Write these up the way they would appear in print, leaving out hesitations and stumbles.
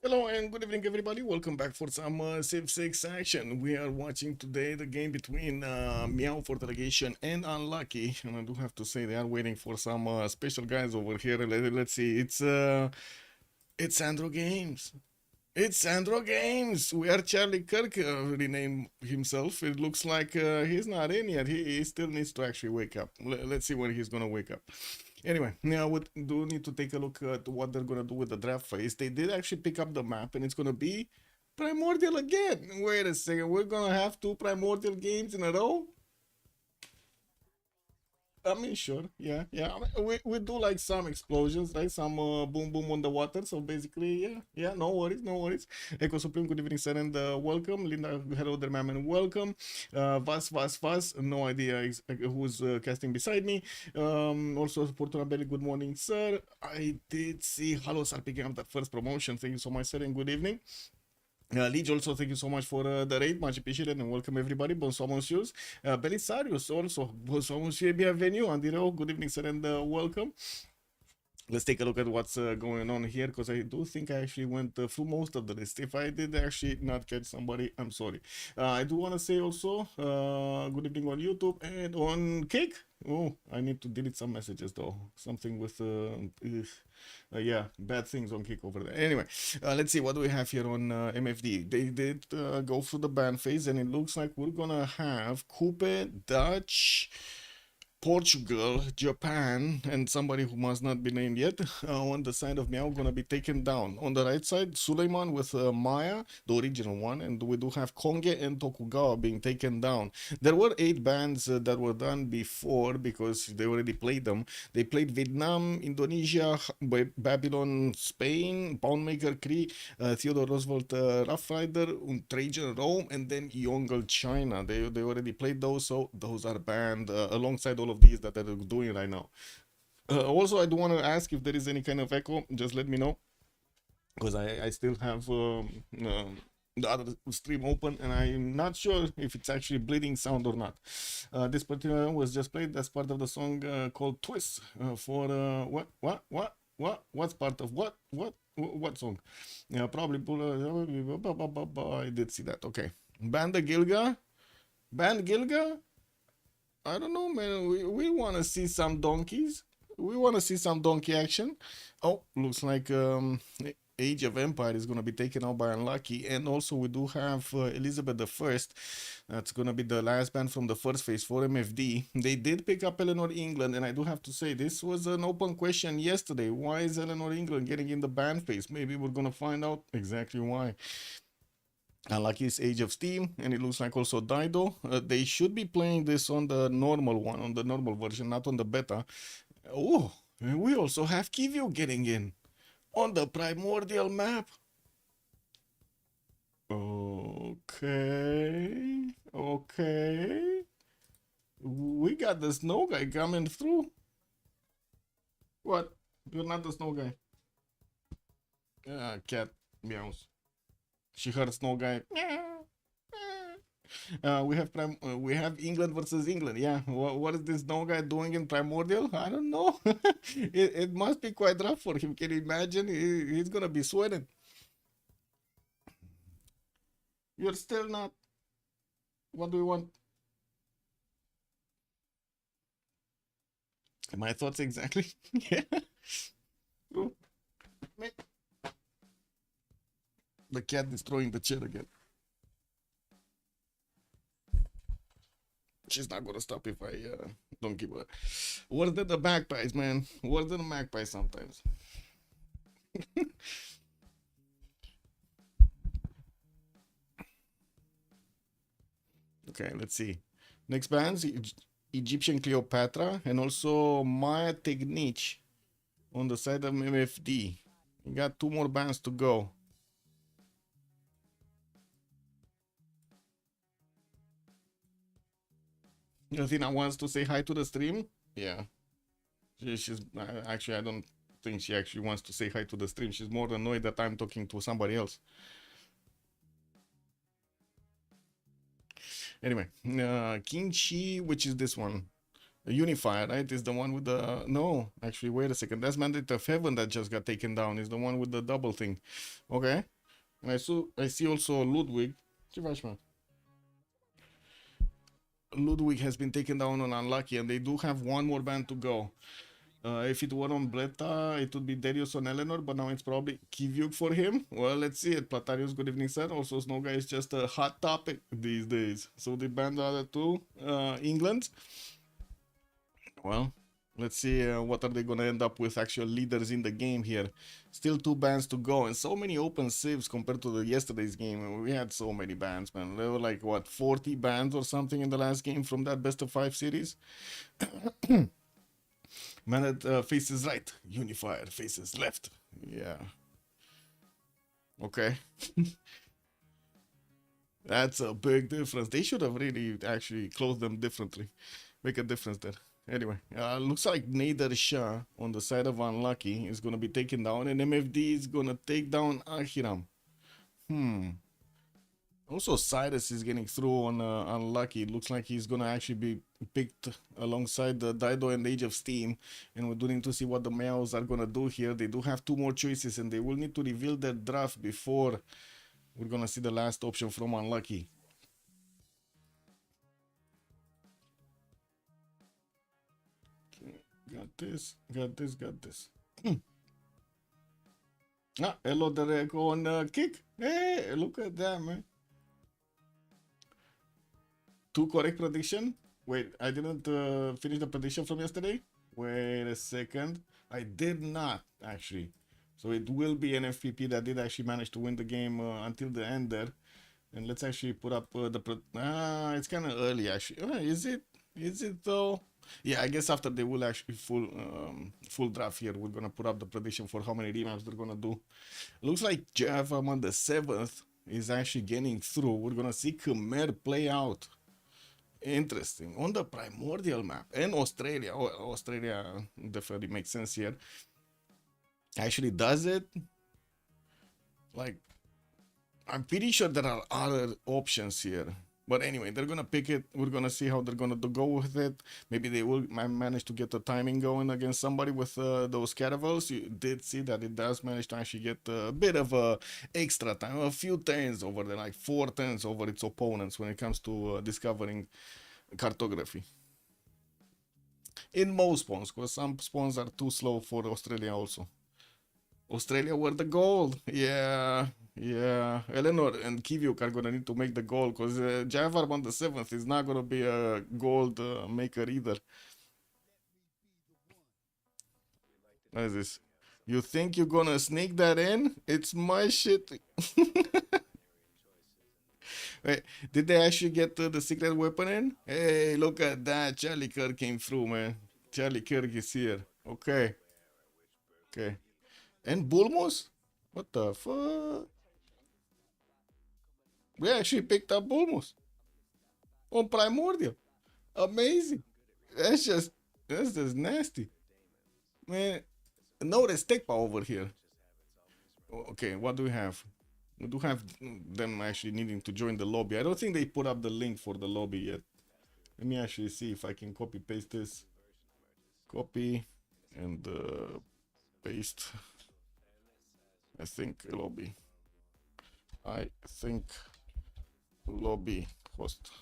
Hello and good evening, everybody. Welcome back for some Civ6 action. We are watching today the game between Meow for Delegation and Unlucky. And I do have to say they are waiting for some special guys over here. Let's see. It's Andro Games. It's Andro Games. We are Charlie Kirk renamed himself. It looks like he's not in yet. He still needs to actually wake up. Let's see when he's gonna wake up. Anyway, now we do need to take a look at what they're gonna do with the draft phase. They did actually pick up the map, and it's gonna be Primordial again. Wait a second, we're gonna have two Primordial games in a row. I mean, sure, yeah. We do like some explosions, right? Some boom boom on the water. So basically, yeah. No worries, no worries. Echo Supreme, good evening, sir, and welcome. Linda, hello there, ma'am, and welcome. Vas. No idea who's casting beside me. Also, Fortuna Belly, good morning, sir. I did see Halos are picking up the first promotion. Thank you so much, sir, and good evening. Lige, also thank you so much for the raid, much appreciated, and welcome everybody. Bonsoir, monsieurs. Belisarius, also bonsoir, monsieur, bienvenue. Andiro, good evening, sir, and welcome. Let's take a look at what's going on here, because I do think I actually went through most of the list. If I did actually not catch somebody, I'm sorry. I do want to say also good evening on YouTube and on Cake. Oh, I need to delete some messages though. Something with yeah, bad things on Kick over there. Anyway, let's see what do we have here on MFD. They did go through the ban phase, and it looks like we're gonna have Coupe, Dutch, Portugal, Japan, and somebody who must not be named yet on the side of Meow gonna be taken down. On the right side, Suleiman with Maya, the original one, and we do have Konge and Tokugawa being taken down. There were 8 bands that were done before because they already played them. They played Vietnam, Indonesia, Babylon, Spain, Poundmaker, Cree, Theodore Roosevelt, Rough Rider, Trajan, Rome, and then Yongle, China. They already played those, so those are banned alongside all of these that they're doing right now. Also, I do want to ask if there is any kind of echo. Just let me know, because I still have the other stream open, and I'm not sure if it's actually bleeding sound or not. This particular one was just played as part of the song called Twist for what's part of what song? Yeah, probably I did see that. Okay, Band Gilga. I don't know, man. We want to see some donkeys. We want to see some donkey action. Oh, looks like Age of Empire is going to be taken out by Unlucky. And also we do have Elizabeth the First. That's going to be the last band from the first phase for MFD. They did pick up Eleanor England, and I do have to say this was an open question yesterday. Why is Eleanor England getting in the band phase? Maybe we're going to find out exactly why. Unlucky is Age of Steam, and it looks like also Dido. They should be playing this on the normal one, on the normal version, not on the beta. Oh, and we also have Kivio getting in on the Primordial map. Okay. We got the snow guy coming through. What? You're not the snow guy. Cat meows. She heard snow guy. We have England versus England. Yeah, what is this snow guy doing in Primordial? I don't know. It must be quite rough for him. Can you imagine? He's gonna be sweating. You're still not. What do you want? My thoughts exactly. Yeah. The cat destroying the chair again. She's not gonna stop if I don't give her. Worse than the magpies, man. Worse than the magpies sometimes. Okay, let's see. Next bands, Egyptian Cleopatra and also Maya Technique on the side of MFD. We got 2 more bands to go. Athena wants to say hi to the stream. Yeah, she's actually, I don't think she actually wants to say hi to the stream. She's more annoyed that I'm talking to somebody else. Anyway, Kinchi, which is this one? Unified, right? Is the one with the... No, actually, wait a second. That's Mandate of Heaven that just got taken down. Is the one with the double thing. Okay. And I see also Ludwig. Ce faci, mă? Ludwig has been taken down on unlucky, and they do have one more band to go. If it were on Bleta, it would be Darius on Eleanor, but now it's probably Kivyuk for him. Well, let's see it. Platarius, good evening, sir. Also, Snow Guy is just a hot topic these days. So they banned the other two, England. Well, let's see what are they gonna end up with actual leaders in the game here. Still 2 bans to go, and so many open civs compared to the yesterday's game. We had so many bans, man. There were like what 40 bans or something in the last game from that best of 5 series. Man that faces right, Unifier faces left. Yeah. Okay. That's a big difference. They should have really actually closed them differently. Make a difference there. Anyway, looks like Nader Shah on the side of Unlucky is going to be taken down, and MFD is going to take down Ahiram. Also, Cyrus is getting through on Unlucky. It looks like he's going to actually be picked alongside the Dido and Age of Steam, and we're doing to see what the Meows are going to do here. They do have 2 more choices, and they will need to reveal their draft before we're going to see the last option from Unlucky. Got this, got this, got this. Ah, hello, Derek on kick. Hey, look at that, man. 2 correct prediction. Wait, I didn't finish the prediction from yesterday. Wait a second. I did not, actually. So it will be an FPP that did actually manage to win the game until the end there. And let's actually put up it's kind of early, actually. Is it? Is it, though? Yeah, I guess after they will actually full draft here, we're gonna put up the prediction for how many remaps they're gonna do. Looks like Java on the 7th is actually getting through. We're gonna see Khmer play out. Interesting. On the Primordial map and Australia. Oh, Australia definitely makes sense here. Actually does it. Like, I'm pretty sure there are other options here. But anyway, they're gonna pick it. We're gonna see how they're gonna go with it. Maybe they will manage to get the timing going against somebody with those caravels. You did see that it does manage to actually get a bit of a extra time, a few turns over there, like 4 turns over its opponents when it comes to discovering cartography. In most spawns, because some spawns are too slow for Australia also. Australia were the gold. Yeah, yeah. Eleanor and Kivyuk are gonna need to make the goal because Javar on the 7th is not gonna be a gold maker either. What is this? You think you're gonna sneak that in? It's my shit. Wait, did they actually get the secret weapon in? Hey, look at that. Charlie Kirk came through, man. Charlie Kirk is here. Okay. Okay. And Bulmos? What the fuck? We actually picked up Bulmos on Primordial. Amazing. That's just nasty. Man, no respect over here. Okay, what do we have? We do have them actually needing to join the lobby. I don't think they put up the link for the lobby yet. Let me actually see if I can copy paste this. Copy and paste. I think lobby. I think lobby host.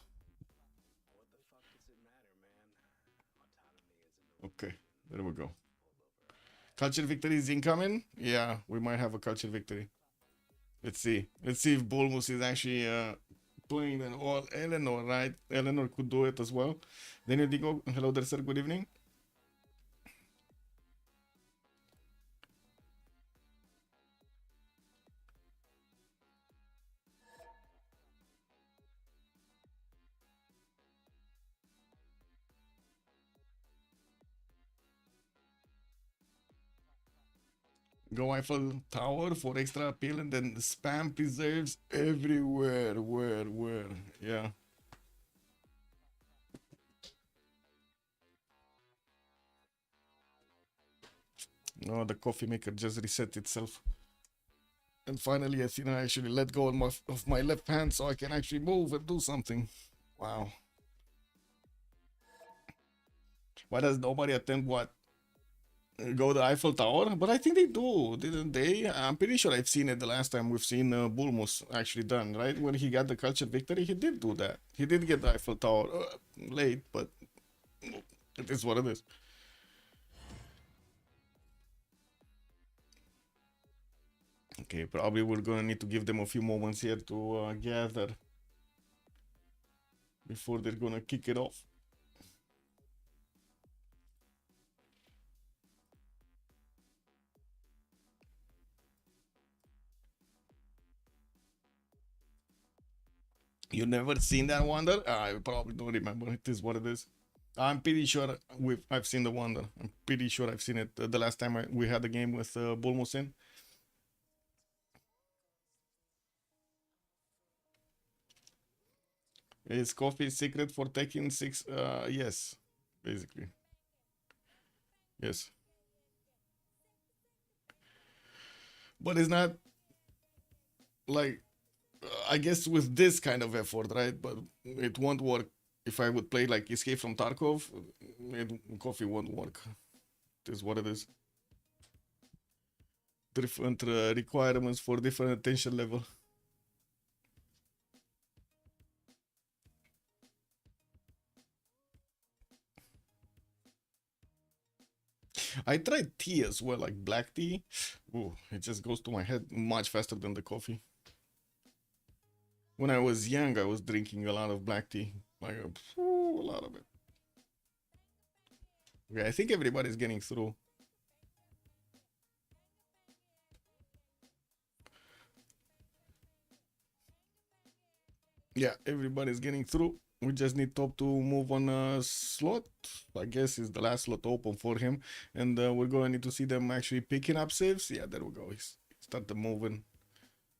Okay, there we go. Culture victory is incoming. Yeah, we might have a culture victory. Let's see. Let's see if Bolmus is actually playing then. Or Eleanor, right? Eleanor could do it as well. Daniel Digo, hello there, sir. Good evening. Go Eiffel Tower for extra appeal and then spam preserves everywhere. Where? Yeah. No, the coffee maker just reset itself. And finally, I think I actually let go of my left hand so I can actually move and do something. Wow. Why does nobody attend what? Go the Eiffel Tower, but I think they do, didn't they? I'm pretty sure I've seen it the last time we've seen Bulmus actually done, right? When he got the culture victory, he did do that. He did get the Eiffel Tower late, but it is what it is. Okay, probably we're gonna need to give them a few moments here to gather before they're gonna kick it off. You never seen that Wonder? I probably don't remember. It is what it is. I'm pretty sure I've seen the Wonder. I'm pretty sure I've seen it the last time we had a game with Bulmus in. Is coffee secret for taking six? Yes, basically. Yes. But it's not like, I guess with this kind of effort, right? But it won't work if I would play like Escape from Tarkov. Coffee won't work. It is what it is. Different requirements for different attention level. I tried tea as well, like black tea. Ooh, it just goes to my head much faster than the coffee. When I was young, I was drinking a lot of black tea, like a lot of it. Okay, I think everybody's getting through. Yeah, everybody's getting through. We just need Top to move on a slot. I guess is the last slot open for him, and we're going to need to see them actually picking up saves. Yeah, there we go. He's started moving.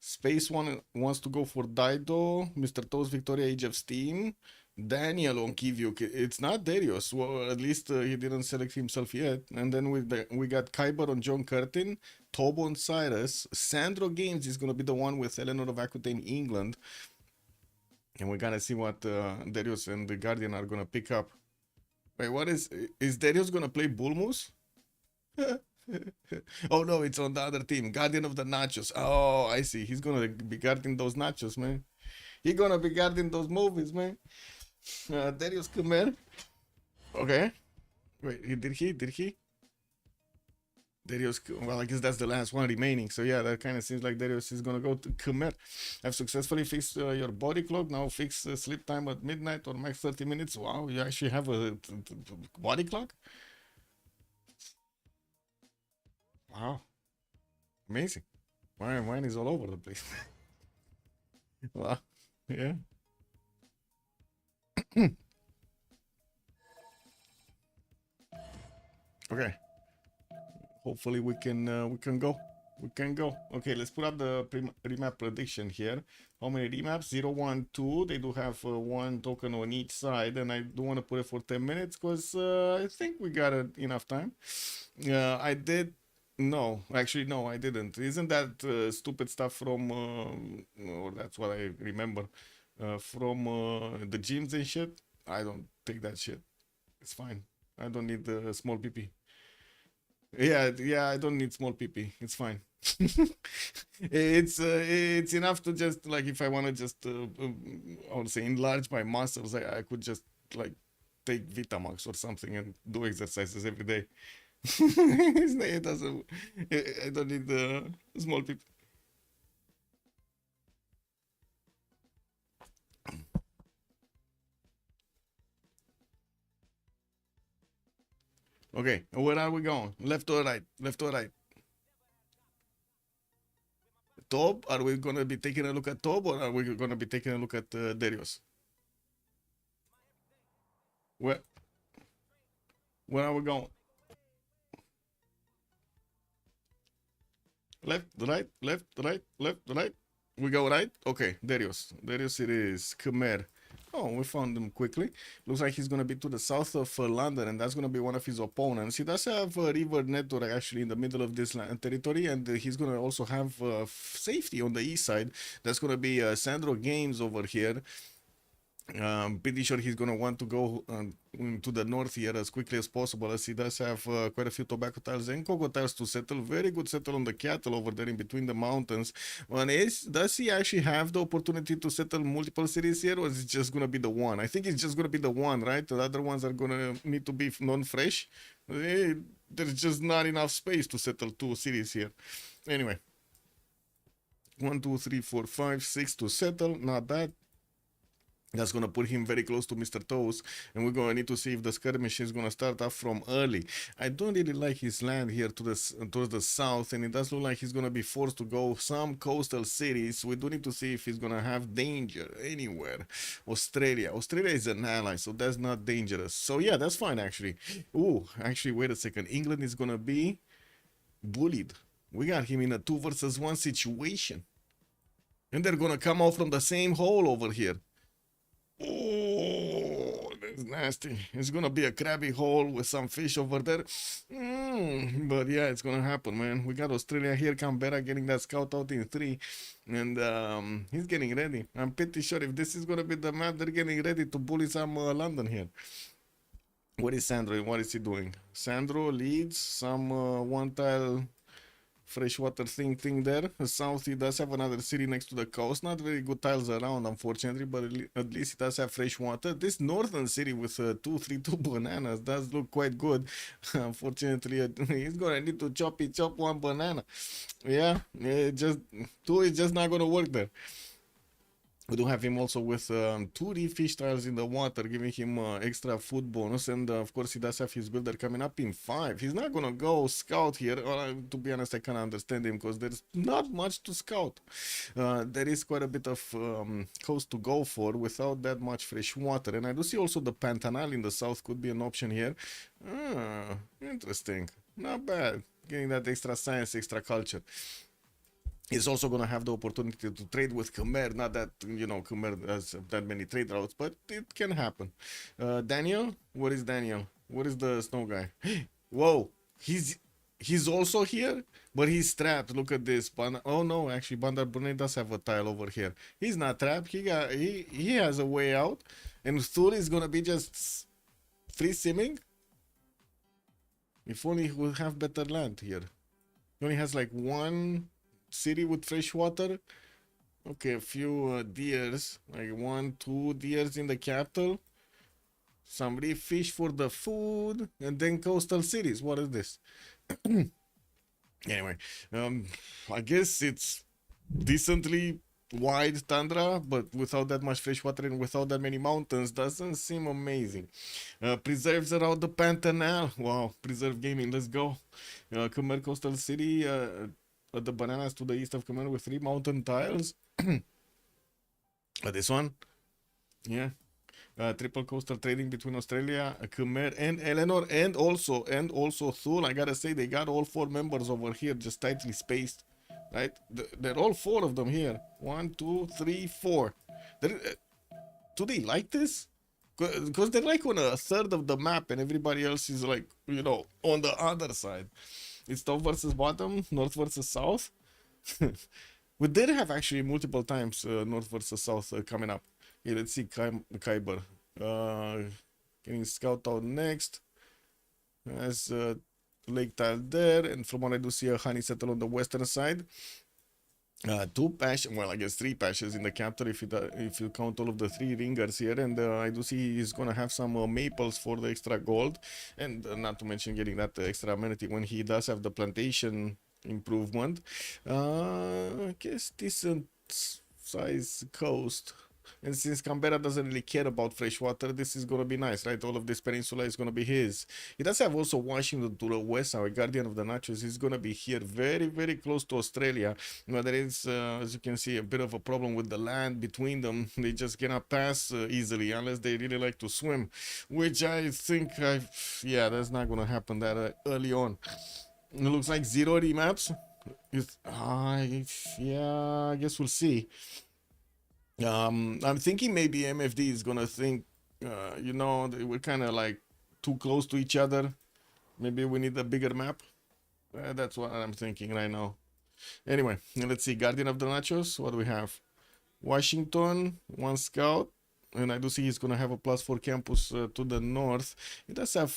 Space One wants to go for Dido. Mr. Toast Victoria Age of Steam. Daniel on Kivyuk. It's not Darius. Well, at least he didn't select himself yet. And then we got Kyber on John Curtin. Tobo on Cyrus. Sandro Games is going to be the one with Eleanor of Aquitaine, England. And we're gonna see what Darius and the Guardian are gonna pick up. Wait, what is Darius gonna play Bulmus? Oh no, it's on the other team. Guardian of the Nachos. Oh, I see. He's gonna be guarding those nachos, man. He's gonna be guarding those movies, man. Darius, come here. Okay. Wait, did he? Did he? Darius, well, I guess that's the last one remaining. So yeah, that kind of seems like Darius is gonna go to Khmer. I've successfully fixed your body clock. Now fix sleep time at midnight or max 30 minutes. Wow, you actually have a body clock? Wow, amazing. Wine is all over the place. Wow, yeah. Okay. Hopefully we can go. We can go. Okay, let's put up the remap prediction here. How many remaps? 0, 1, 2. They do have one token on each side, and I do want to put it for 10 minutes because I think we got enough time. I did. No, actually, no, I didn't. Isn't that stupid stuff from, or that's what I remember, from the gyms and shit? I don't take that shit. It's fine. I don't need the small PP. Yeah, I don't need small PP. It's fine. It's enough to just like if I want to just I would say enlarge my muscles, I could just like take Vitamax or something and do exercises every day. It doesn't. I don't need the small PP. Okay, where are we going? Left or right? Left or right? Top? Are we gonna be taking a look at Top or are we gonna be taking a look at Darius? Where where are we going? Left, right, left, right, left, right. We go right? Okay, Darius. Darius it is. Khmer. Oh, we found him quickly. Looks like he's going to be to the south of London, and that's going to be one of his opponents. He does have a river network actually in the middle of this territory, and he's going to also have safety on the east side. That's going to be Sandro Games over here. Pretty sure he's gonna want to go to the north here as quickly as possible, as he does have quite a few tobacco tiles and cocoa tiles to settle. Very good settle on the cattle over there in between the mountains. Does he actually have the opportunity to settle multiple cities here, or is it just gonna be the one? I think it's just gonna be the one, right? The other ones are gonna need to be non-fresh. There's just not enough space to settle 2 cities here. Anyway, 1, 2, 3, 4, 5, 6 to settle. Not bad. That's going to put him very close to Mr. Toes, and we're going to need to see if the skirmish is going to start off from early. I don't really like his land here towards the south, and it does look like he's going to be forced to go some coastal cities. We do need to see if he's going to have danger anywhere. Australia is an ally, so that's not dangerous. So yeah, that's fine actually. Ooh, actually, wait a second. England is going to be bullied. We got him in a 2 versus 1 situation, and they're going to come out from the same hole over here. Oh, that's nasty. It's gonna be a crabby hole with some fish over there. But yeah, it's gonna happen, man. We got Australia here, Canberra getting that scout out in 3. And he's getting ready. I'm pretty sure if this is gonna be the map, they're getting ready to bully some London here. What is Sandro? What is he doing? Sandro leads some one tile freshwater thing there. South, he does have another city next to the coast. Not very good tiles around, unfortunately, but at least it does have fresh water. This northern city with 2, 3, 2 bananas does look quite good. Unfortunately, he's gonna need to chop 1 banana. Yeah, just 2 is just not gonna work there. We do have him also with 2 reef fish tiles in the water, giving him extra food bonus. And of course, he does have his builder coming up in 5. He's not going to go scout here. To be honest, I can't understand him because there's not much to scout. There is quite a bit of coast to go for without that much fresh water. And I do see also the Pantanal in the south could be an option here. Interesting. Not bad. Getting that extra science, extra culture. He's also going to have the opportunity to trade with Khmer. Not that, Khmer has that many trade routes, but it can happen. Daniel? What is Daniel? What is the snow guy? Whoa, he's also here, but he's trapped. Look at this. Oh no, actually, Bandar Brunei does have a tile over here. He's not trapped. He has a way out, and Thur is going to be just free simming. If only he would have better land here. He only has like 1 city with fresh water. Okay, a few deers, like 1, 2 deers in the capital. Some reef fish for the food, and then coastal cities. What is this? Anyway, I guess it's decently wide tundra, but without that much fresh water and without that many mountains, doesn't seem amazing. Preserves around the Pantanal. Wow, preserve gaming, let's go. Khmer coastal city, the bananas to the east of Khmer with 3 mountain tiles. This one, yeah. Triple coastal trading between Australia, Khmer, and Eleanor, and also Thule. I gotta say, they got all 4 members over here, just tightly spaced, right? They're all 4 of them here. 1, 2, 3, 4. Do they like this? Because they're like on a third of the map, and everybody else is like, on the other side. It's top versus bottom, north versus south. We did have actually multiple times north versus south coming up. Here, let's see Khyber. Getting scout out next. There's lake tile there, and from what I do see a honey settle on the western side. 2 patches, well, I guess 3 patches in the capital if you count all of the 3 ringers here, and I do see he's gonna have some maples for the extra gold, and not to mention getting that extra amenity when he does have the plantation improvement. I guess decent size coast. And since Canberra doesn't really care about fresh water, this is gonna be nice, right? All of this peninsula is gonna be his. He does have also Washington to the west, our guardian of the nachos. He's gonna be here very, very close to Australia. But there is, as you can see, a bit of a problem with the land between them. They just cannot pass easily unless they really like to swim, which I think, yeah, that's not gonna happen that early on. It looks like 0 remaps. Yeah, I guess we'll see. I'm thinking maybe MFD is gonna think, we're kind of like too close to each other. Maybe we need a bigger map. That's what I'm thinking right now. Anyway, let's see. Guardian of the Nachos. What do we have? Washington, 1 scout. And I do see he's gonna have a +4 campus to the north. He does have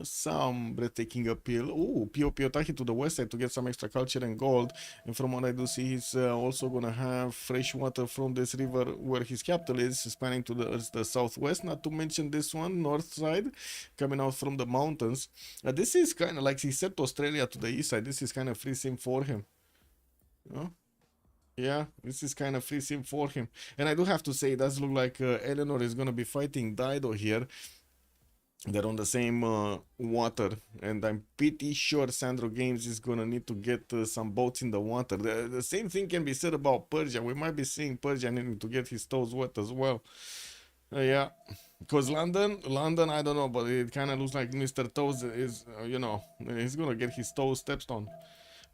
some breathtaking appeal. Ooh, Piotaki to the west side to get some extra culture and gold. And from what I do see, he's also gonna have fresh water from this river where his capital is, spanning to the southwest. Not to mention this one, north side, coming out from the mountains. This is kind of like he said, Australia to the east side. This is kind of free sim for him. Yeah, this is kind of free sim for him. And I do have to say, it does look like Eleanor is going to be fighting Dido here. They're on the same water. And I'm pretty sure Sandro Games is going to need to get some boats in the water. The same thing can be said about Persia. We might be seeing Persia needing to get his toes wet as well. Yeah, because London, I don't know, but it kind of looks like Mr. Toes is, you know, he's going to get his toes stepped on.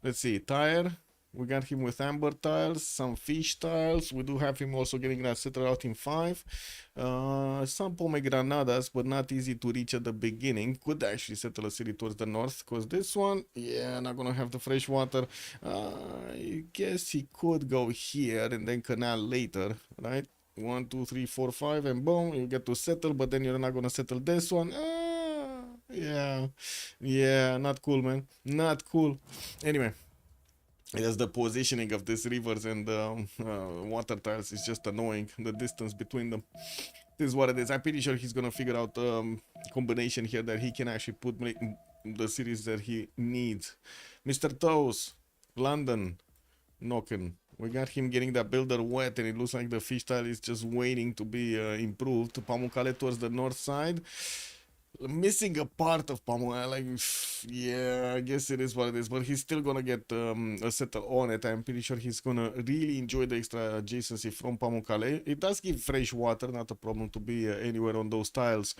Let's see, tire. We got him with amber tiles, some fish tiles. We do have him also getting that settled out in 5. Some pomegranadas, but not easy to reach at the beginning. Could actually settle a city towards the north, because this one, yeah, not gonna have the fresh water. I guess he could go here and then canal later, right? 1, 2, 3, 4, 5, and boom, you get to settle, but then you're not gonna settle this one. Yeah, not cool, man. Not cool. Anyway. It is the positioning of these rivers and water tiles is just annoying. The distance between them. This is what it is. I'm pretty sure he's gonna figure out combination here that he can actually put the cities that he needs. Mr. Toes, London, knocking. We got him getting that builder wet, and it looks like the fish tile is just waiting to be improved. Pamukkale towards the north side. Missing a part of Pamukkale, like, yeah, I guess it is what it is, but he's still gonna get a settle on it. I'm pretty sure he's gonna really enjoy the extra adjacency from Pamukkale. It does give fresh water, not a problem to be anywhere on those tiles.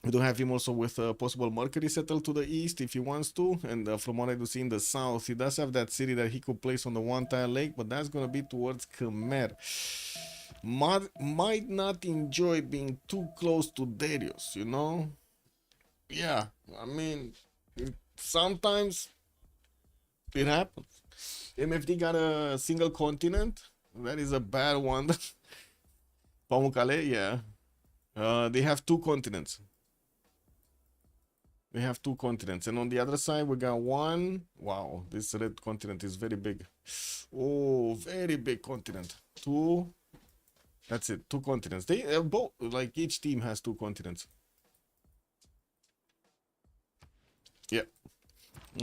We do have him also with a possible Mercury settle to the east if he wants to, and from what I do see in the south, he does have that city that he could place on the one tile lake, but that's gonna be towards Khmer. Might not enjoy being too close to Darius, you know? Yeah, I mean, sometimes it happens. MFD got a single continent. That is a bad one. Pamukkale, yeah. They have 2 continents. They have 2 continents. And on the other side, we got 1. Wow, this red continent is very big. Oh, very big continent. 2. That's it, 2 continents. They both, like, each team has 2 continents. Yeah.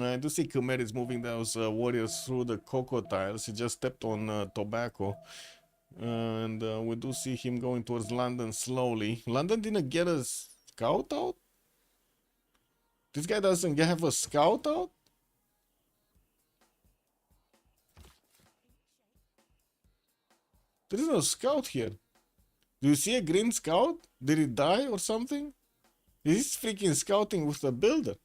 I do see Khmer is moving those warriors through the cocoa tiles. He just stepped on tobacco. And we do see him going towards London slowly. London didn't get a scout out? This guy doesn't have a scout out? There is no scout here. Do you see a green scout? Did he die or something? He's freaking scouting with the builder.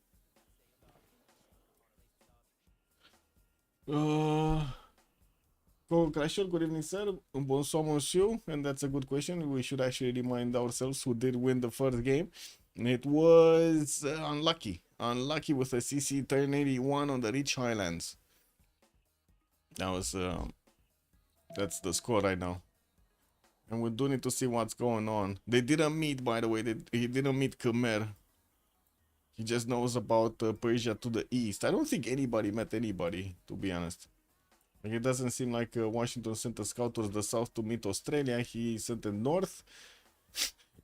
Crasher, good evening, sir. Bonsoir, monsieur. And that's a good question. We should actually remind ourselves who did win the first game. It was unlucky. Unlucky with a CC turn 81 on the Rich Highlands. That was that's the score right now. And we do need to see what's going on. They didn't meet, by the way. He didn't meet Khmer. He just knows about Persia to the east. I don't think anybody met anybody, to be honest. Like, it doesn't seem like Washington sent a scout towards the south to meet Australia. He sent it north.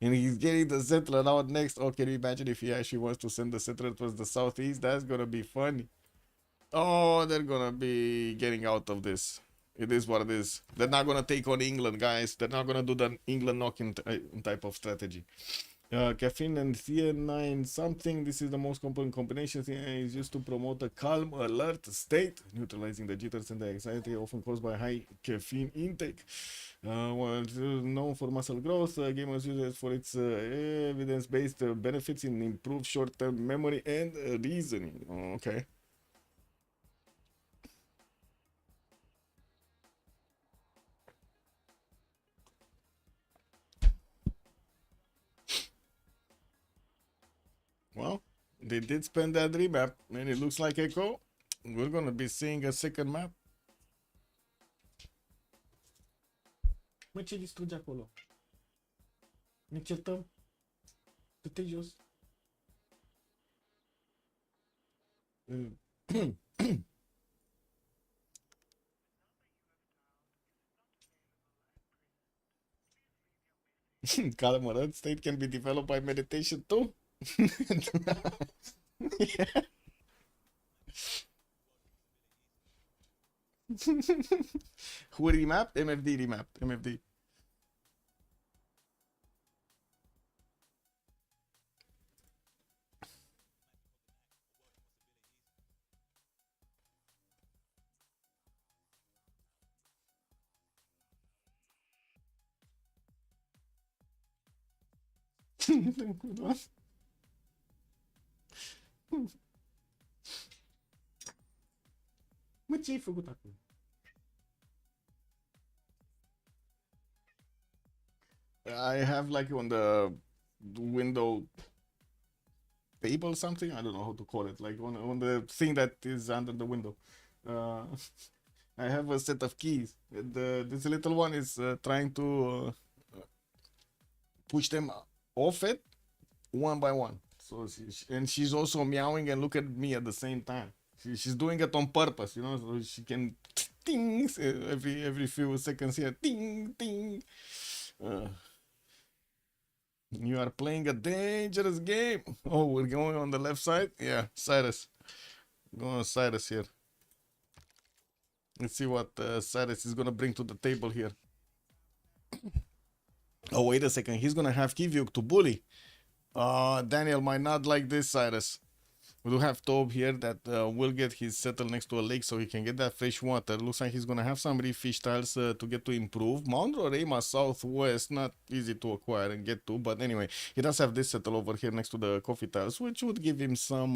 And he's getting the settler out next. Oh, can you imagine if he actually wants to send the settler towards the southeast? That's gonna be funny. Oh, they're gonna be getting out of this. It is what it is. They're not gonna take on England, guys. They're not gonna do the England knocking type of strategy. Caffeine and theanine something. This is the most common combination. Theanine is used to promote a calm, alert state, neutralizing the jitters and the anxiety often caused by high caffeine intake. Well, known for muscle growth, gamers use it for its evidence-based benefits in improved short-term memory and reasoning. Okay. Well, they did spend that remap, and it looks like Echo. We're gonna be seeing a second map. Mă, ce distruge acolo? Ne certăm. Dă-te jos. Calm state can be developed by meditation too. Who remapped? MFD remapped. MFD. Mă, ce ai făcut acum? I have like on the window table something. I don't know how to call it. Like on the thing that is under the window. Uh, I have a set of keys. This little one is trying to push them off it one by one. So and she's also meowing and look at me at the same time. She's doing it on purpose, you know, so she can ting every few seconds here. Ting ting. You are playing a dangerous game. Oh, we're going on the left side. Yeah, Cyrus. Go on Cyrus here. Let's see what Cyrus is gonna bring to the table here. Oh, wait a second. He's gonna have Kivyuk to bully. Daniel might not like this, Cyrus. We do have Tob here that will get his settle next to a lake so he can get that fresh water. Looks like he's gonna have some reef fish tiles to get to improve. Mount Roraima Southwest, not easy to acquire and get to, but anyway, he does have this settle over here next to the coffee tiles, which would give him some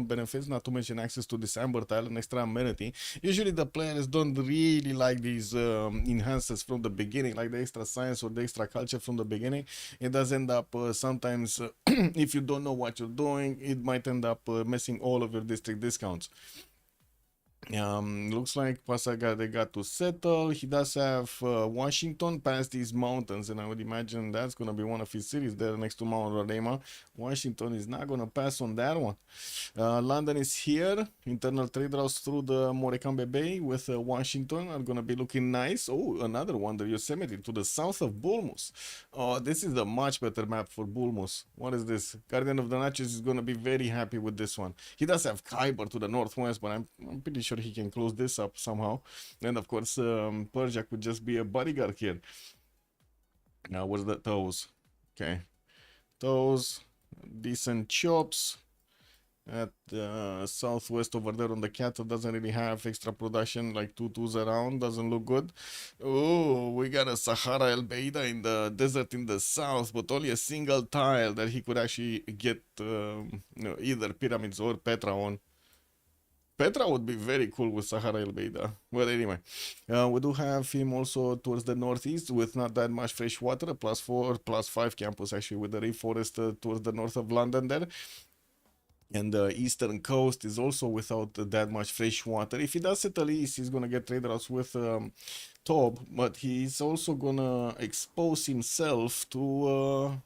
benefits, not to mention access to this amber tile, an extra amenity. Usually the players don't really like these enhancers from the beginning, like the extra science or the extra culture from the beginning. It does end up sometimes, if you don't know what you're doing, it might end up messing all of your district discounts. Looks like Pasaga they got to settle. He does have Washington past these mountains, and I would imagine that's gonna be one of his cities there next to Mount Roraima. Washington is not gonna pass on that one. London is here. Internal trade routes through the Morecambe Bay with Washington are gonna be looking nice. Oh, another one, the Yosemite to the south of Bulmus. Oh, this is a much better map for Bulmus. What is this? Guardian of the Natchez is gonna be very happy with this one. He does have Khyber to the northwest, but I'm pretty sure he can close this up somehow. And of course, Persia could just be a bodyguard here. Now, where's the toes? Okay, toes, decent chops. At southwest over there on the cattle doesn't really have extra production, like 2 around, doesn't look good. Oh, we got a Sahara El Beida in the desert in the south, but only a single tile that he could actually get either pyramids or Petra on. Petra would be very cool with Sahara El Beida. Well, anyway, we do have him also towards the northeast with not that much fresh water, a +4, +5 campus actually with the rainforest towards the north of London there. And the eastern coast is also without that much fresh water. If he does settle east, he's gonna get trade routes with Tob, but he's also gonna expose himself to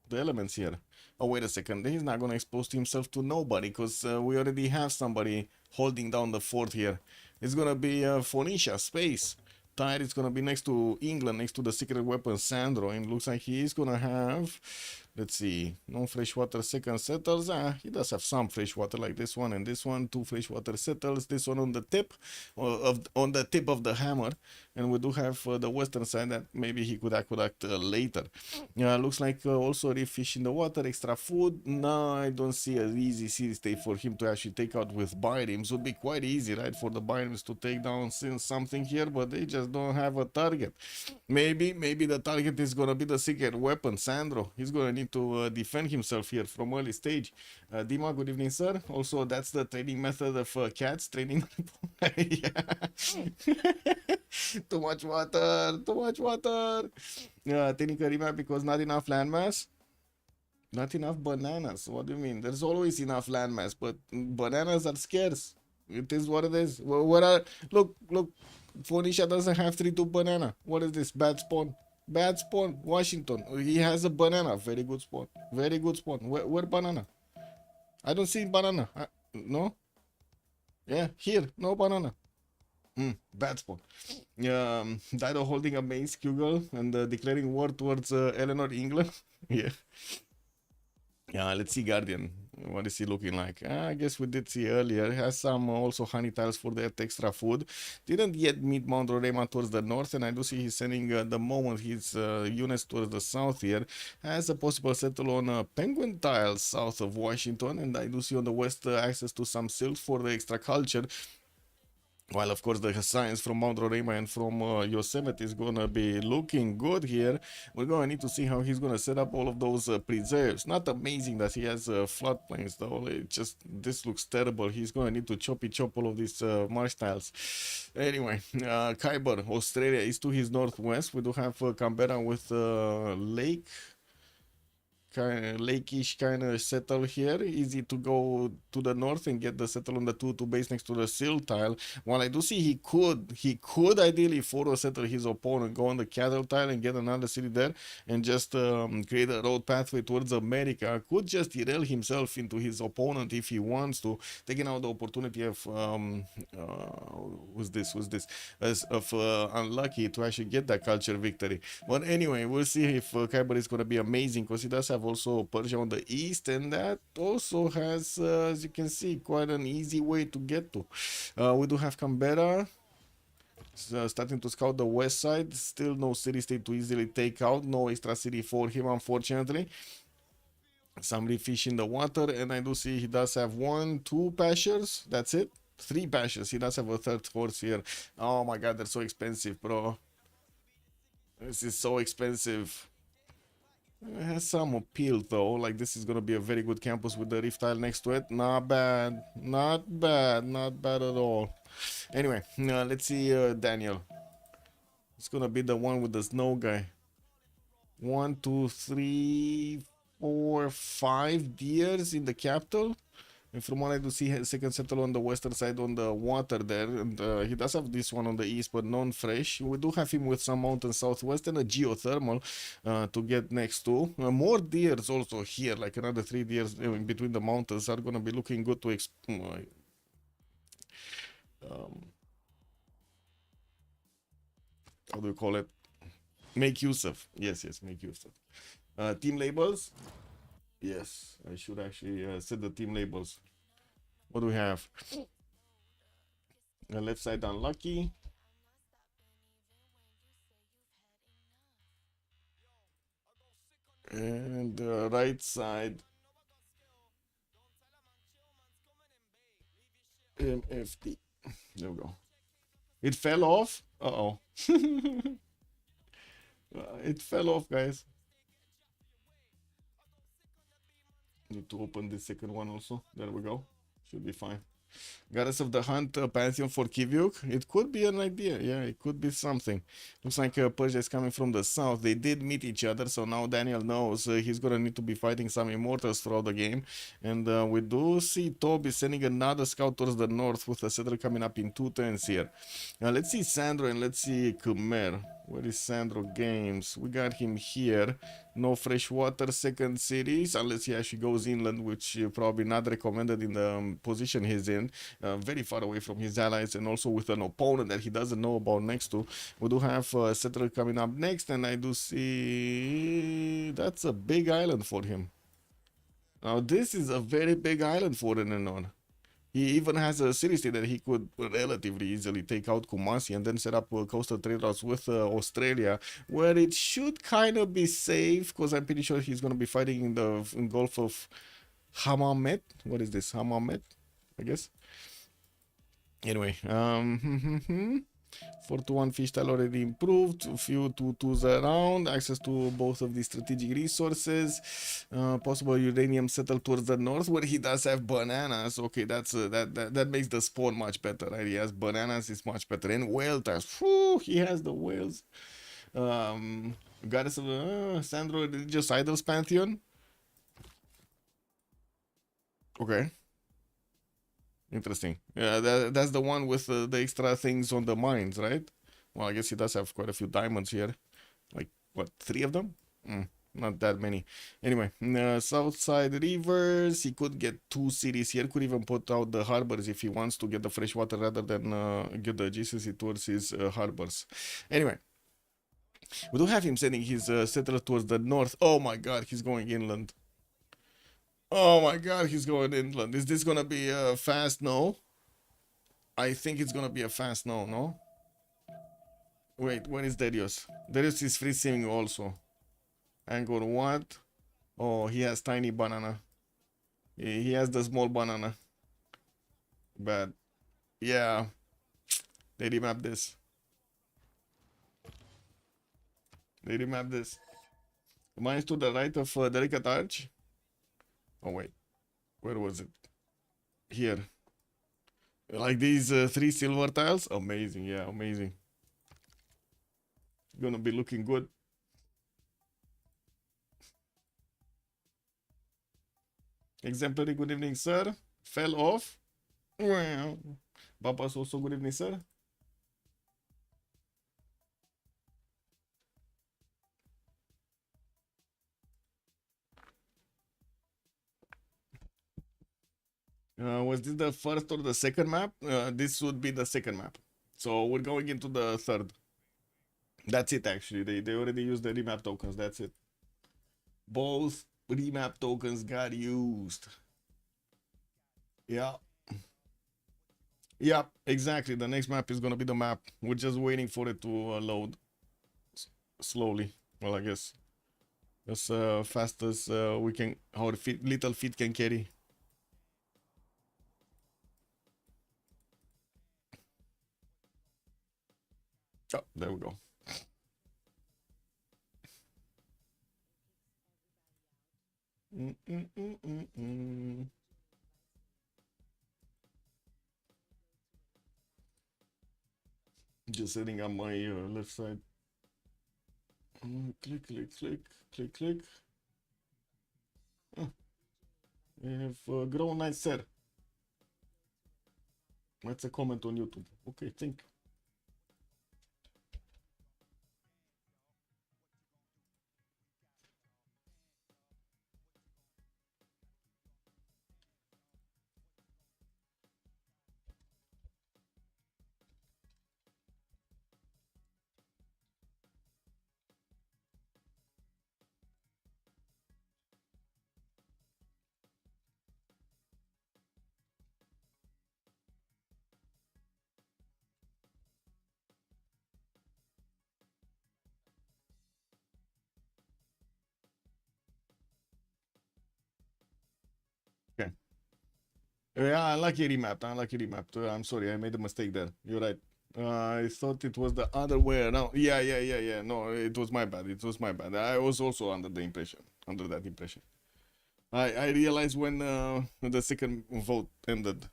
the elements here. Oh, wait a second. He's not gonna expose himself to nobody because we already have somebody holding down the fort here. It's gonna be Phoenicia, space. Tyre is gonna be next to England, next to the secret weapon Sandro, and looks like he is gonna have, let's see, no freshwater second settles. He does have some freshwater like this one and this one, 2 freshwater settles. This one on the tip on the tip of the hammer, and we do have the western side that maybe he could aqueduct later. Looks like also reef fish in the water, extra food. No, I don't see an easy city state for him to actually take out with bireams. Would be quite easy, right, for the bireams to take down something here, but they just don't have a target. Maybe the target is gonna be the secret weapon Sandro. He's gonna need to defend himself here from early stage. Dima, good evening, sir. Also, that's the training method of cats training. Too much water, too much water. Technical remap because not enough landmass. Not enough bananas. What do you mean? There's always enough landmass, but bananas are scarce. It is what it is. What are look? Phoenicia doesn't have 3-2 banana. What is this? Bad spawn. Bad spawn. Washington. He has a banana. Very good spawn. Very good spawn. Where banana? I don't see banana. No? Yeah, here. No banana. Bad spawn. Dido holding a main Skugel and declaring war towards Eleanor, England. Yeah. Yeah, let's see Guardian. What is he looking like? I guess we did see earlier. Has some also honey tiles for that extra food. Didn't yet meet Mount Rorema towards the north, and I do see he's sending the moment his units towards the south here. Has a possible settle on penguin tiles south of Washington, and I do see on the west access to some silk for the extra culture. While of course the science from Mount Roraima and from Yosemite is gonna be looking good here, we're gonna need to see how he's gonna set up all of those preserves. Not amazing that he has floodplains though. It just this looks terrible. He's gonna need to chop all of these marsh tiles. Anyway, Khyber, Australia is to his northwest. We do have Canberra with lake. Kind of lakeish kind of settle here. Easy to go to the north and get the settle on the 2-2 base next to the sill tile. While I do see he could ideally photo settle his opponent, go on the cattle tile and get another city there and just create a road pathway towards America. Could just derail himself into his opponent if he wants to, taking out the opportunity of who's this as of unlucky to actually get that culture victory. But anyway, we'll see if Khyber is going to be amazing, because he does have also Persia on the east, and that also has, as you can see, quite an easy way to get to. We do have Canberra starting to scout the west side. Still no city state to easily take out, no extra city for him, unfortunately. Some reef fish in the water, and I do see he does have 1, 2 pastures. That's it. 3 pastures. He does have a third horse here. Oh my god, they're so expensive, bro. This is so expensive. It has some appeal though, like this is gonna be a very good campus with the reef tile next to it. Not bad, not bad, not bad at all. Anyway, let's see Daniel. It's gonna be the one with the snow guy. 1, 2, 3, 4, 5 deers in the capital. And from what I do see, second settle on the western side on the water there, and he does have this one on the east, but non-fresh. We do have him with some mountain southwest and a geothermal to get next to. More deers also here, like another 3 deers in between the mountains are gonna be looking good to how do you call it? Make use of. Yes, make use of. Team labels. Yes, I should actually set the team labels. What do we have? Left side unlucky. And right side MFT. There we go. It fell off. Uh-oh. It fell off, guys. Need to open the second one also. There we go. Should be fine. Goddess of the Hunt Pantheon for Kivyuk. It could be an idea. Yeah, it could be something. Looks like Persia is coming from the south. They did meet each other, so now Daniel knows he's gonna need to be fighting some immortals throughout the game. And we do see Toby sending another scout towards the north with a settler coming up in 2 turns here. Now let's see Sandro and let's see Khmer. Where is Sandro Games? We got him here. No fresh water, second series, unless he actually goes inland, which probably not recommended in the position he's in. Very far away from his allies, and also with an opponent that he doesn't know about next to. We do have Settler coming up next, and I do see that's a big island for him. Now this is a very big island for Renanon. He even has a city state that he could relatively easily take out Kumasi and then set up coastal trade routes with Australia, where it should kind of be safe, because I'm pretty sure he's going to be fighting in the Gulf of Hammamet. What is this? Hammamet, I guess. Anyway, 4-1 fish tile already improved, a few 2-2s around, access to both of these strategic resources, possible uranium settled towards the north where he does have bananas. Okay, that's that makes the spawn much better, right? He has bananas, it's much better. And whale tiles, whew, he has the whales. Goddess of Sandro Religious Idols Pantheon. Okay. Interesting. Yeah, that's the one with the extra things on the mines, right? Well, I guess he does have quite a few diamonds here. Like what, 3 of them? Not that many. Anyway, Southside Rivers, he could get 2 cities here, could even put out the harbors if he wants to get the fresh water rather than get the GCC towards his harbors. Anyway, we do have him sending his settler towards the north. Oh my god, he's going inland. Oh my god, he's going inland. Is this gonna be a fast no? I think it's gonna be a fast no, no? Wait, where is Darius? Darius is free swimming also. Angor what? Oh, he has tiny banana. He has the small banana. Bad. Yeah. They remap this. They remap this. Mine's to the right of Delicate Arch. Oh wait. Where was it? Here. Like these 3 silver tiles? Amazing, yeah, amazing. Gonna be looking good. Exemplary, good evening, sir. Fell off. Papa's also good evening, sir. Was this the first or the second map? This would be the second map. So we're going into the third. That's it, actually. They already used the remap tokens. That's it. Both remap tokens got used. Yeah. Yeah, exactly. The next map is gonna be the map. We're just waiting for it to load slowly. Well, I guess as fast as we can, our little feet can carry. Oh, there we go. Just setting up my left side. Click, click, click, click, click. We have grown nice, sir. That's a comment on YouTube. Okay, thank you. Okay. Yeah, unlucky remapped. Unlucky remapped. I'm sorry, I made a mistake there. You're right. I thought it was the other way around. Yeah. No, it was my bad. It was my bad. I was also under that impression. I realized when the second vote ended,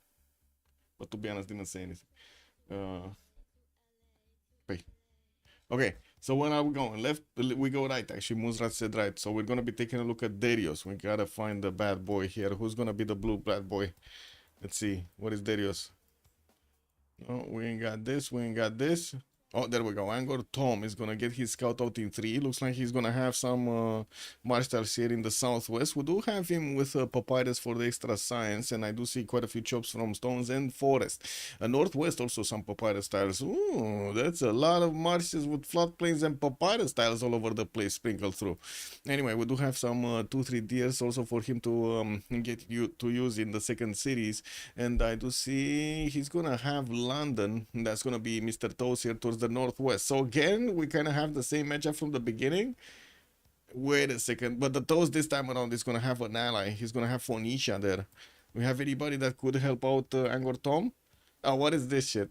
but to be honest, didn't say anything. Wait. Okay, so where are we going? Left? We go right, actually. Muzrat said right. So we're gonna be taking a look at Darius. We gotta find the bad boy here. Who's gonna be the blue bad boy? Let's see. What is Darius? Oh, we ain't got this. We ain't got this. Oh, there we go. Angor Tom is gonna get his scout out in 3. Looks like he's gonna have some marshals here in the southwest. We do have him with papyrus for the extra science, and I do see quite a few chops from stones and forest. Northwest also some papyrus tiles. Ooh, that's a lot of marshes with floodplains and papyrus tiles all over the place sprinkled through. Anyway, we do have some 2-3 deers also for him to get you to use in the second series, and I do see he's gonna have London. That's gonna be Mr. Toes here towards the northwest. So again, we kind of have the same matchup from the beginning. Wait a second, but the Toes this time around is gonna have an ally. He's gonna have Phoenicia there. We have anybody that could help out Angor Tom? Oh, what is this shit?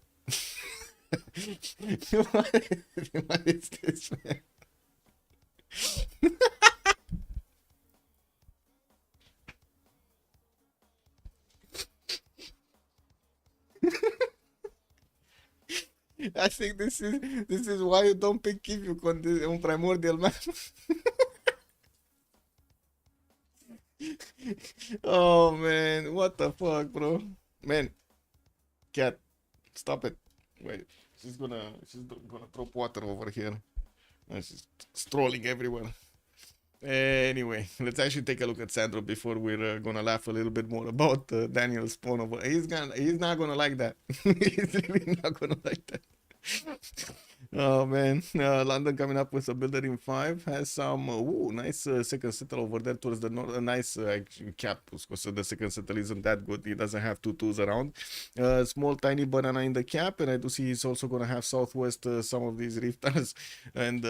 What is this, man? I think this is why you don't pick Kivu on Primordial map. Oh man, what the fuck, bro? Man, cat, stop it. Wait, she's gonna drop water over here. Just strolling everywhere. Anyway, let's actually take a look at Sandro before we're gonna laugh a little bit more about Daniel's spawn over. He's not gonna like that. He's really not gonna like that. Oh man, London coming up with a builder in 5 has some nice second settle over there towards the north. A nice cap because the second settle isn't that good. He doesn't have two twos around. Small tiny banana in the cap, and I do see he's also gonna have southwest some of these rifters and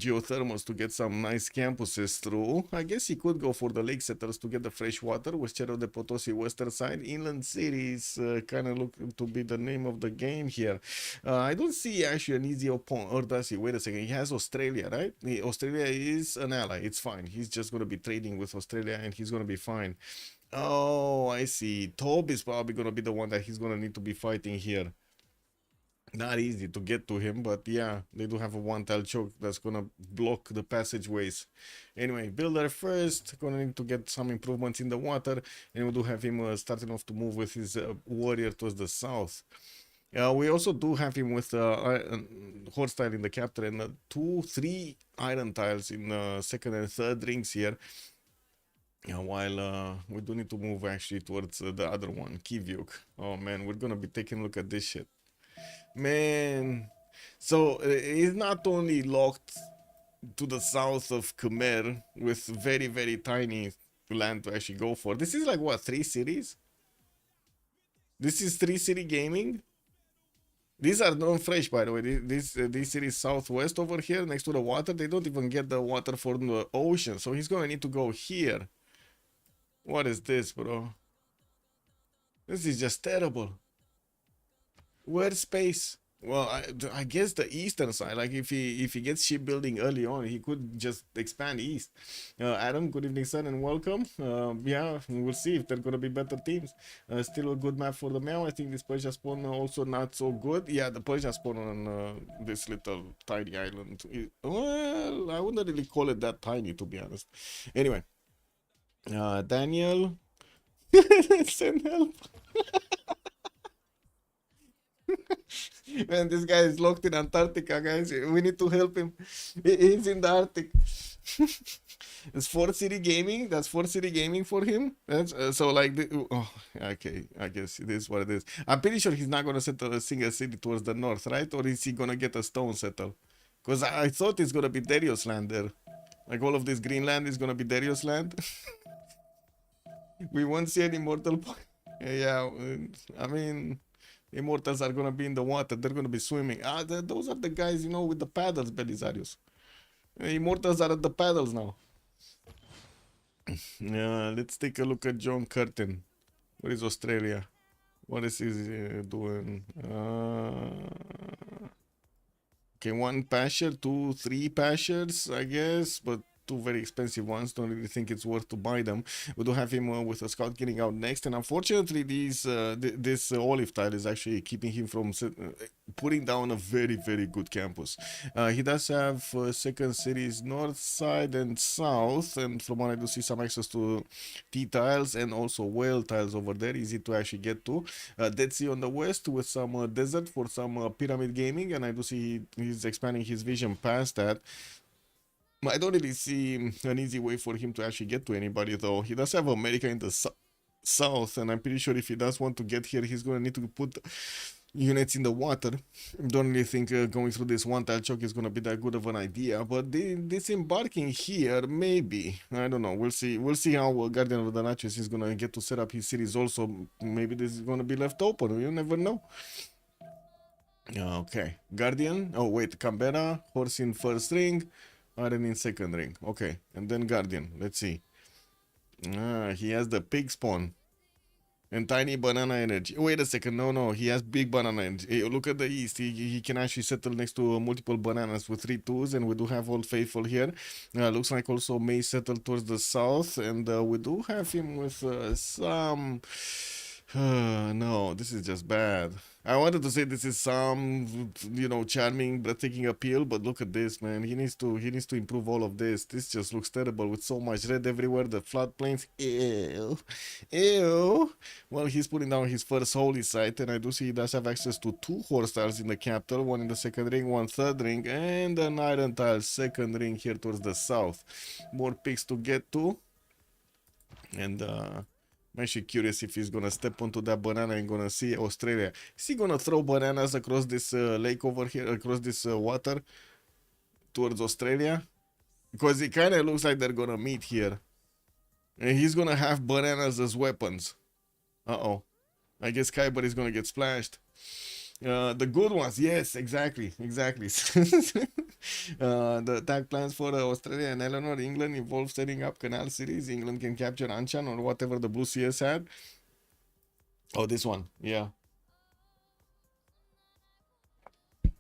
geothermals to get some nice campuses through. I guess he could go for the lake setters to get the fresh water with Cerro de Potosi western side. Inland cities kind of look to be the name of the game here. I don't see actually an easy opponent. Or does he? Wait a second. He has Australia, right? Australia is an ally. It's fine. He's just going to be trading with Australia and he's going to be fine. Oh, I see. Tob is probably going to be the one that he's going to need to be fighting here. Not easy to get to him, but yeah, they do have a one-tile choke that's gonna block the passageways. Anyway, builder first, gonna need to get some improvements in the water, and we do have him starting off to move with his warrior towards the south. We also do have him with horse tile in the capture and 2-3 iron tiles in second and third rings here. While we do need to move actually towards the other one, Kivyuk. Oh man, we're gonna be taking a look at this shit. Man, so it's not only locked to the south of Khmer with very, very tiny land to actually go for. This is like what, 3 cities? This is 3 city gaming? These are non-fresh, by the way. This cities southwest over here next to the water. They don't even get the water from the ocean. So he's gonna need to go here. What is this, bro? This is just terrible. Where's space? Well, I guess the eastern side. Like if he gets shipbuilding early on, he could just expand east. Adam, good evening, son, and welcome. Yeah, we'll see if they're gonna be better teams. Still a good map for the Meow. I think this Persia spawn also not so good. Yeah, the Persia spawn on this little tiny island. Well, I wouldn't really call it that tiny, to be honest. Anyway, Daniel, send help. Man, this guy is locked in Antarctica, guys. We need to help him. He's in the Arctic. It's 4 city gaming. That's 4 city gaming for him. That's so like oh, okay. I guess it is what it is. I'm pretty sure he's not gonna settle a single city towards the north, right? Or is he gonna get a stone settle? Because I thought it's gonna be Darius land there. Like all of this Greenland is gonna be Darius land. We won't see any mortal. Yeah, I mean. Immortals are gonna be in the water. They're gonna be swimming. Those are the guys, you know, with the paddles, Belisarius. Immortals are at the paddles now. Yeah, let's take a look at John Curtin. Where is Australia? What is he doing? Okay, 1 pasture, 2, 3 pastures, I guess, but 2 very expensive ones. Don't really think it's worth to buy them. We do have him with a scout getting out next, and unfortunately this olive tile is actually keeping him from putting down a very, very good campus. He does have second cities north side and south, and from what I do see some access to T tiles and also whale tiles over there, easy to actually get to. Dead Sea on the west with some desert for some pyramid gaming, and I do see he's expanding his vision past that. I don't really see an easy way for him to actually get to anybody, though. He does have America in the south, and I'm pretty sure if he does want to get here, he's going to need to put units in the water. Don't really think going through this one-tile choke is going to be that good of an idea, but disembarking here, maybe. I don't know. We'll see. We'll see how Guardian of the Natchez is going to get to set up his cities also. Maybe this is going to be left open. You never know. Okay. Guardian. Oh, wait. Canberra. Horse in first ring. Iron in second ring. Okay. And then Guardian. Let's see. He has the pig spawn. And tiny banana energy. Wait a second. No. He has big banana energy. Hey, look at the east. He can actually settle next to multiple bananas with 3 twos. And we do have Old Faithful here. Looks like also may settle towards the south. And we do have him with some No, this is just bad. I wanted to say this is some, charming, breathtaking appeal, but look at this, man. He needs to improve all of this. This just looks terrible with so much red everywhere. The floodplains, ew, ew. Well, he's putting down his first holy site, and I do see he does have access to 2 horse tiles in the capital, one in the second ring, one third ring, and an iron tile second ring here towards the south. More peaks to get to, and I'm actually curious if he's gonna step onto that banana and gonna see Australia. Is he gonna throw bananas across this lake over here, across this water towards Australia? Because it kind of looks like they're gonna meet here. And he's gonna have bananas as weapons. Uh-oh. I guess Kyber is gonna get splashed. The good ones, yes, exactly. The attack plans for Australia and Eleanor, England involve setting up canal cities. England can capture Anshan or whatever the Blue CS had. Oh, this one, yeah.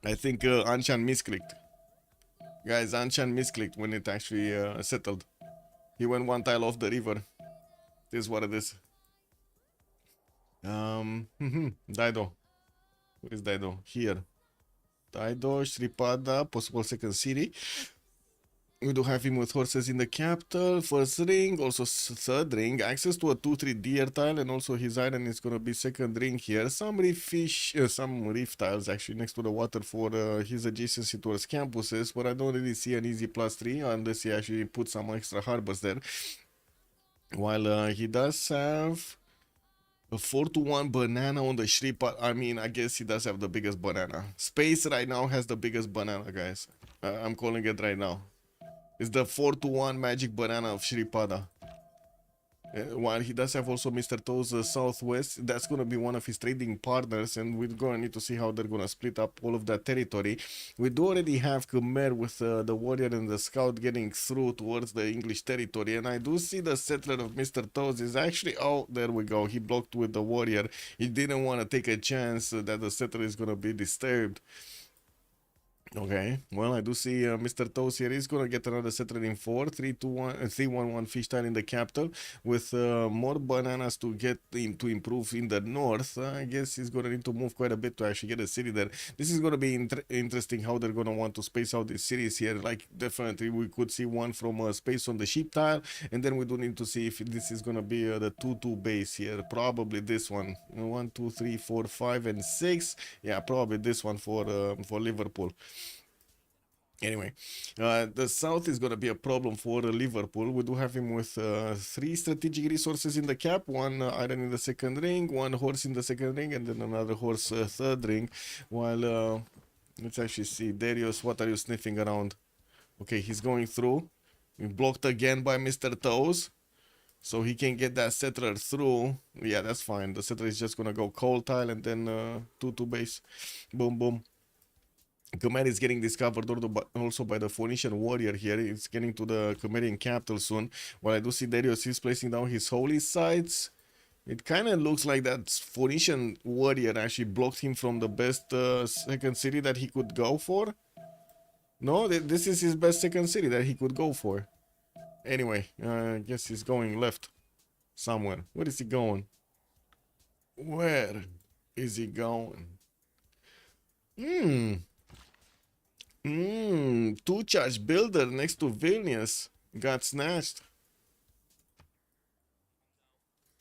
I think Anshan misclicked. Guys, Anshan misclicked when it actually settled. He went 1 tile off the river. This is what it is. Dido. Where is Dido? Here. Dido, Shripada, possible second city. We do have him with horses in the capital. First ring, also third ring. Access to a 2-3 deer tile, and also his iron is gonna be second ring here. Some reef tiles actually next to the water for his adjacency towards campuses, but I don't really see an easy +3 unless he actually puts some extra harbors there. While he does have a 4-1 banana on the Shripa. I mean, I guess he does have the biggest banana. Space right now has the biggest banana, guys. I'm calling it right now. It's the 4-1 magic banana of Shripada. While he does have also Mr. Toes Southwest, that's going to be one of his trading partners, and we're going to need to see how they're going to split up all of that territory. We do already have Khmer with the warrior and the scout getting through towards the English territory, and I do see the settler of Mr. Toes is actually, oh, there we go, he blocked with the warrior. He didn't want to take a chance that the settler is going to be disturbed. Okay, well, I do see Mr. Toes here is gonna get another settler in 4, 3-1 fish tile in the capital with more bananas to get to improve in the north. I guess he's gonna need to move quite a bit to actually get a city there. This is gonna be interesting how they're gonna want to space out these cities here. Like, definitely we could see one from space on the sheep tile, and then we do need to see if this is gonna be the 2-2 base here. Probably this one. 1, 2, 3, 4, 5, and 6. Yeah, probably this one for Liverpool. Anyway, the south is going to be a problem for Liverpool. We do have him with 3 strategic resources in the cap, 1 iron in the second ring, 1 horse in the second ring, and then another horse third ring. While, let's actually see, Darius, what are you sniffing around? Okay, he's going through. We're blocked again by Mr. Toes, so he can get that settler through. Yeah, that's fine. The settler is just going to go cold tile and then 2-2 base. Boom, boom. Khmer is getting discovered also by the Phoenician warrior here. It's getting to the Khmerian capital soon. While I do see Darius is placing down his holy sites. It kind of looks like that Phoenician warrior actually blocked him from the best second city that he could go for. No, this is his best second city that he could go for. Anyway, I guess he's going left somewhere. Where is he going? Where is he going? 2-charge builder next to Vilnius got snatched.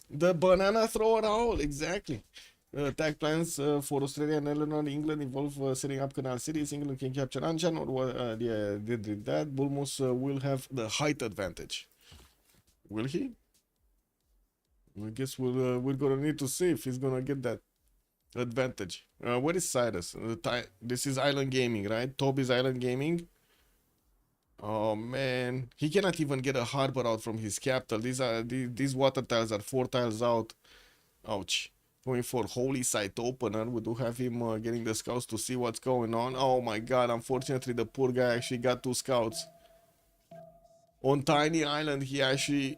The banana thrower owl, exactly. Attack plans for Australia and Eleanor, England involve setting up canal cities. England can capture Anshan, or yeah, they did that. Bulmus will have the height advantage. Will he? I guess we're gonna need to see if he's gonna get that advantage. Where is Cyrus? This is Island Gaming, right? Toby's Island Gaming. Oh man, he cannot even get a harbor out from his capital. These water tiles are 4 tiles out. Ouch. Going for holy site opener. We do have him getting the scouts to see what's going on. Oh my god, unfortunately the poor guy actually got 2 scouts. On tiny island he actually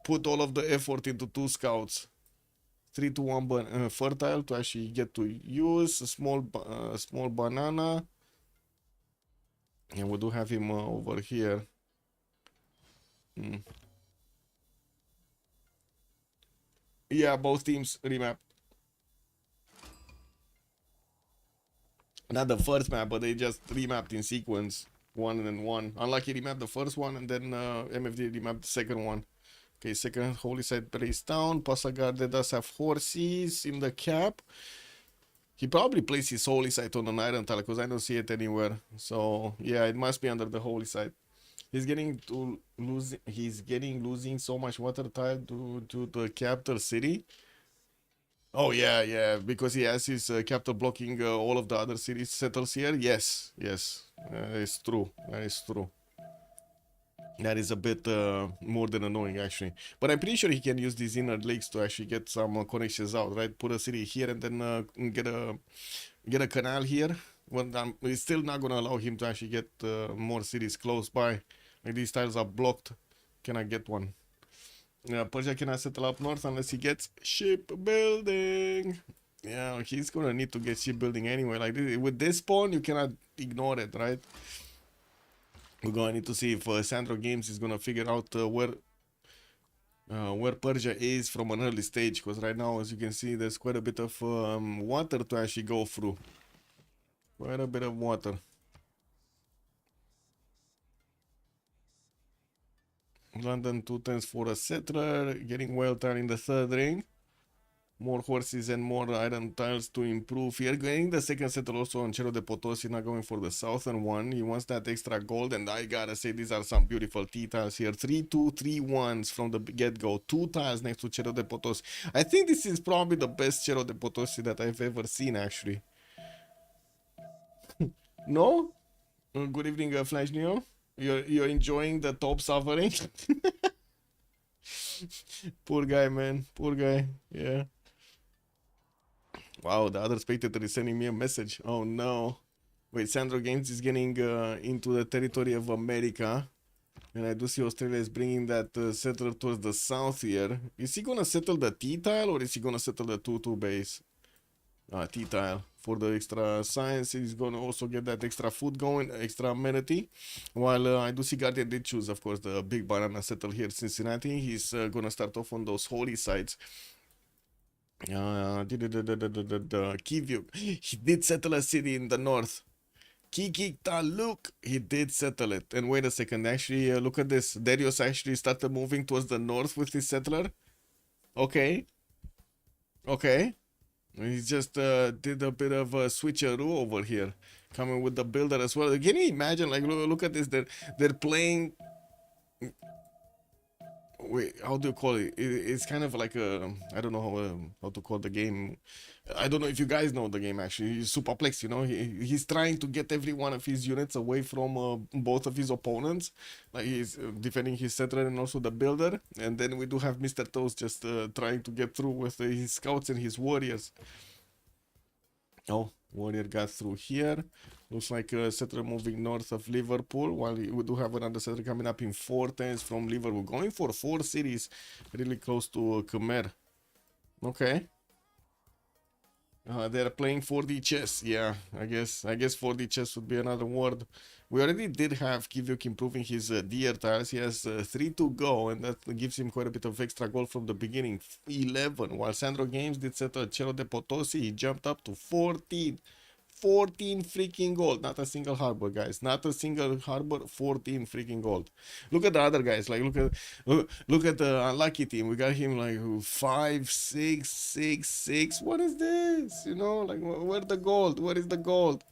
put all of the effort into 2 scouts. 3-1 fertile to actually get to use a small banana. And we do have him over here. Yeah, both teams remapped. Not the first map, but they just remapped in sequence, one and one. Unlucky remapped the first one, and then MFD remapped the second one. Okay, second Holy Site placed down. Passagarde does have horses in the cap. He probably placed his Holy Site on an Iron Tile because I don't see it anywhere. So yeah, it must be under the Holy Site. He's getting to lose. He's getting losing so much water tile to the capital city. Oh yeah, yeah, because he has his capital blocking all of the other cities settles here. Yes, yes, it's true. That is true. That is a bit more than annoying actually. But I'm pretty sure he can use these inner lakes to actually get some connections out, right? Put a city here and then get a canal here. Well, it's still not gonna allow him to actually get more cities close by. Like these tiles are blocked. Cannot get one. Yeah, Persia cannot settle up north unless he gets shipbuilding. Yeah, he's gonna need to get shipbuilding anyway. Like this, with this spawn, you cannot ignore it, right? We're gonna need to see if Sandro Games is gonna figure out where Persia is from an early stage. Because right now, as you can see, there's quite a bit of water to actually go through. Quite a bit of water. London 2 turns for a settler, getting well tile in the third ring. More horses and more iron tiles to improve here. Getting the second settler also on Cerro de Potosi, not going for the southern one. He wants that extra gold, and I gotta say these are some beautiful T tiles here. 3-2, 3-1s from the get-go. 2 tiles next to Cerro de Potosi. I think this is probably the best Cerro de Potosi that I've ever seen, actually. No? Good evening, Flash Neo. You're enjoying the top suffering? Poor guy, man. Poor guy. Yeah. Wow, the other spectator is sending me a message. Oh no. Wait, Sandro Games is getting into the territory of America. And I do see Australia is bringing that settler towards the south here. Is he gonna settle the T-tile or is he gonna settle the 2-2 base? T-tile. For the extra science, he's gonna also get that extra food going, extra amenity. While I do see Guardian did choose, of course, the big banana settle here, Cincinnati. He's gonna start off on those holy sites. Kivyuk. He did settle a city in the north. Look, he did settle it. And wait a second, actually, look at this. Darius actually started moving towards the north with his settler. Okay. Okay. He just did a bit of a switcheroo over here, coming with the builder as well. Can you imagine? Like, look at this. They're playing. Wait, how do you call it? It's kind of like a, I don't know how to call the game. I don't know if you guys know the game actually. He's Superplex, you know. He's trying to get every one of his units away from both of his opponents. Like he's defending his settler and also the builder. And then we do have Mr. Toast just trying to get through with his scouts and his warriors. Oh, warrior got through here. Looks like a settler moving north of Liverpool, while we do have another settler coming up in 4 turns from Liverpool, going for 4 cities really close to Khmer. Okay. They're playing 4D chess. Yeah, I guess 4D chess would be another word. We already did have Kivyuk improving his deer tiles. He has 3 to go, and that gives him quite a bit of extra gold from the beginning. 11. While Sandro Games did set a Cerro de Potosi, he jumped up to 14. 14 freaking gold. Not a single harbor, guys. Not a single harbor. 14 freaking gold. Look at the other guys. Like, look at the unlucky team. We got him like 5, 6, 6, 6. What is this? You know, like, where's the gold? Where is the gold?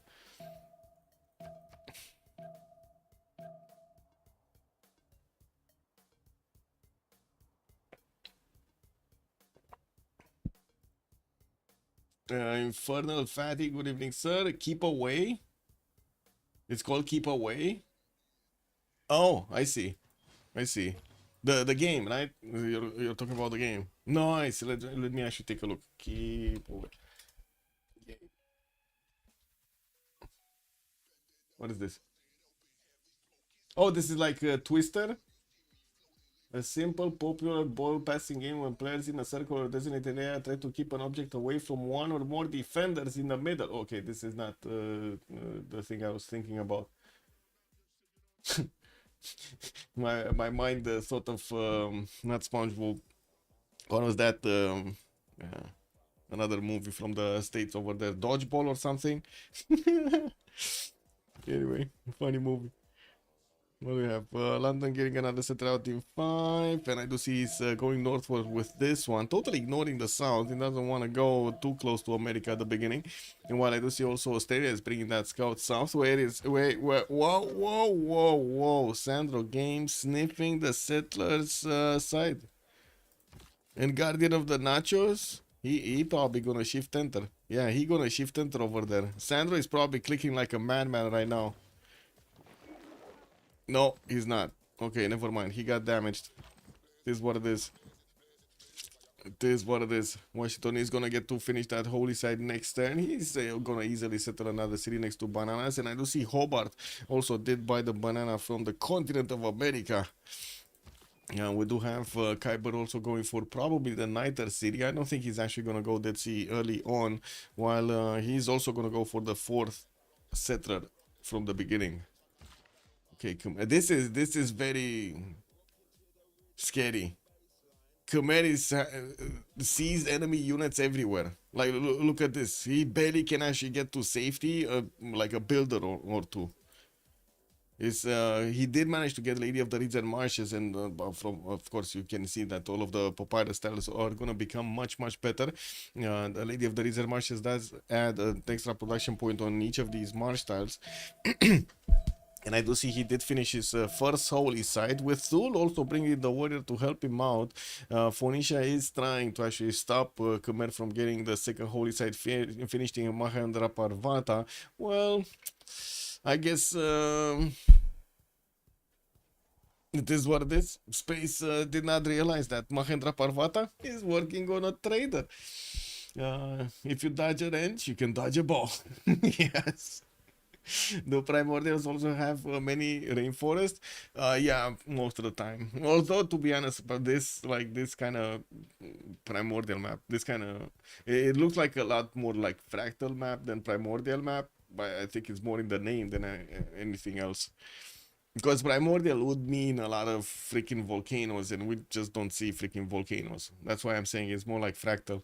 Infernal Fatty, good evening, sir. Keep away. It's called Keep Away. Oh, I see. I see. The game, right? You're talking about the game. Nice. Let me actually take a look. Keep away. What is this? Oh, this is like a Twister. A simple, popular ball passing game when players in a circle or designated area try to keep an object away from one or more defenders in the middle. Okay, this is not the thing I was thinking about. My mind thought of not SpongeBob, What was that? Another movie from the States over there, Dodgeball or something. Anyway, funny movie. What do we have? London getting another set out in 5, and I do see he's going northward with this one, totally ignoring the south. He doesn't want to go too close to America at the beginning. And while I do see also Australia is bringing that scout south, where is where whoa, Sandro Games sniffing the settlers side, and Guardian of the Nachos. He probably gonna shift enter. Yeah, he gonna shift enter over there. Sandro is probably clicking like a madman right now. No, he's not. Okay, never mind. He got damaged. This is what it is. This is what it is. Washington is gonna get to finish that holy side next turn. He's gonna easily settle another city next to bananas. And I do see Hobart also did buy the banana from the continent of America. Yeah, we do have Kyber also going for probably the Niter city. I don't think he's actually gonna go Dead Sea early on, while he's also gonna go for the 4th settler from the beginning. Okay, this is very scary. Khmer is sees enemy units everywhere. Like look at this. He barely can actually get to safety, like a builder or two. He did manage to get Lady of the Reeds and Marshes, and from of course you can see that all of the papyrus styles are gonna become much better. The Lady of the Reeds and Marshes does add an extra production point on each of these marsh tiles. And I do see he did finish his first holy site, with Thul also bringing the warrior to help him out. Phoenicia is trying to actually stop Khmer from getting the second holy site finished in Mahendra Parvata. Well, I guess it is what it is. Space did not realize that Mahendra Parvata is working on a trader. If you dodge a wrench, you can dodge a ball. Yes. The primordials also have many rainforests. Yeah, most of the time. Although, to be honest, about this, like this kind of primordial map, this kind of it looks like a lot more like fractal map than primordial map. But I think it's more in the name than anything else. Because primordial would mean a lot of freaking volcanoes, and we just don't see freaking volcanoes. That's why I'm saying it's more like fractal.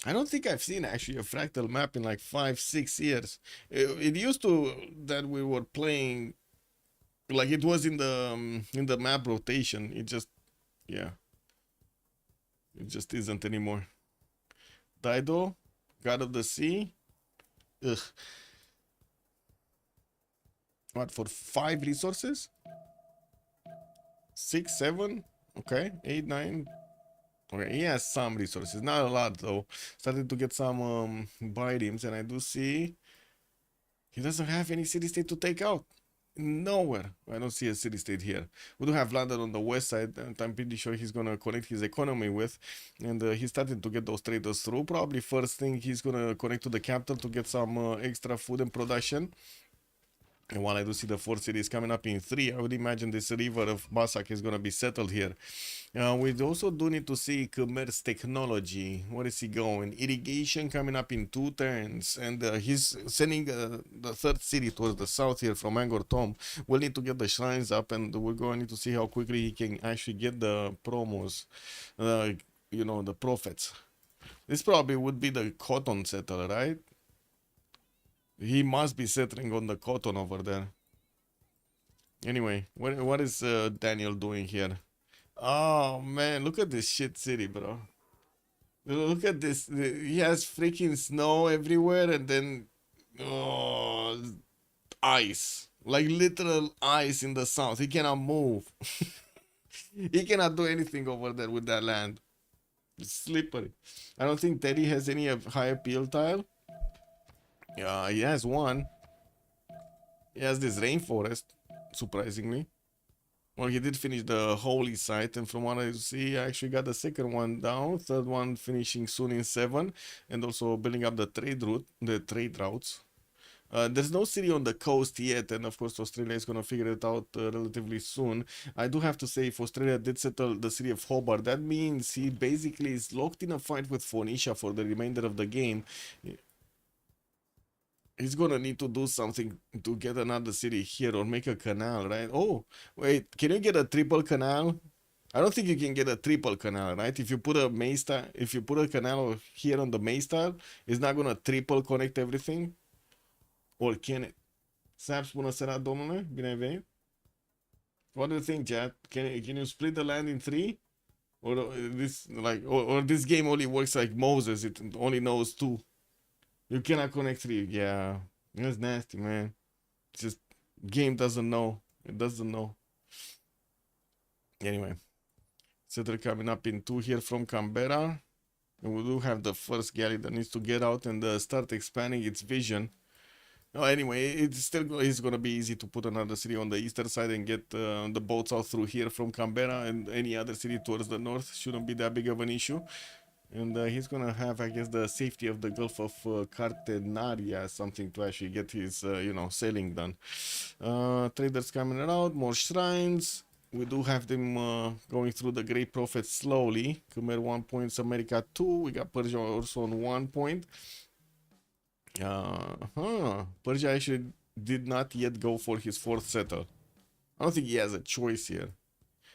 I don't think I've seen actually a fractal map in like 5-6 years. It used to that we were playing, like it was in the map rotation. It just, yeah, it just isn't anymore. Dido, God of the Sea. Ugh. What, for 5 resources? 6, 7, okay, 8, 9. Okay, he has some resources, not a lot though. Started to get some biomes, and I do see he doesn't have any city-state to take out. Nowhere. I don't see a city-state here. We do have London on the west side, and I'm pretty sure he's gonna connect his economy with. And he's starting to get those traders through. Probably first thing he's gonna connect to the capital to get some extra food and production. And while I do see the 4th city is coming up in 3, I would imagine this river of Basak is going to be settled here. We also do need to see Khmer's technology. Where is he going? Irrigation coming up in 2 turns. And he's sending the 3rd city towards the south here from Angkor Thom. We'll need to get the shrines up, and we're going to need to see how quickly he can actually get the promos. You know, the prophets. This probably would be the cotton settler, right? He must be settling on the cotton over there. Anyway, what is Daniel doing here? Oh man, look at this shit city, bro. Look at this. He has freaking snow everywhere, and then ice. Like literal ice in the south. He cannot move. He cannot do anything over there with that land. It's slippery. I don't think Teddy has any high appeal tile. Yeah, he has one. He has this rainforest, surprisingly. Well, he did finish the holy site, and from what I see, I actually got the second one down, third one finishing soon in 7, and also building up the trade routes. There's no city on the coast yet, and of course Australia is going to figure it out relatively soon. I do have to say, if Australia did settle the city of Hobart, that means he basically is locked in a fight with Phoenicia for the remainder of the game. He's gonna need to do something to get another city here or make a canal, right? Oh, wait, can you get a triple canal? I don't think you can get a triple canal, right? If you put a maze tile, if you put a canal here on the maze tile, it's not gonna triple connect everything? Or can it? Saps, bună seara, domnule, bine ai venit. What do you think, chat? Can you split the land in three? Or this like or this game only works like Moses, it only knows two. You cannot connect three. Yeah. That's nasty, man. It's just game doesn't know. It doesn't know. Anyway. Settler coming up in two here from Canberra. And we do have the first galley that needs to get out and start expanding its vision. Oh, anyway, it's gonna be easy to put another city on the eastern side and get the boats out through here from Canberra, and any other city towards the north shouldn't be that big of an issue. And he's gonna have, I guess, the safety of the Gulf of Cartenaria, something to actually get his, sailing done. Traders coming around, more shrines. We do have them going through the Great Prophet slowly. Khmer 1 point, America 2. We got Persia also on 1 point. Persia actually did not yet go for his fourth settle. I don't think he has a choice here.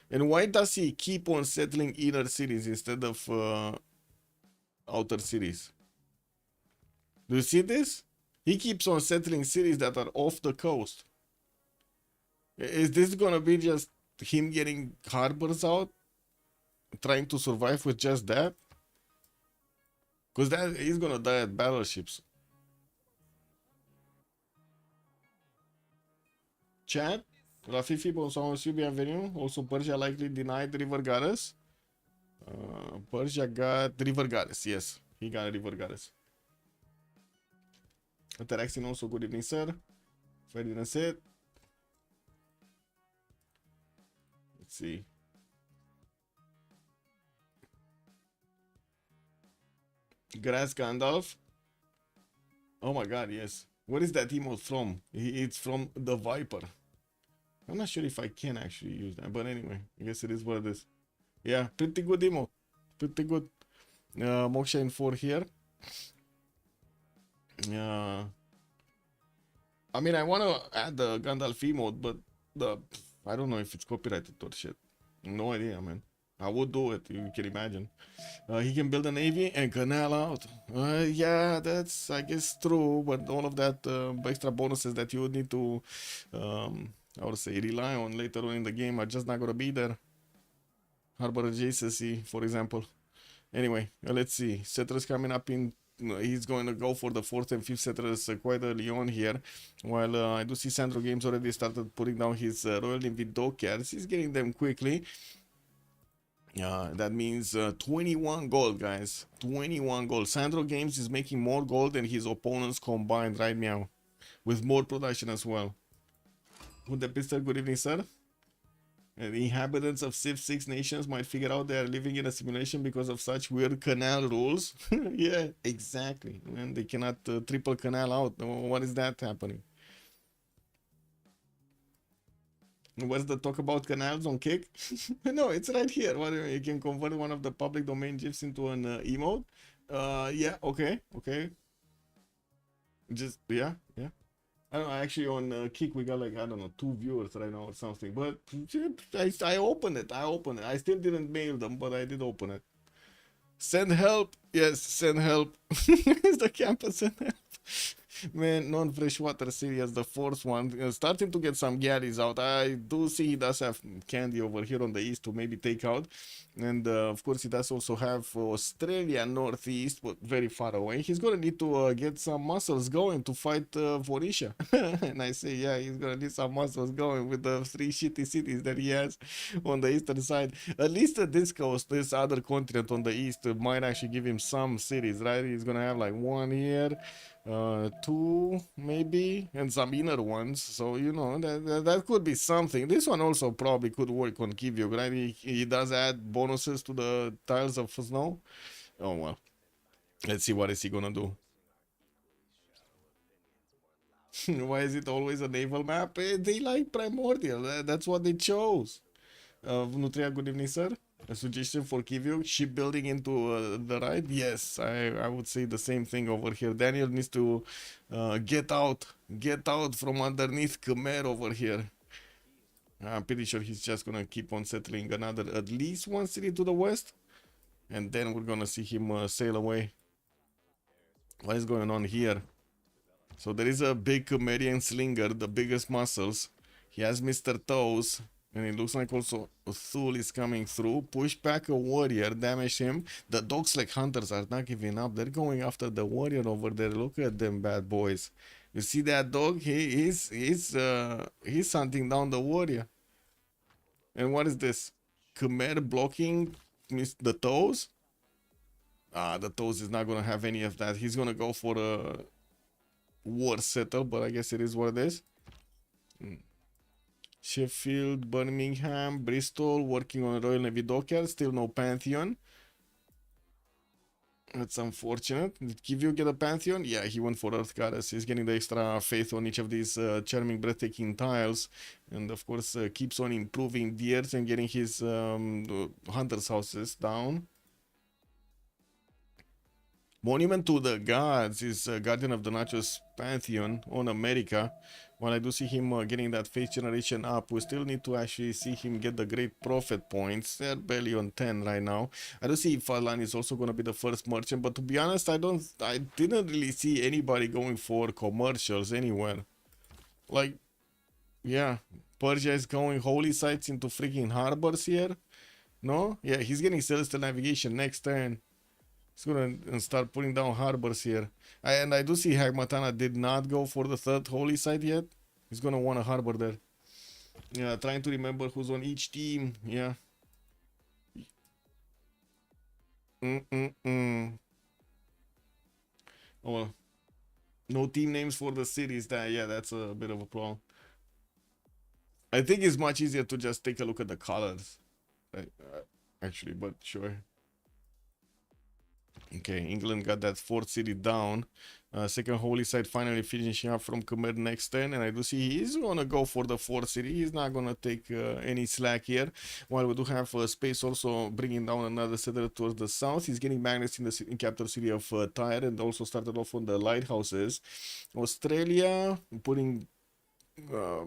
And why does he keep on settling inner cities instead of outer cities? Do you see this? He keeps on settling cities that are off the coast. Is this gonna be just him getting harbors out, trying to survive with just that? Because that he's gonna die at battleships. Chat, Rafifi, bonsoir monsieur, bienvenue. Also, Persia likely denied River Goddess. Persia got River Goddess, yes. He got a River Goddess. Interaction also, good evening, sir. Ferdinand said. Let's see. Grass Gandalf. Oh my god, yes. What is that emote from? It's from the Viper. I'm not sure if I can actually use that, but anyway, I guess it is what it is. Yeah, pretty good emote. Pretty good. Moksha in 4 here. I mean, I want to add the Gandalf emote, but I don't know if it's copyrighted or shit. No idea, man. I would do it, you can imagine. He can build a navy and canal out. Yeah, that's, I guess, true, but all of that extra bonuses that you would need to, I would say, rely on later on in the game are just not going to be there. Harbor adjacency, for example. Anyway, let's see. Settlers coming up in. He's going to go for the 4th and 5th settlers quite early on here. While I do see Sandro Games already started putting down his Royal Navy dockyards. He's getting them quickly. That means 21 gold, guys. 21 gold. Sandro Games is making more gold than his opponents combined, right, Meow? With more production as well. With the pistol, good evening, sir. The inhabitants of Civ6 nations might figure out they are living in a simulation because of such weird canal rules. Yeah, exactly. And they cannot triple canal out. What is that happening? What's the talk about canals on Kick? No, it's right here. What do you mean? You can convert one of the public domain GIFs into an emote. Yeah, okay. Just, yeah. I don't know, actually on Kick we got like, I don't know, 2 viewers right now or something. But I opened it. I still didn't mail them, but I did open it. Send help. Yes, send help. It's the campus, send help. Man, non-freshwater series, the 4th one, starting to get some galleys out. I do see he does have candy over here on the east to maybe take out. And of course, he does also have Australia northeast, but very far away. He's going to need to get some muscles going to fight Vorisha. And I say, yeah, he's going to need some muscles going with the 3 shitty cities that he has on the eastern side. At least this coast, this other continent on the east might actually give him some cities, right? He's going to have like 1 here. 2 maybe, and some inner ones, so you know that could be something. This one also probably could work on Kivio, right? He does add bonuses to the tiles of snow. Oh well, let's see what is he gonna do. Why is it always a naval map? They like primordial, that's what they chose. Nutria, good evening, sir. A suggestion for Kivio, shipbuilding into the right? Yes, I would say the same thing over here. Daniel needs to get out from underneath Khmer over here. I'm pretty sure he's just gonna keep on settling another, at least one city to the west, and then we're gonna see him sail away. What is going on here? So there is a big Khmerian slinger, the biggest muscles. He has Mr. Toes, and it looks like also Thul is coming through. Push back a warrior, damage him. The dogs like hunters are not giving up. They're going after the warrior over there. Look at them bad boys. You see that dog? He's hunting down the warrior. And what is this? Khmer blocking the Toes? Ah, the Toes is not gonna have any of that. He's gonna go for a war settle, but I guess it is what it is. Sheffield, Birmingham, Bristol, working on Royal Navy dockyard, still no Pantheon. That's unfortunate. Did Kivio get a Pantheon? Yeah, he went for Earth Goddess. He's getting the extra faith on each of these charming, breathtaking tiles. And of course, keeps on improving the earth and getting his hunters' houses down. Monument to the Gods is Guardian of the Nachos Pantheon on America. While I do see him getting that face generation up, we still need to actually see him get the Great Prophet points. They're barely on 10 right now. I do see Falan is also going to be the first merchant, but to be honest, I didn't really see anybody going for commercials anywhere. Like, yeah, Persia is going holy sites into freaking harbors here. No? Yeah, he's getting Celestial Navigation next turn. He's gonna start putting down harbors here. And I do see Hagmatana did not go for the third holy site yet. He's gonna want a harbor there. Yeah, trying to remember who's on each team. Yeah. Oh, well. No team names for the cities. Yeah, that's a bit of a problem. I think it's much easier to just take a look at the colors. Actually, but sure. Okay, England got that fourth city down. Second holy site finally finishing up from Khmer next turn, and I do see he's gonna go for the fourth city. He's not gonna take any slack here. While we do have space also bringing down another settler towards the south. He's getting magnets in the capital city of Tyre, and also started off on the lighthouses. Australia putting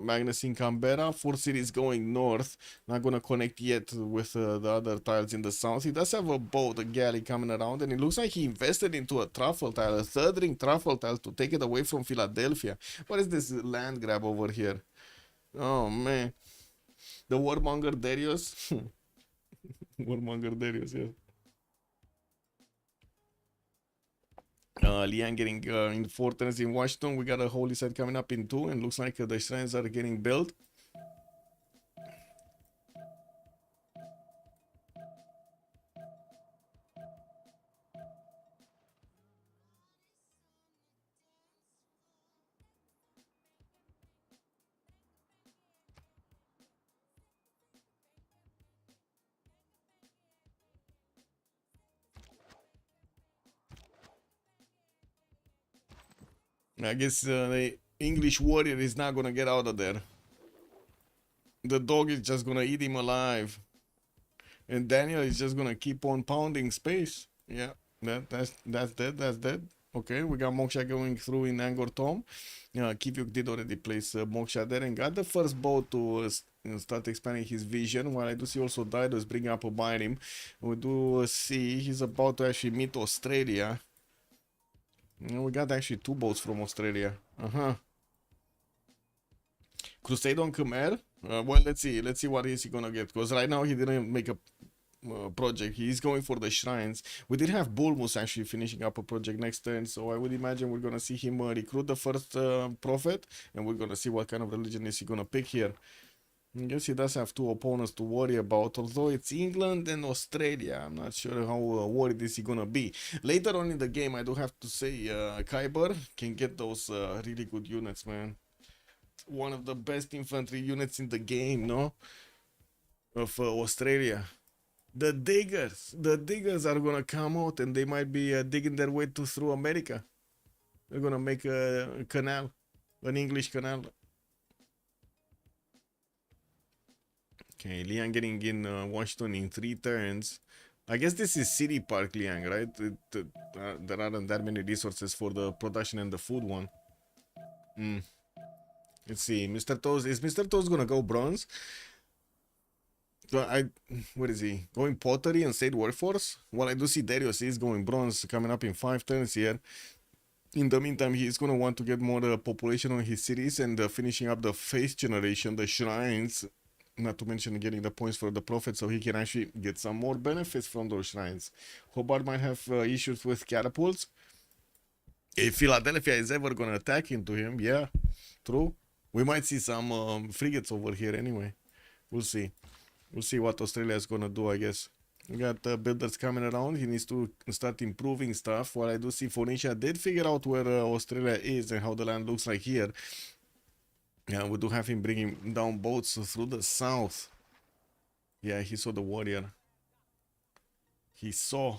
Magnus in Canberra. Four cities going north. Not gonna connect yet with the other tiles in the south. He does have a boat, a galley coming around, and it looks like he invested into a truffle tile, a third ring truffle tile to take it away from Philadelphia. What is this land grab over here? Oh man, the warmonger Darius. Warmonger Darius, yeah. Lian getting in fortress in Washington. We got a holy site coming up in 2, and looks like the shrines are getting built. I guess the English warrior is not gonna get out of there. The dog is just gonna eat him alive. And Daniel is just gonna keep on pounding space. Yeah, that's dead. Okay, we got Moksha going through in Angkor Thom. Kivyuk did already place Moksha there and got the first boat to start expanding his vision. While I do see also Didos bring up behind him. We do see he's about to actually meet Australia. We got actually 2 boats from Australia. Crusade on Khmer. Well, let's see what is he gonna get, because right now he didn't make a project. He's going for the shrines. We did have Bulmus actually finishing up a project next turn, so I would imagine we're gonna see him recruit the first prophet, and we're gonna see what kind of religion is he gonna pick here. I guess he does have 2 opponents to worry about, although it's England and Australia. I'm not sure how worried is he gonna be. Later on in the game, I do have to say Khyber can get those really good units, man. One of the best infantry units in the game, no? Of Australia. The diggers are gonna come out, and they might be digging their way through America. They're gonna make a canal, an English canal. Okay, Liang getting in Washington in 3 turns. I guess this is City Park Liang, right? There aren't that many resources for the production and the food one. Let's see, Mr. Toes. Is Mr. Toes gonna go bronze? What is he? Going pottery and state workforce? Well, I do see Darius is going bronze coming up in 5 turns here. In the meantime, he's gonna want to get more population on his cities and finishing up the faith generation, the shrines. Not to mention getting the points for the prophet, so he can actually get some more benefits from those shrines. Hobart might have issues with catapults. If Philadelphia is ever gonna attack into him, yeah, true. We might see some frigates over here anyway. We'll see. We'll see what Australia is gonna do, I guess. We got builders coming around. He needs to start improving stuff. While I do see Phoenicia did figure out where Australia is and how the land looks like here. Yeah, we do have him bringing down boats through the south. Yeah, he saw the warrior. He saw.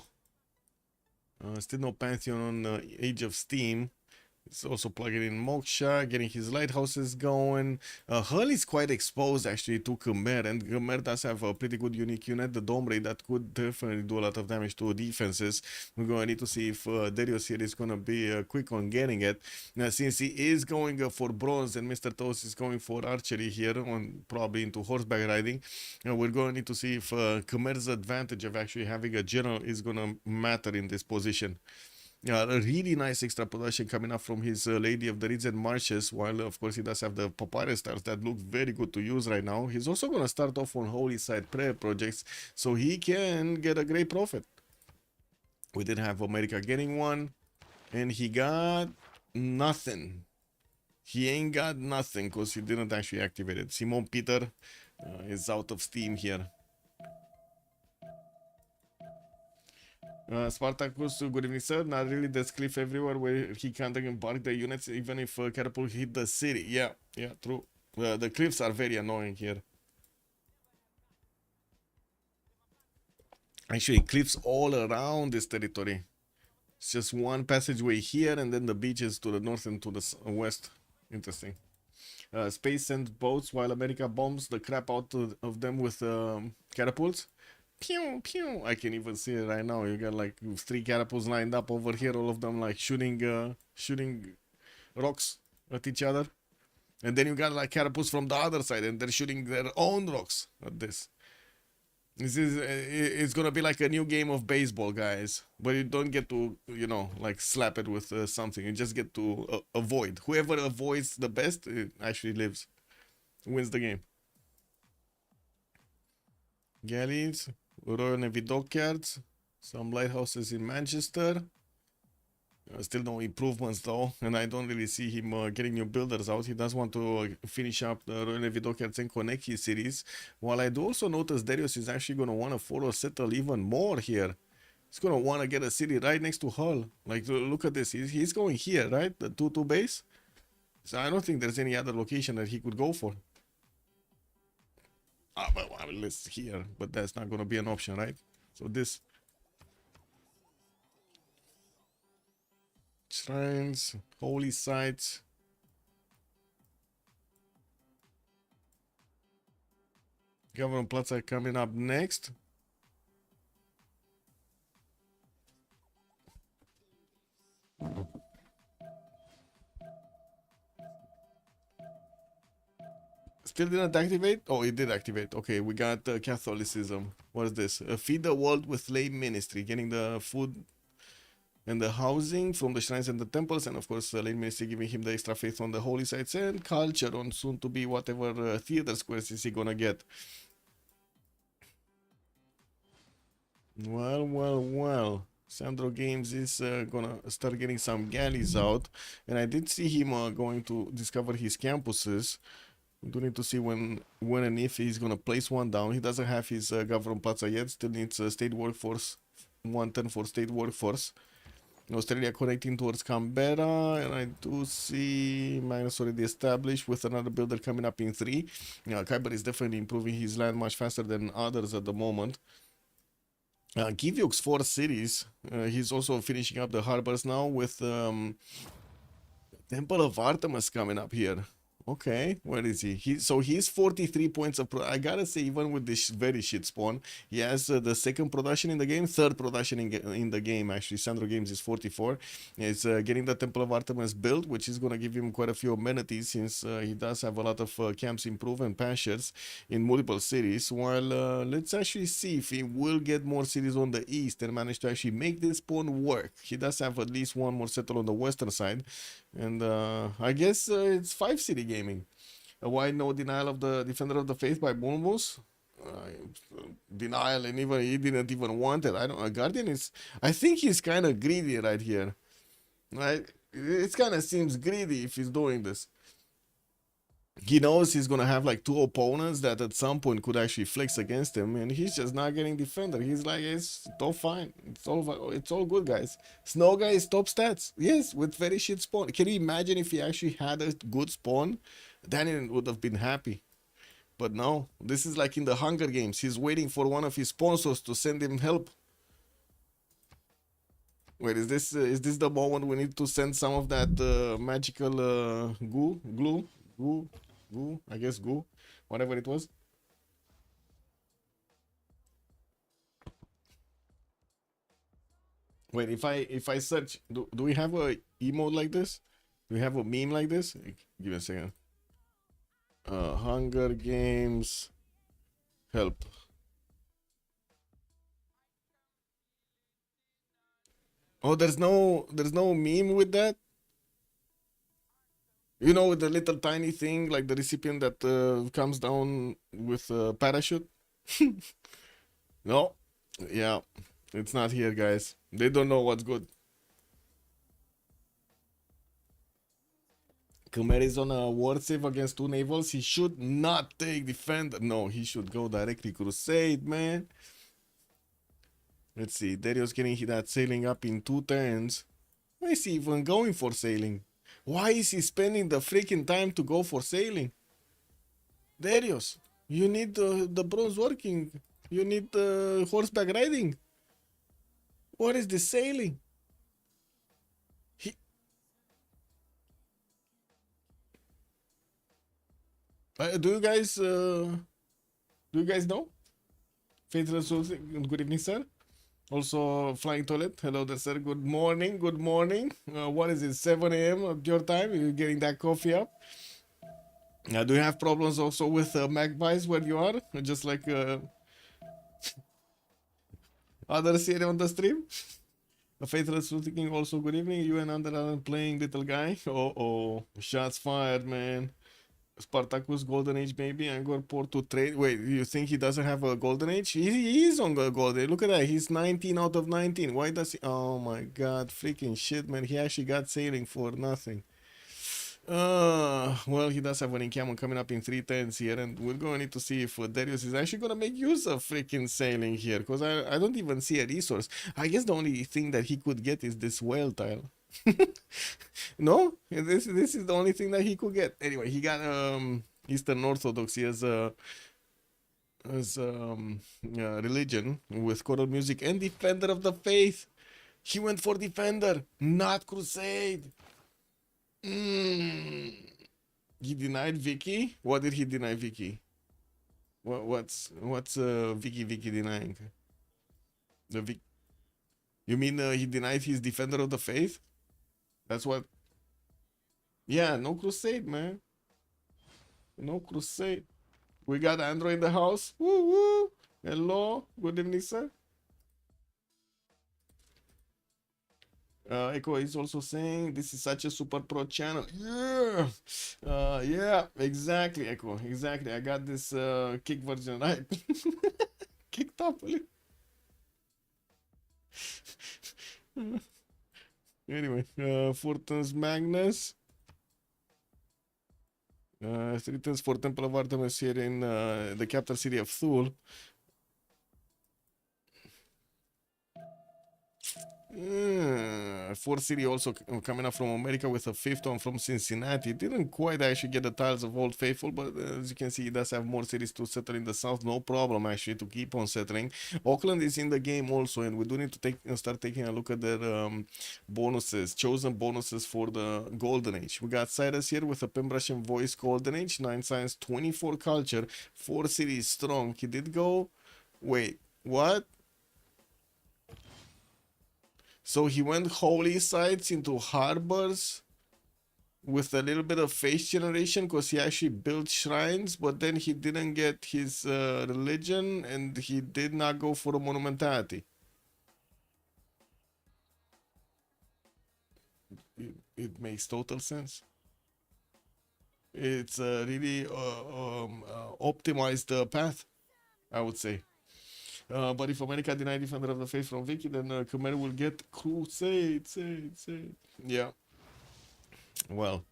Still no Pantheon on Age of Steam. He's also plugging in Moksha, getting his lighthouses going. Hull is quite exposed actually to Khmer, and Khmer does have a pretty good unique unit, the Dome Ray, that could definitely do a lot of damage to defenses. We're going to need to see if Darius here is going to be quick on getting it. Now, since he is going for bronze and Mr. Toast is going for archery here, on probably into horseback riding, we're going to need to see if Khmer's advantage of actually having a general is going to matter in this position. Yeah, a really nice extra production coming up from his Lady of the Reeds and Marshes, while of course he does have the Papyrus Stars that look very good to use right now. He's also going to start off on Holy Side prayer projects, so he can get a great profit. We did have America getting one, and he got nothing. He ain't got nothing because he didn't actually activate it. Simon Peter is out of steam here. Spartacus, good evening, sir. Not really, there's cliff everywhere where he can't embark the units, even if catapult hit the city. Yeah, true. The cliffs are very annoying here. Actually, cliffs all around this territory. It's just one passageway here, and then the beaches to the north and to the west. Interesting. Space sends boats while America bombs the crap out of them with catapults. Pew, pew. I can even see it right now. You got like 3 catapults lined up over here, all of them like shooting rocks at each other. And then you got like catapults from the other side, and they're shooting their own rocks at this. It's gonna be like a new game of baseball, guys. But you don't get to, you know, like slap it with something. You just get to avoid. Whoever avoids the best actually lives, wins the game. Galleys, Royal Navy dockyards, some lighthouses in Manchester. Still no improvements though, and I don't really see him getting new builders out. He does want to finish up the Royal Navy dockyards and connect his cities. While I do also notice Darius is actually going to want to follow settle even more here. He's going to want to get a city right next to Hull. Like, look at this. He's going here, right? The 2-2 base. So I don't think there's any other location that he could go for. Well, let's here, but that's not going to be an option, right? So this shrines, holy sites. Government Plaza coming up next. Still didn't activate? Oh, it did activate. Okay, we got Catholicism. What is this? Feed the world with lay ministry. Getting the food and the housing from the shrines and the temples. And of course, lay ministry giving him the extra faith on the holy sites and culture on soon to be whatever theater squares is he gonna get. Well. Sandro Games is gonna start getting some galleys out. And I did see him going to discover his campuses. We do need to see when and if he's gonna place one down. He doesn't have his government plaza yet. Still needs state workforce, 110 for state workforce. Australia connecting towards Canberra, and I do see Magnus already established with another builder coming up in 3. Kyber is definitely improving his land much faster than others at the moment. Givyuk's 4 cities. He's also finishing up the harbors now with Temple of Artemis coming up here. Okay, where is he? So he's 43 points of I gotta say, even with this very shit spawn, he has the second production in the game, third production in the game. Actually, Sandro Games is 44. He's getting the Temple of Artemis built, which is gonna give him quite a few amenities since he does have a lot of camps improved and pastures in multiple cities. While let's actually see if he will get more cities on the east and manage to actually make this spawn work. He does have at least one more settle on the western side. And I guess it's 5 city gaming. Why no denial of the Defender of the Faith by Bournemouth? Denial, and even he didn't even want it. I don't. Guardian is. I think he's kind of greedy right here. Right? It kind of seems greedy if he's doing this. He knows he's gonna have like two opponents that at some point could actually flex against him, and he's just not getting defender. He's like, it's all fine, it's all good, guys. Snow guy is top stats, yes, with very shit spawn. Can you imagine if he actually had a good spawn? Daniel would have been happy, but no. This is like in the Hunger Games. He's waiting for one of his sponsors to send him help. Wait, is this the moment we need to send some of that magical goo? I guess goo, whatever it was. Wait, if I search, do we have a emote like this? Do we have a meme like this? Give me a second. Hunger Games help. Oh, there's no meme with that. You know, with the little tiny thing, like the recipient that comes down with a parachute? No? Yeah. It's not here, guys. They don't know what's good. Khmer is on a war save against two navals. He should not take defender. No, he should go directly crusade, man. Let's see. Darius getting that sailing up in 2 turns. Why is he even going for sailing? Why is he spending the freaking time to go for sailing? Darius, you need the bronze working. You need horseback riding. What is this sailing? He... do you guys know? Faithful Souls, good evening, sir. Also, Flying Toilet, hello there, sir. Good morning, good morning. What is it, 7 a.m. at your time? You're getting that coffee up. Do you have problems also with magpies where you are? Just like others here on the stream? Faithless Thinking, also good evening. You and Under are playing, little guy. Oh, shots fired, man. Spartacus Golden Age, maybe. Angor Port to trade. Wait, you think he doesn't have a Golden Age? He is on the Golden Age. Look at that. He's 19 out of 19. Why does he? Oh my god. Freaking shit, man. He actually got sailing for nothing. Well, he does have an encampment coming up in 3 turns here, and we're going to need to see if Darius is actually going to make use of freaking sailing here, because I don't even see a resource. I guess the only thing that he could get is this whale tile. No, this is the only thing that he could get. Anyway, he got Eastern Orthodoxy as religion with choral music and Defender of the Faith. He went for Defender, not Crusade. He denied Vicky. What did he deny Vicky? What's Vicky denying? The Vic. You mean he denied his Defender of the Faith? That's what. Yeah, no Crusade, man. No Crusade. We got Android in the house. Woo woo. Hello. Good evening, sir. Echo is also saying this is such a super pro channel. Yeah. Yeah, exactly, Echo. Exactly. I got this kick version right. Kick top. Anyway, Fortune's Magnus. 3 turns for Temple of Artemis here in the capital city of Thule. Fourth city also coming up from America with a fifth one from Cincinnati. Didn't quite actually get the tiles of Old Faithful, but as you can see, he does have more cities to settle in the south. No problem actually to keep on settling. Auckland is in the game also, and we do need to start taking a look at their bonuses, chosen bonuses for the Golden Age. We got Cyrus here with a Pembrush and Voice Golden Age, 9 science, 24 culture, 4 cities strong. He did go. Wait, what? So he went holy sites into harbors with a little bit of face generation because he actually built shrines, but then he didn't get his religion and he did not go for a monumentality. It makes total sense. It's really optimized path, I would say. But if America denied Defender of the Faith from Vicky, then Khmer will get Crusade. Yeah. Well,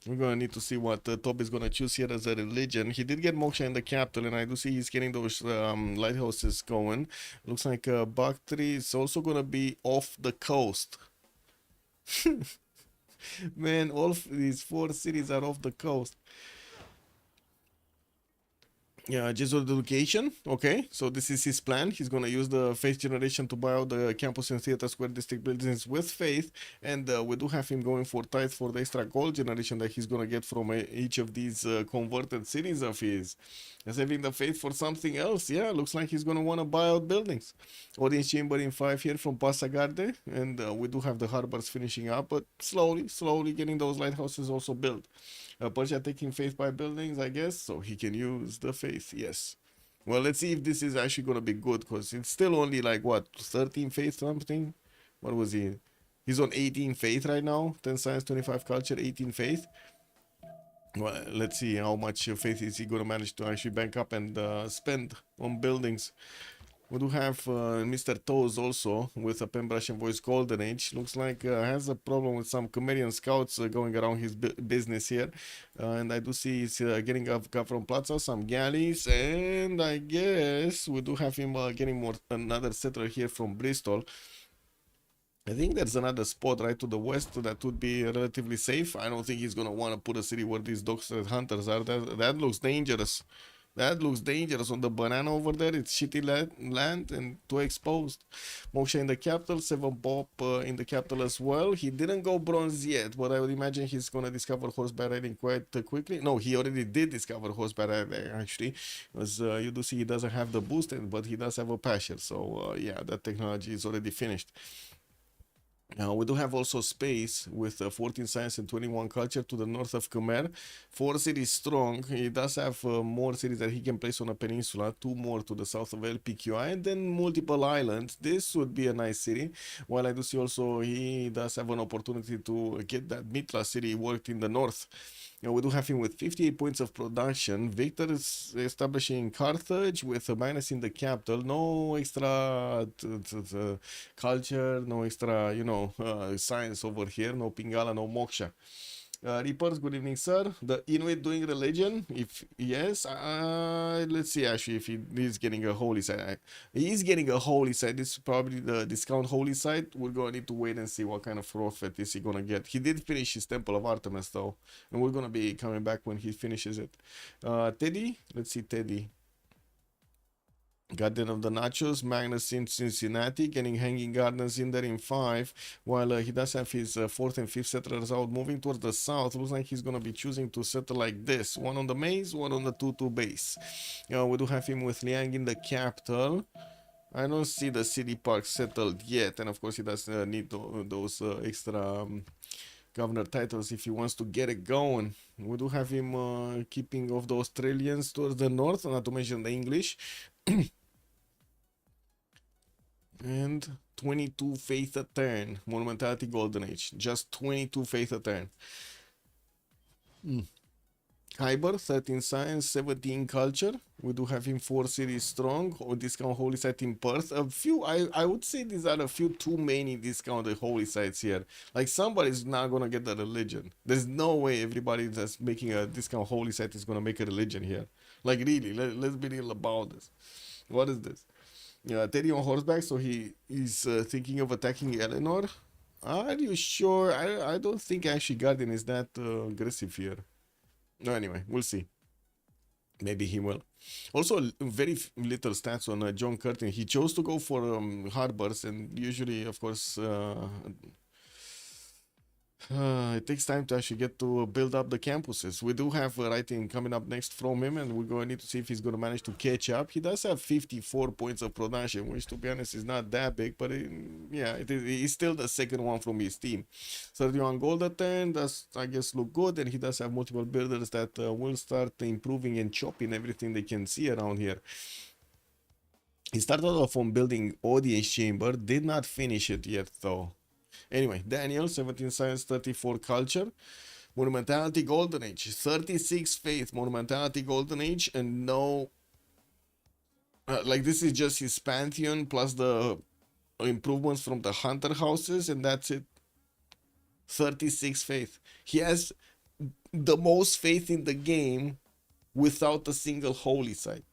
we're gonna need to see what Top is gonna choose here as a religion. He did get Moksha in the capital, and I do see he's getting those lighthouses going. Looks like Bakhtri is also gonna be off the coast. Man, all these 4 cities are off the coast. Yeah, Jesuit Delegation. Okay, so this is his plan. He's gonna use the Faith generation to buy out the campus and theater square district buildings with Faith, and we do have him going for tithe for the extra gold generation that he's gonna get from each of these converted cities of his. Saving the Faith for something else. Yeah, looks like he's gonna wanna buy out buildings. Audience chamber in 5 here from Passagarde, and we do have the harbors finishing up, but slowly getting those lighthouses also built. Persia taking Faith by buildings, I guess, so he can use the Faith, yes. Well, let's see if this is actually going to be good, because it's still only like, what, 13 Faith something? What was he? He's on 18 Faith right now, 10 Science, 25 Culture, 18 Faith. Well, let's see how much Faith is he going to manage to actually bank up and spend on buildings. We do have Mr. Toes also with a Pembrush and Voice Golden Age. Looks like has a problem with some Khmerian scouts going around his business here. And I do see he's getting a from Plaza, some galleys. And I guess we do have him getting another settler here from Bristol. I think there's another spot right to the west that would be relatively safe. I don't think he's going to want to put a city where these dogs hunters are. That looks dangerous. That looks dangerous on the banana over there. It's shitty land and too exposed. Moksha in the capital, 7 Bob in the capital as well. He didn't go bronze yet, but I would imagine he's going to discover horseback riding quite quickly. No, he already did discover horseback riding actually. As you do see, he doesn't have the boost, but he does have a passion. So yeah, that technology is already finished. We do have also space with 14 science and 21 culture to the north of Khmer. 4 cities strong. He does have more cities that he can place on a peninsula. 2 more to the south of LPQI, and then multiple islands. This would be a nice city. While I do see also he does have an opportunity to get that Mitra city worked in the north. We do have him with 58 points of production. Victor is establishing Carthage with a minus in the capital. No extra culture, no extra, science over here. No Pingala, no Moksha. Reapers, good evening, sir. The Inuit doing religion? If yes, let's see actually if he is getting a holy site. He is getting a holy site. This is probably the discount holy site. We're gonna need to wait and see what kind of prophet is he gonna get. He did finish his Temple of Artemis though, and we're gonna be coming back when he finishes it. Teddy, let's see Teddy. Garden of the Nachos, Magnus in Cincinnati, getting Hanging Gardens in there in 5, while he does have his 4th and 5th settlers out, moving towards the south. Looks like he's going to be choosing to settle like this, one on the maze, one on the 2-2 base. We do have him with Liang in the capital. I don't see the city park settled yet, and of course he does need those extra governor titles if he wants to get it going. We do have him keeping off those trillions towards the north, not to mention the English. And 22 faith a turn. Monumentality Golden Age. Just 22 faith a turn. Kyber, 13 science, 17 culture. We do have him 4 cities strong. Or discount holy site in Perth. A few, I would say these are a few too many discounted holy sites here. Like somebody's not gonna get the religion. There's no way everybody that's making a discount holy site is gonna make a religion here. Like really, let's be real about this. What is this? Teddy on horseback, so he is thinking of attacking Eleanor. Are you sure? I don't think actually Guardian is that aggressive here. No, anyway, we'll see. Maybe he will. Also, very little stats on John Curtin. He chose to go for harbors, and usually, of course, it takes time to actually get to build up the campuses. We do have a writing coming up next from him, and we're going to need to see if he's going to manage to catch up. He does have 54 points of production, which, to be honest, is not that big, but he's still the second one from his team. 31 gold a turn does, I guess, look good, and he does have multiple builders that will start improving and chopping everything they can see around here. He started off on building audience chamber, did not finish it yet though. Anyway, Daniel, 17 science, 34 culture. Monumentality Golden Age, 36 faith, Monumentality Golden Age, and no... like, this is just his Pantheon plus the improvements from the Hunter houses, and that's it. 36 faith. He has the most faith in the game without a single holy site.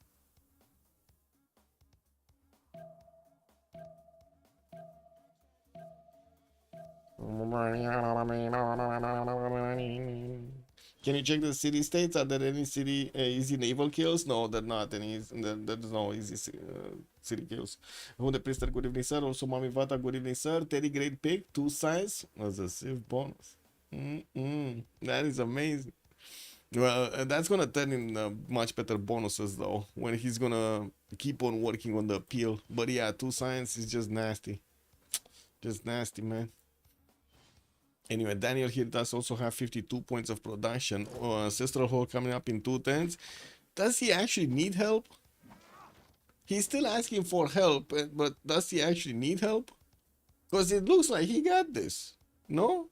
Can you check the city states? Are there any city easy naval kills? No, there are not any. There's no easy city kills. Hunde Priester, good evening, sir. Also, Mami Vata, good evening, sir. Teddy, great pick. 2 signs as a Civ bonus. That is amazing. Well, that's gonna turn in much better bonuses though when he's gonna keep on working on the appeal. But yeah, 2 signs is just nasty. Just nasty, man. Anyway, Daniel here does also have 52 points of production. Ancestral Hall coming up in 2 turns. Does he actually need help? He's still asking for help, but does he actually need help? Because it looks like he got this. No?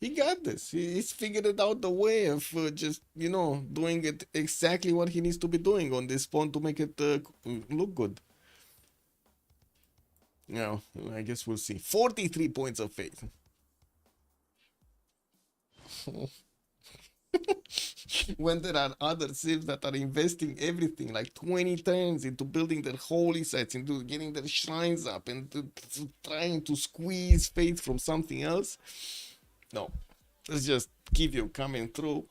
He got this. He's figured it out the way of just, doing it exactly what he needs to be doing on this pawn to make it look good. Now, I guess we'll see. 43 points of faith. When there are other civs that are investing everything, like 20 turns into building their holy sites, into getting their shrines up, and trying to squeeze faith from something else. No, let's just give you coming through.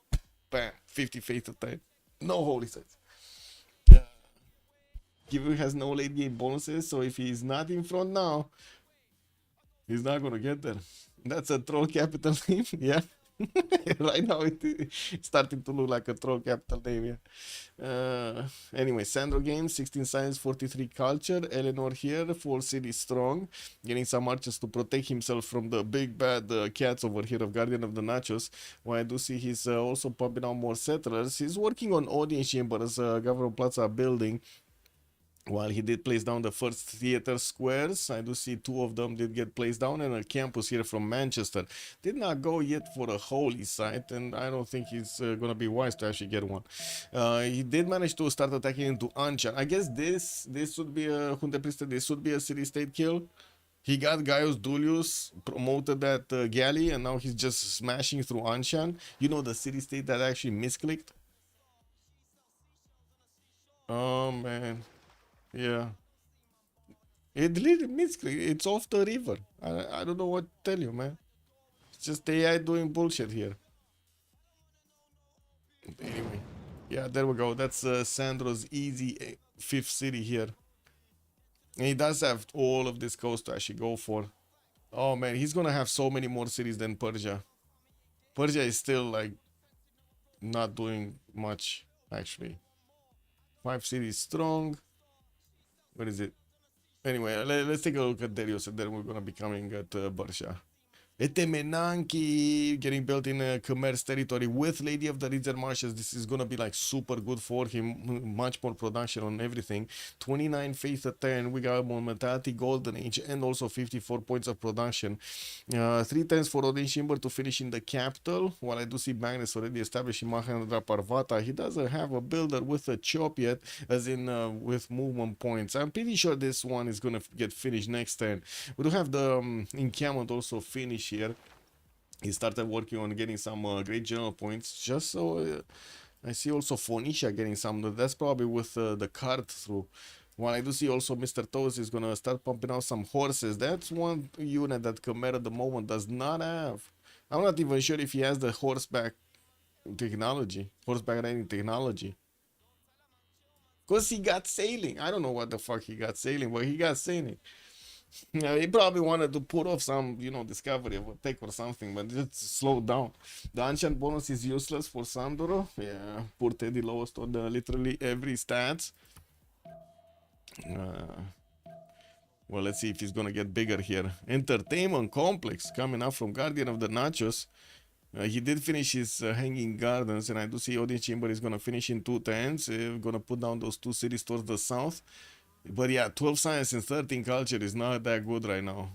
Bam, 50 faith a time. No holy sites. Givu has no late game bonuses, so if he's not in front now, he's not gonna get there. That's a troll capital name, yeah. Right now it's starting to look like a troll capital name, yeah. Anyway, Sandro Games, 16 science, 43 culture. Eleanor here, 4 city strong, getting some archers to protect himself from the big bad cats over here of Guardian of the Nachos. While I do see he's also pumping out more settlers. He's working on audience chambers, Governor Plaza building. While he did place down the first theater squares, I do see 2 of them did get placed down, and a campus here from Manchester. Did not go yet for a holy site, and I don't think he's gonna be wise to actually get one. He did manage to start attacking into Anchan. I guess this would be a Hunte Priester, this would be a city-state kill. He got Gaius Dulius promoted at Galley, and now he's just smashing through Anchan. You know, the city-state that actually misclicked? Oh, man. Yeah. It deleted misclick. It's off the river. I don't know what to tell you, man. It's just AI doing bullshit here. Anyway. Yeah, there we go. That's Sandro's easy 5th city here. And he does have all of this coast to actually go for. Oh, man. He's going to have so many more cities than Persia. Persia is still, like, not doing much, actually. 5 cities strong. What is it? Anyway, let's take a look at Darius, and then we're gonna be coming at Barsha. Etemenanki getting built in Khmer's territory with Lady of the Ridzer Marshes. This is gonna be like super good for him. Much more production on everything. 29 faith a turn. We got Monumentality Golden Age and also 54 points of production. 3 turns for Odin Shimber to finish in the capital. While I do see Magnus already established in Mahendra Parvata, he doesn't have a builder with a chop yet, as in with movement points. I'm pretty sure this one is gonna get finished next turn. We do have the encampment also finished here. He started working on getting some great general points, just so I see also Phoenicia getting some. That's probably with the card through. Well, I do see also Mr. Toast is gonna start pumping out some horses. That's one unit that Khmer at the moment does not have. I'm not even sure if he has the horseback riding technology. Because he got sailing. I don't know what the fuck he got sailing, but he got sailing. Yeah, he probably wanted to put off some, discovery of a tech or something, but just slow down. The ancient bonus is useless for Sandoro. Yeah, poor Teddy lost on literally every stats. Uh, well, let's see if he's gonna get bigger here. Entertainment complex coming up from Guardian of the Nachos. He did finish his Hanging Gardens, and I do see Audience Chamber is gonna finish in 2 10s. Gonna put down those 2 cities towards the south. But yeah, 12 science and 13 culture is not that good right now.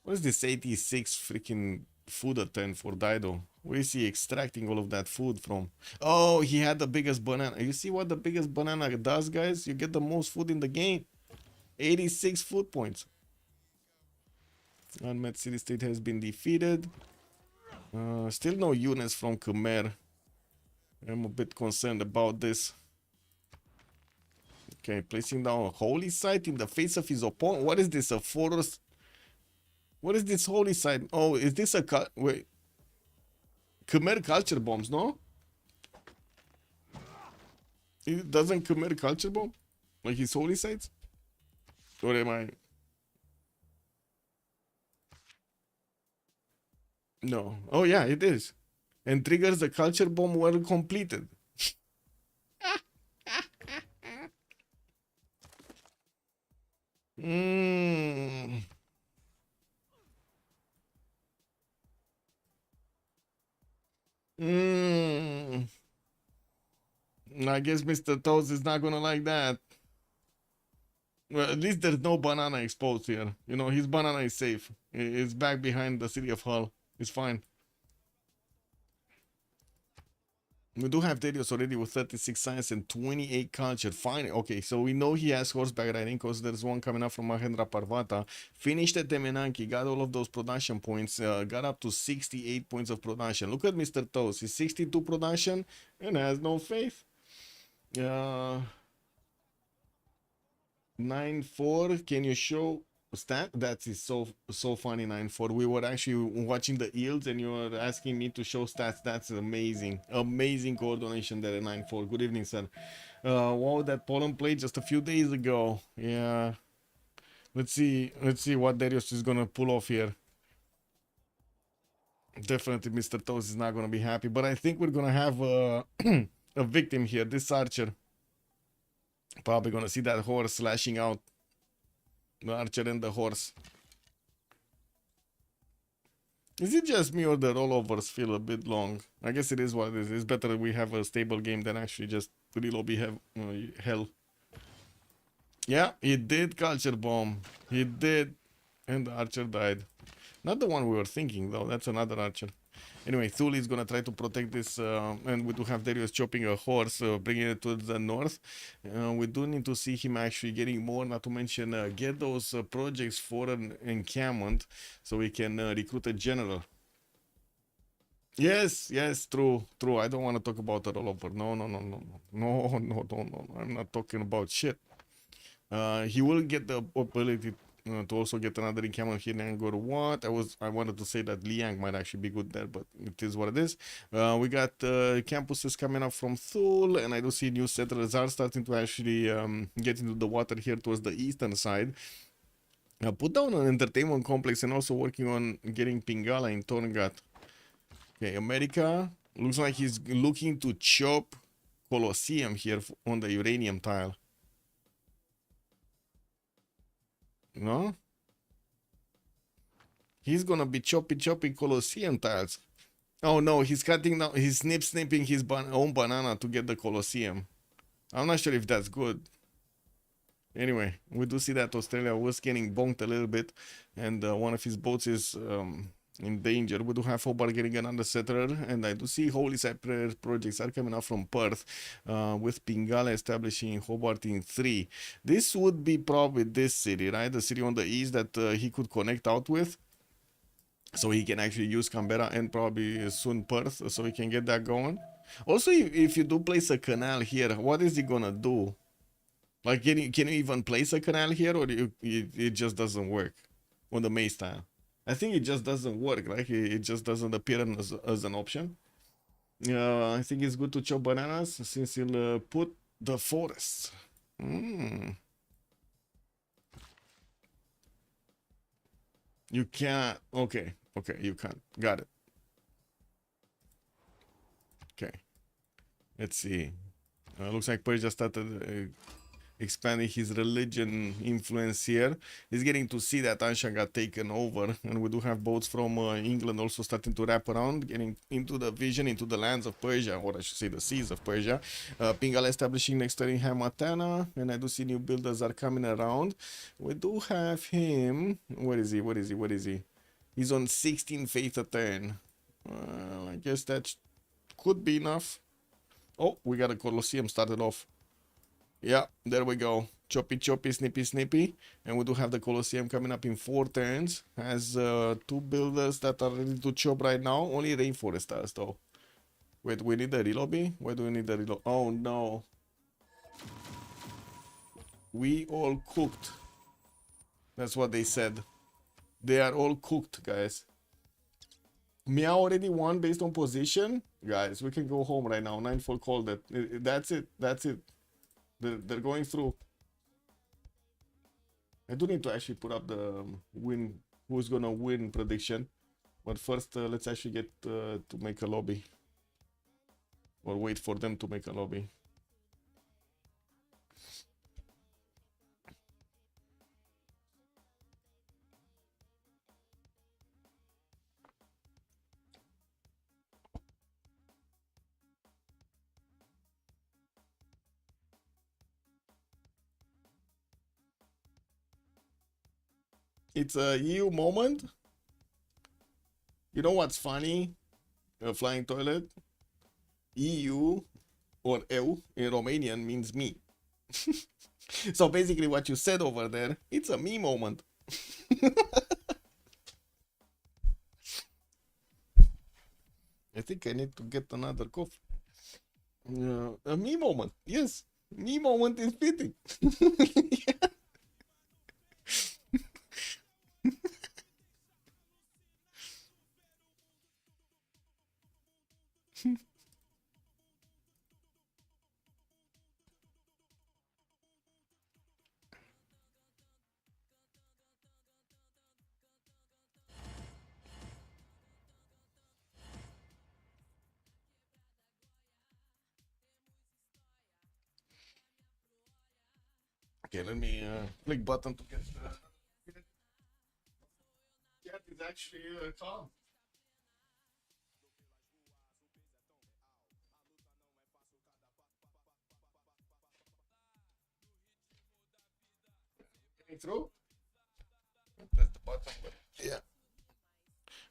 What is this 86 freaking food attempt for Dido? Where is he extracting all of that food from? Oh, he had the biggest banana. You see what the biggest banana does, guys? You get the most food in the game. 86 food points. Unmet city state has been defeated. Still no units from Khmer. I'm a bit concerned about this. Okay, placing down a holy site in the face of his opponent. What is this? A forest? What is this holy site? Oh, is this a wait? Khmer culture bombs, no? It doesn't Khmer culture bomb? Like his holy sites? Or am I? No. Oh yeah, it is. And triggers the culture bomb well completed. Mmm. Mmm. I guess Mr. Toast is not gonna like that. Well, at least there's no banana exposed here. His banana is safe. It's back behind the city of Hull. It's fine. We do have Darius already with 36 science and 28 culture. Fine. Okay, so we know he has horseback riding because there's one coming up from Mahendra Parvata. Finished at Temenanki, got all of those production points, got up to 68 points of production. Look at Mr. Toast. He's 62 production and has no faith. 9-4. Can you show stat? That is so funny. 9-4. We were actually watching the yields and you were asking me to show stats. That's amazing coordination there at 9-4. Good evening, sir. Wow, that Poland played just a few days ago. Yeah, let's see what Darius is gonna pull off here. Definitely Mr. Toast is not gonna be happy, but I think we're gonna have a victim here. This archer probably gonna see that horse slashing out. The archer and the horse. Is it just me or the rollovers feel a bit long? I guess it is what it is. It's better we have a stable game than actually just reload hell. Yeah, he did culture bomb. He did. And the archer died. Not the one we were thinking though. That's another archer. Anyway, Thule is gonna try to protect this, and we do have Darius chopping a horse, bringing it to the north. We do need to see him actually getting more, not to mention get those projects for an encampment, so we can recruit a general. Yes, true. I don't want to talk about the rollover. No. I'm not talking about shit. He will get the ability to also get another encampment here in Angkor Wat. I wanted to say that Liang might actually be good there, but it is what it is. We got campuses coming up from Thule, and I do see new settlers are starting to actually get into the water here towards the eastern side. Put down an entertainment complex and also working on getting Pingala in Torngat. Okay, America looks like he's looking to chop Colosseum here on the uranium tile. No? He's gonna be chopping Colosseum tiles. Oh no, he's cutting down, he's snipping his own banana to get the Colosseum. I'm not sure if that's good. Anyway, we do see that Australia was getting bonked a little bit, and one of his boats is in danger. We do have Hobart getting another settler, and I do see Holy Site projects are coming out from Perth, with Pingala establishing Hobart in 3. This would be probably this city, right? The city on the east that he could connect out with. So he can actually use Canberra and probably soon Perth, so he can get that going. Also, if you do place a canal here, what is he gonna do? Like, can you even place a canal here, or it just doesn't work on the maze tile? I think it just doesn't work. Like, it just doesn't appear as an option. I think it's good to chop bananas since you'll put the forest. Mm. You can't. Okay, okay, you can't. Got it. Okay, let's see. Looks like Persia started expanding his religion influence here. He's getting to see that Anshan got taken over, and we do have boats from England also starting to wrap around, getting into the vision, into the lands of Persia, or I should say the seas of Persia. Pingal establishing next to Hamatana, and I do see new builders are coming around. We do have him. Where is he? Where is he? Where is he? He's on 16 faith a turn. I guess that could be enough. Oh, we got a Colosseum started off. Yeah, there we go. Choppy, choppy, snippy, snippy. And we do have the Colosseum coming up in 4 turns. Has 2 builders that are ready to chop right now. Only Rainforesters though. Wait, we need the relobby? Why do we need the reload? Oh no. We all cooked. That's what they said. They are all cooked, guys. Meow already won based on position. Guys, we can go home right now. Nightfall called it. That's it. That's it. They're going through. I do need to actually put up the win, who's gonna win prediction. But first, let's actually get to make a lobby. Or wait for them to make a lobby. It's a EU moment. You know what's funny? A flying toilet. EU or EU in Romanian means me. So basically what you said over there, it's a me moment. I think I need to get another coffee. A me moment. Yes. Me moment is fitting. Okay, let me click button to get the chat is actually calm. Getting through? Press the button, but yeah.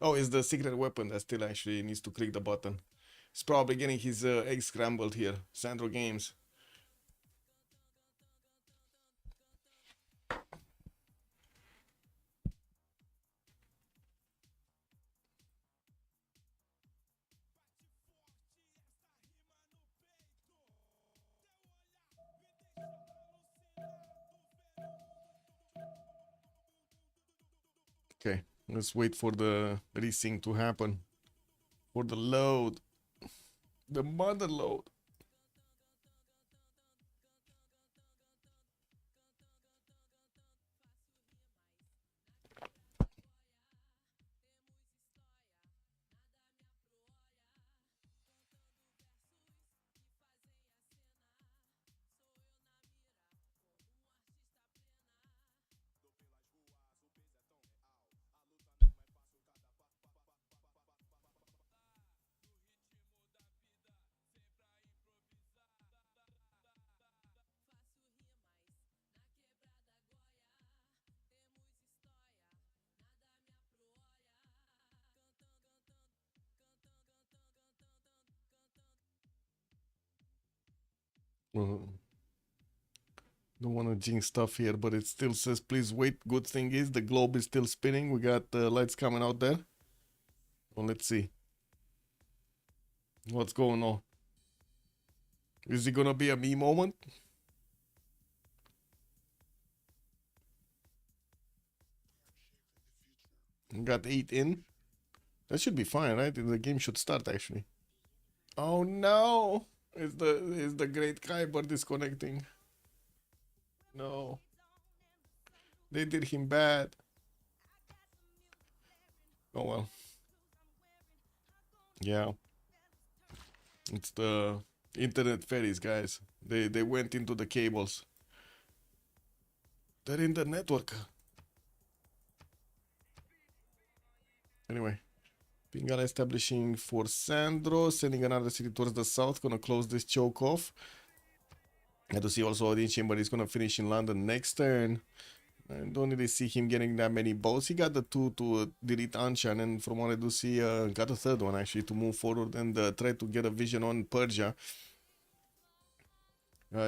Oh, it's the secret weapon that still actually needs to click the button. He's probably getting his egg scrambled here. Sandro Games. Okay, let's wait for the resync to happen. For the load. The mother load. Don't want to jinx stuff here, but it still says please wait. Good thing is the globe is still spinning. We got lights coming out there. Well, let's see what's going on. Is it gonna be a me moment? Got 8 in. That should be fine, right? The game should start actually. Oh no! Is the great Kyber disconnecting? No. They did him bad. Oh well. Yeah. It's the internet fairies, guys. They went into the cables. They're in the network. Anyway. Pingala establishing for Sandro, sending another city towards the south, gonna close this choke off. And to see also Odin Chamber is gonna finish in London next turn. I don't really see him getting that many boats. He got the 2 to delete Anshan, and from what I do see, got a third one actually to move forward and try to get a vision on Persia.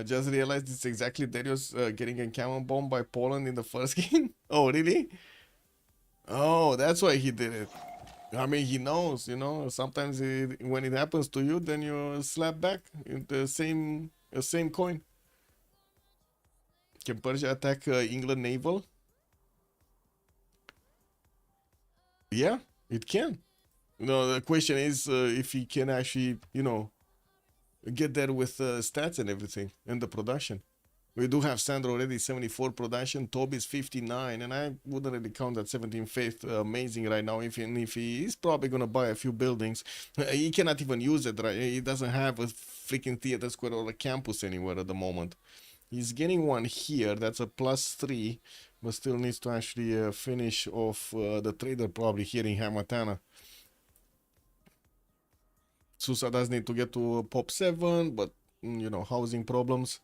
Just realized it's exactly Darius getting a cannon bomb by Poland in the first game. Oh, really? Oh, that's why he did it. I mean, he knows, you know. Sometimes when it happens to you, then you slap back in the same coin. Can Persia attack England naval? Yeah, it can. No, the question is if he can actually, you know, get there with stats and everything and the production. We do have Sandro already 74 production, Toby's 59, and I wouldn't really count that 17 faith amazing right now. If he is probably gonna buy a few buildings, he cannot even use it. Right, he doesn't have a freaking theater square or a campus anywhere at the moment. He's getting one here. That's a +3, but still needs to actually finish off the trader probably here in Hamatana. Susa does need to get to pop 7, but you know, housing problems.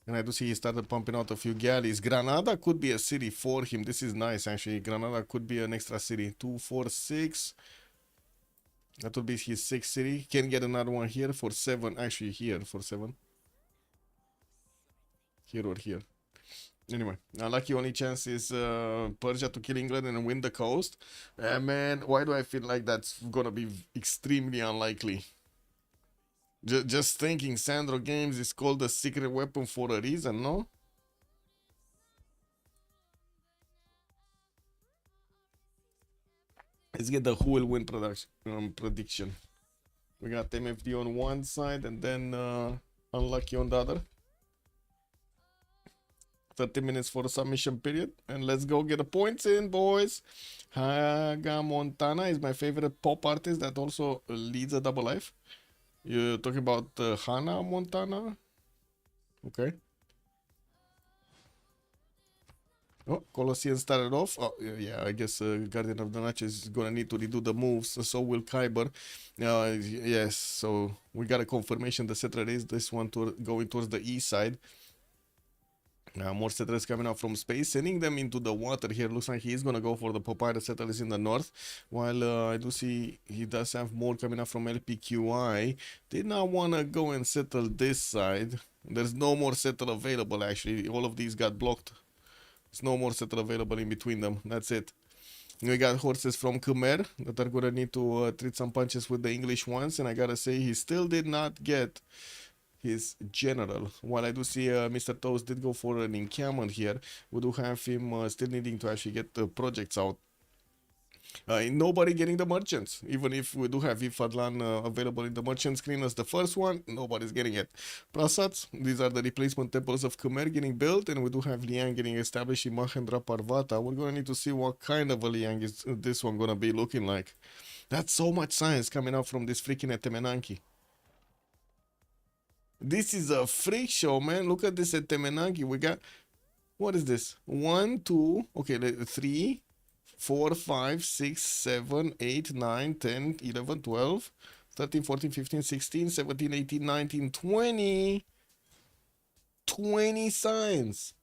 And I do see he started pumping out a few galleys. Granada could be a city for him. This is nice, actually. Granada could be an extra city. 2, 4, 6. That would be his 6th city. Can get another one here for 7. Actually, here for 7. Here or here. Anyway, lucky only chance is Persia to kill England and win the coast. Man, why do I feel like that's gonna be extremely unlikely? Just thinking Sandro Games is called a secret weapon for a reason, no? Let's get the who will win prediction. We got MFD on one side and then unlucky on the other. 30 minutes for the submission period. And let's go get the points in, boys. Haga Montana is my favorite pop artist that also leads a double life. You're talking about Hannah Montana? Okay. Oh, Colosseum started off. Oh, yeah, I guess Guardian of the Natch is gonna need to redo the moves. So will Kyber. Yes, so we got a confirmation the settler is this one going towards the east side. More settlers coming out from space, sending them into the water here. Looks like he's gonna go for the papyrus settlers in the north, while I do see he does have more coming out from LPQI. Did not wanna go and settle this side. There's no more settle available actually. All of these got blocked. There's no more settle available in between them. That's it. We got horses from Khmer that are gonna need to treat some punches with the English ones, and I gotta say he still did not get his general. While I do see Mr. Toast did go for an encampment here, we do have him still needing to actually get the projects out. Nobody getting the merchants. Even if we do have Ifadlan available in the merchant screen as the first one, nobody's getting it. Prasats, these are the replacement temples of Khmer getting built, and we do have Liang getting established in Mahendra Parvata. We're gonna need to see what kind of a Liang is this one gonna be looking like. That's so much science coming out from this freaking Etemenanki. This is a freak show, man. Look at this at Temenangi. We got, what is this? 1, 2, okay, 3, 4, 5, 6, 7, 8, 9, 10, 11, 12, 13, 14, 15, 16, 17, 18, 19, 20. 20 signs.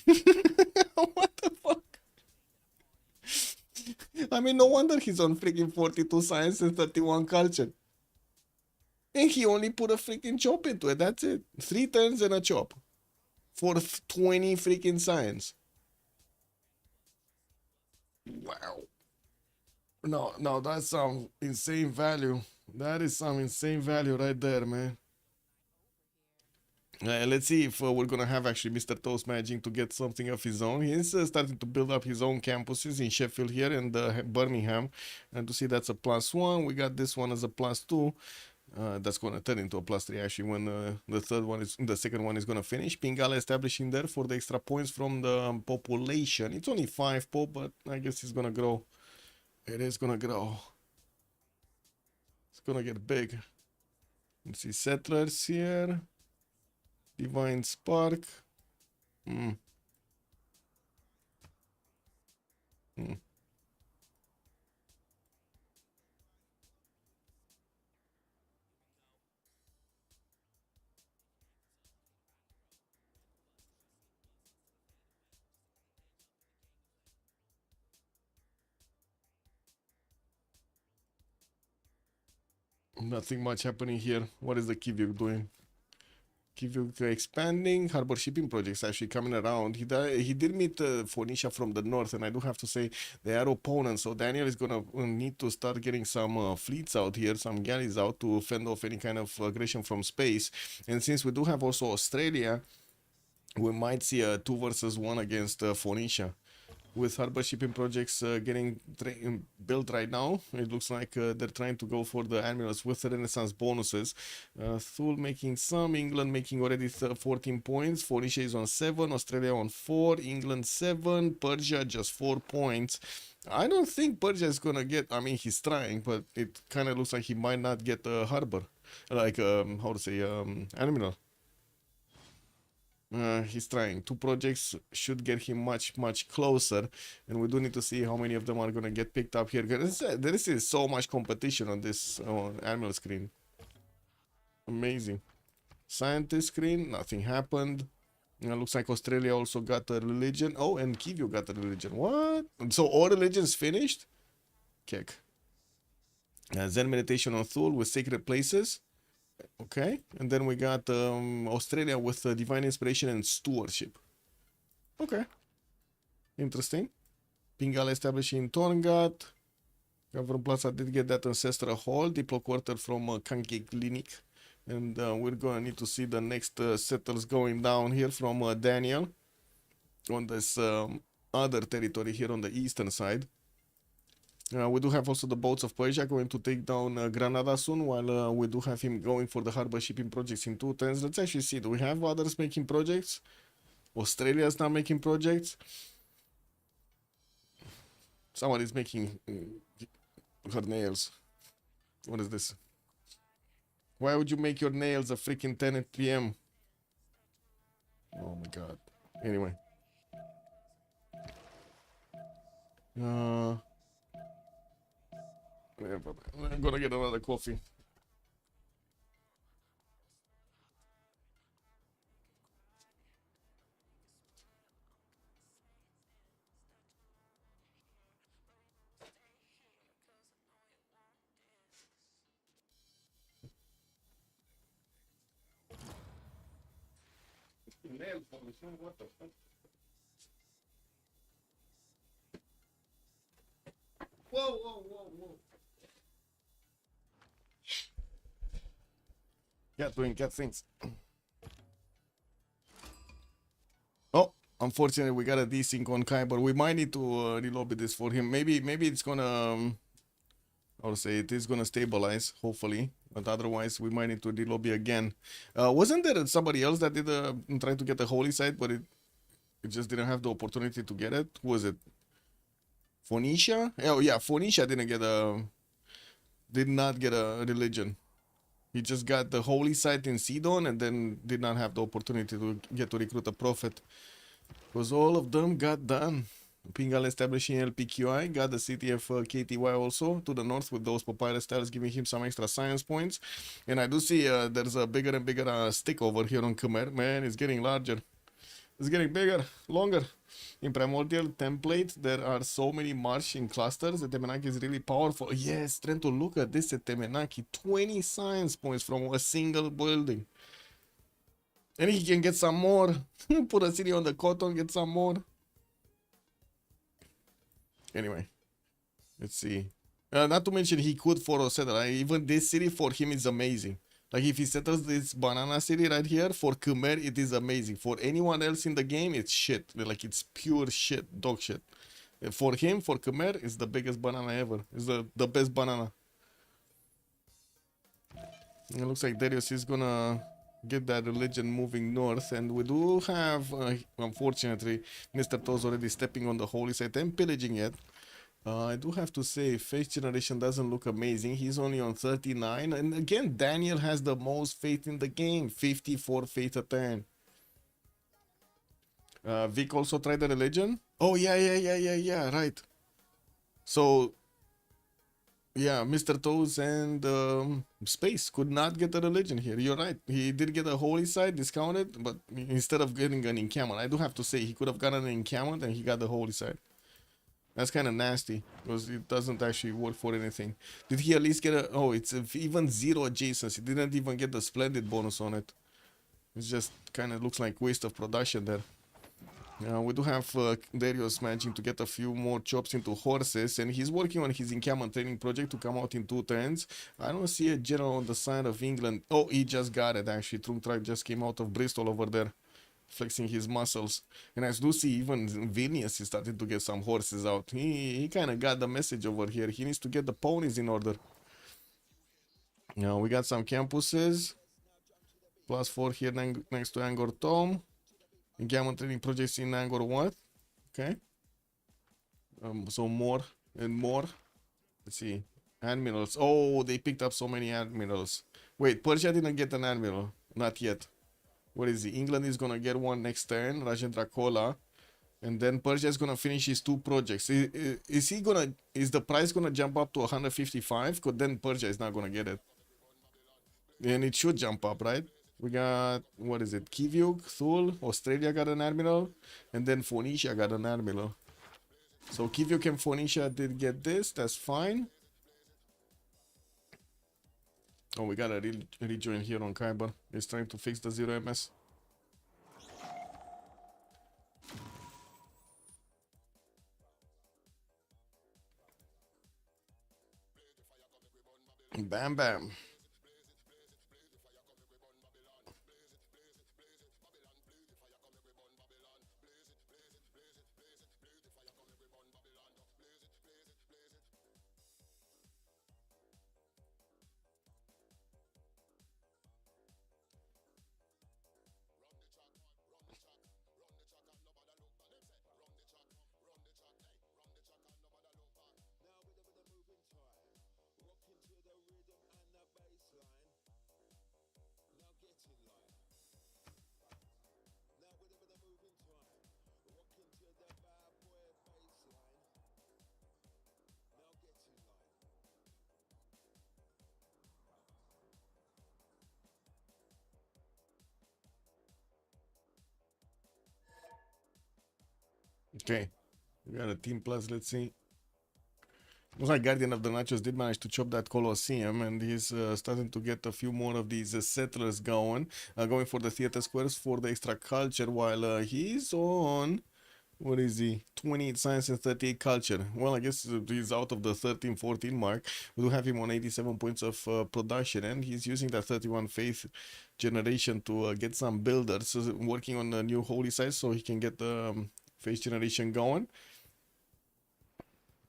What the fuck? I mean, no wonder he's on freaking 42 science and 31 culture. And he only put a freaking chop into it. That's it. 3 turns and a chop. For 20 freaking science. Wow. No, that's some insane value. That is some insane value right there, man. Let's see if we're gonna have actually Mr. Toast managing to get something of his own. He's starting to build up his own campuses in Sheffield here and Birmingham, and to see that's a +1. We got this one as a +2. That's gonna turn into a +3 actually when the second one is gonna finish. Pingala establishing there for the extra points from the population. It's only 5 pop, but I guess it's gonna grow. It is gonna grow. It's gonna get big. Let's see settlers here. Divine Spark. Mm. Mm. Nothing much happening here. What is the Kivik doing? Kivik expanding. Harbor shipping projects actually coming around. He did meet Phoenicia from the north, and I do have to say they are opponents. So Daniel is gonna need to start getting some fleets out here, some galleys out to fend off any kind of aggression from space. And since we do have also Australia, we might see a 2 versus 1 against Phoenicia. With harbor shipping projects getting built right now, it looks like they're trying to go for the admirals with the Renaissance bonuses. Thule making some, England making already 14 points, Phoenicia is on 7, Australia on 4, England 7, Persia just 4 points. I don't think Persia is gonna get, I mean he's trying, but it kind of looks like he might not get a harbor, like how to say, admiral. He's trying. 2 projects should get him much closer, and we do need to see how many of them are gonna get picked up here. There is so much competition on this annual screen. Amazing. Scientist screen, nothing happened. Looks like Australia also got a religion. Oh, and Kivio got a religion. What? So all religions finished? Kek. Zen meditation on Thule with sacred places. Okay, and then we got Australia with divine inspiration and stewardship. Okay, interesting. Pingala establishing Torngat. Gavron Plaza did get that ancestral hall, Diplo quarter from Kanki Clinic. And we're gonna need to see the next settlers going down here from Daniel on this other territory here on the eastern side. We do have also the boats of Persia going to take down Granada soon, while we do have him going for the harbor shipping projects in 2 turns. Let's actually see, do we have others making projects? Australia is now making projects. Someone is making her nails. What is this? Why would you make your nails at freaking 10 p.m.? Oh my god. Anyway. I'm gonna get another coffee. What the fuck? Whoa. Cat doing cat things. Oh, unfortunately, we got a desync on Kai, but we might need to relobby this for him. Maybe it's gonna, I'll say it is gonna stabilize, hopefully. But otherwise, we might need to relobby again. Wasn't there somebody else that did try to get a holy site, but it just didn't have the opportunity to get it? Who was it? Phoenicia? Oh yeah, Phoenicia did not get a religion. He just got the holy site in Sidon and then did not have the opportunity to get to recruit a prophet. Because all of them got done. Pingal establishing LPQI, got the city of KTY also to the north with those papyrus tiles giving him some extra science points. And I do see there's a bigger and bigger stick over here on Khmer. Man, it's getting larger. It's getting bigger, longer. In Primordial template, there are so many marching clusters. The Temenaki is really powerful. Yes, trying to look at this at Temenaki. 20 science points from a single building. And he can get some more. Put a city on the cotton, get some more. Anyway, let's see. Not to mention he could for settle. Even this city for him is amazing. Like if he settles this banana city right here, for Khmer it is amazing. For anyone else in the game, it's shit. Like it's pure shit, dog shit. For him, for Khmer, it's the biggest banana ever. It's the best banana. It looks like Darius is gonna get that religion moving north, and we do have, unfortunately, Mr. Toes already stepping on the holy site and pillaging it. I do have to say, Faith Generation doesn't look amazing. He's only on 39, and again, Daniel has the most faith in the game, 54 faith a turn. Vic also tried the religion. Oh yeah, right. So yeah, Mr. Toes and Space could not get a religion here. You're right. He did get a holy side discounted, but instead of getting an encampment, I do have to say he could have gotten an encampment and he got the holy side. That's kind of nasty because it doesn't actually work for anything. Did he at least get a? Oh, it's even zero adjacency. He didn't even get the splendid bonus on it. It just kind of looks like waste of production there. We do have Darius managing to get a few more chops into horses, and he's working on his encampment training project to come out in 2 turns. I don't see a general on the side of England. Oh, he just got it actually. Trumtrak just came out of Bristol over there, flexing his muscles. And I do see even Vilnius is starting to get some horses out. He kind of got the message over here. He needs to get the ponies in order. Now we got some campuses. +4 here next to Angkor Thom. Encampment training projects in Angkor Wat. Okay. So more and more. Let's see. Admirals. Oh, they picked up so many admirals. Wait, Persia didn't get an admiral. Not yet. What is he? England is gonna get one next turn. Rajendra Kola. And then Persia is gonna finish his 2 projects. Is the price gonna jump up to 155? Because then Persia is not gonna get it. And it should jump up, right? We got, what is it? Kivyuk, Thul, Australia got an admiral, and then Phoenicia got an admiral. So Kivyuk and Phoenicia did get this, that's fine. Oh, we got a rejoin here on Khyber. He's trying to fix the 0 MS. Bam, bam. Okay, we got a team plus, let's see. Looks like Guardian of the Nachos did manage to chop that Colosseum, and he's starting to get a few more of these settlers going. Going for the theater squares for the extra culture, while he's on, what is he? 28 science and 38 culture. Well, I guess he's out of the 13-14 mark. We do have him on 87 points of production, and he's using that 31 faith generation to get some builders, working on the new holy site so he can get the faith generation going.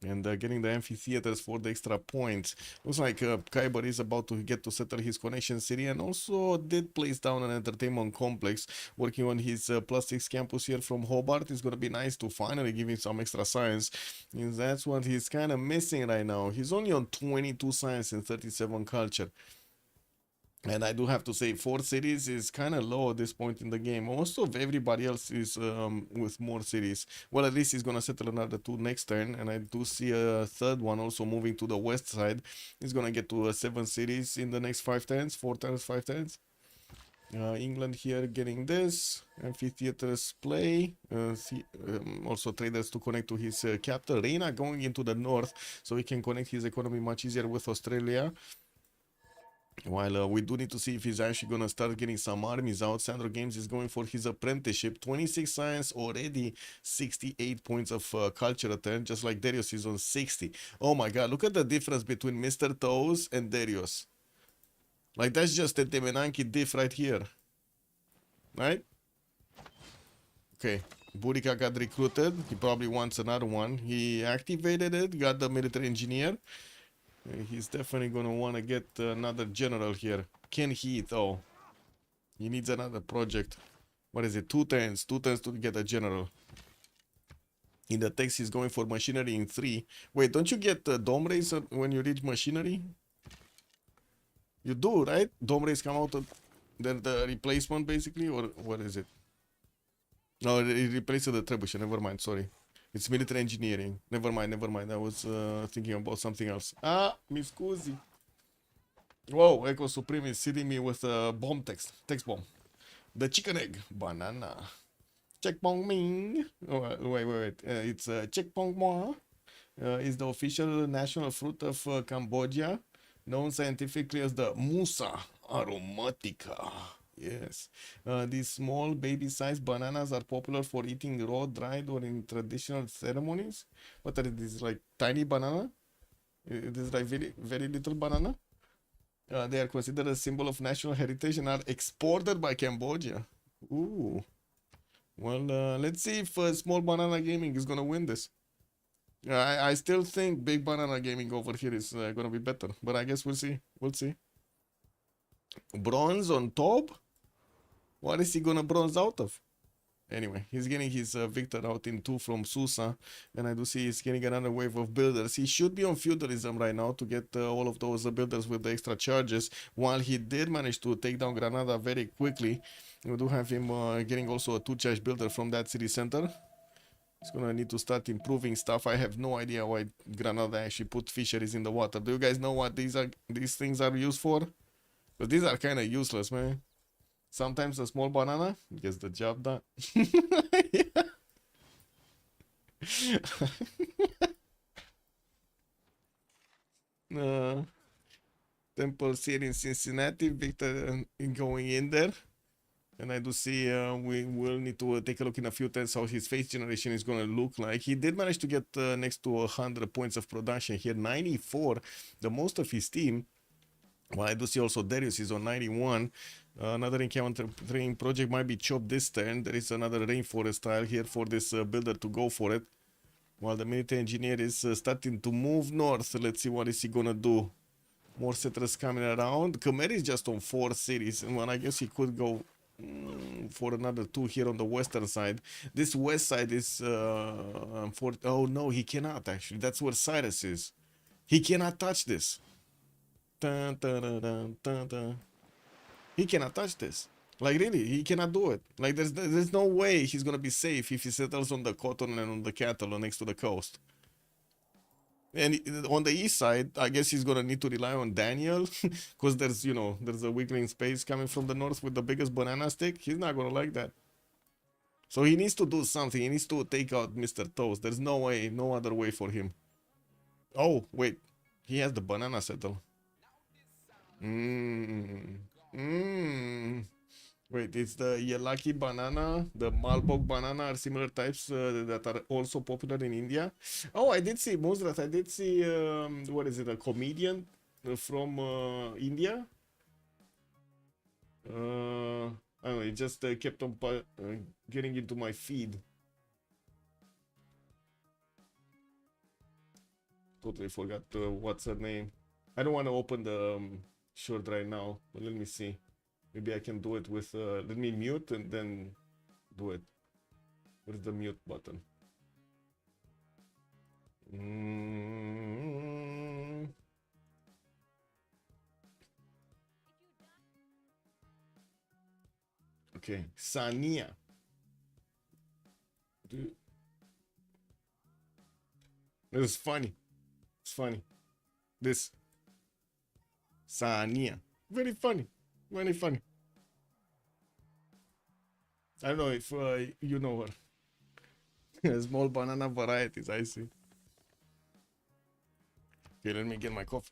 And getting the amphitheaters for the extra points. Looks like Khyber is about to get to settle his connection city, and also did place down an entertainment complex, working on his +6 campus here from Hobart. It's gonna be nice to finally give him some extra science, and that's what he's kind of missing right now. He's only on 22 science and 37 culture. And I do have to say, 4 cities is kind of low at this point in the game. Most of everybody else is with more cities. Well, at least he's going to settle another 2 next turn. And I do see a third one also moving to the west side. He's going to get to 7 cities in the next 5 turns. 4 turns, 5 turns. England here getting this. Amphitheaters play. Also traders to connect to his capital. Reina going into the north so he can connect his economy much easier with Australia. While we do need to see if he's actually going to start getting some armies out. Sandro Games is going for his apprenticeship. 26 science, already 68 points of culture a turn, just like Darius is on 60. Oh my god, look at the difference between Mr. Toes and Darius. Like, that's just a Temenanki diff right here. Right? Okay. Burika got recruited. He probably wants another one. He activated it, got the military engineer. He's definitely gonna want to get another general here. Can he, though? He needs another project. What is it? 2 turns. 2 turns to get a general. In the text, he's going for machinery in 3. Wait, don't you get dome rays when you reach machinery? You do, right? Dome rays come out of the replacement, basically? Or what is it? No, it replaces the trebuchet. Never mind, sorry. It's military engineering. Never mind, never mind. I was thinking about something else. Ah, mi scusi. Whoa, Echo Supreme is hitting me with a bomb text. Text bomb. The chicken egg. Banana. Checkpong Ming. Oh, wait. It's Checkpong Moi. Is the official national fruit of Cambodia, known scientifically as the Musa aromatica. Yes. These small baby-sized bananas are popular for eating raw, dried, or in traditional ceremonies. What are these, like tiny banana? It is like very, very little banana. They are considered a symbol of national heritage and are exported by Cambodia. Ooh. Well, let's see if Small Banana Gaming is gonna win this. I still think Big Banana Gaming over here is gonna be better, but I guess we'll see. We'll see. Bronze on top? What is he gonna bronze out of? Anyway, he's getting his Victor out in 2 from Susa, and I do see he's getting another wave of builders. He should be on feudalism right now to get all of those builders with the extra charges, while he did manage to take down Granada very quickly. We do have him getting also a 2-charge builder from that city center. He's gonna need to start improving stuff. I have no idea why Granada actually put fisheries in the water. Do you guys know what these things are used for? Because these are kind of useless, man. Sometimes a small banana gets the job done. Temple City in Cincinnati. Victor going in there. And I do see we will need to take a look in a few times how his face generation is going to look like. He did manage to get next to 100 points of production here. 94, the most of his team. Well, I do see also Darius is on 91. Another encountering project might be chopped this turn. There is another rainforest tile here for this builder to go for it. While the military engineer is starting to move north. Let's see what is he gonna do. More settlers coming around. Khmer is just on 4 cities. And well, I guess he could go for another 2 here on the western side. This west side is for... Oh no, he cannot actually. That's where Cyrus is. He cannot touch this. Dun, dun, dun, dun, dun, dun. He cannot touch this. Like really, he cannot do it. Like there's no way he's gonna be safe if he settles on the cotton and on the cattle next to the coast. And on the east side, I guess he's gonna need to rely on Daniel, because there's there's a weakling space coming from the north with the biggest banana stick. He's not gonna like that. So he needs to do something. He needs to take out Mr. Toast. There's no way, no other way for him. Oh wait, he has the banana settle. Wait, it's the Yelaki banana, the Malbok banana are similar types that are also popular in India. Oh, I did see Muzrat. I did see what is it? A comedian from India. I don't know. It just kept on getting into my feed. Totally forgot what's her name. I don't want to open the short right now, but let me see. Maybe I can do it with, let me mute and then do it. Where's the mute button? Okay, Sania. It's funny. It's funny. This. Sania. Very funny. Very funny. I don't know if you know her. Small banana varieties, I see. Okay, let me get my coffee.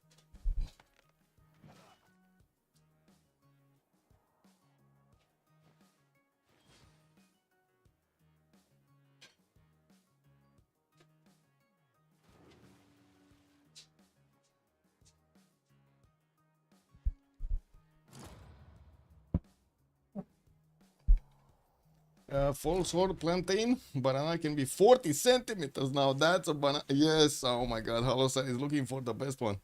Full sword plantain. Banana can be 40 centimeters. Now that's a banana. Yes. Oh my god. Halosan is looking for the best one.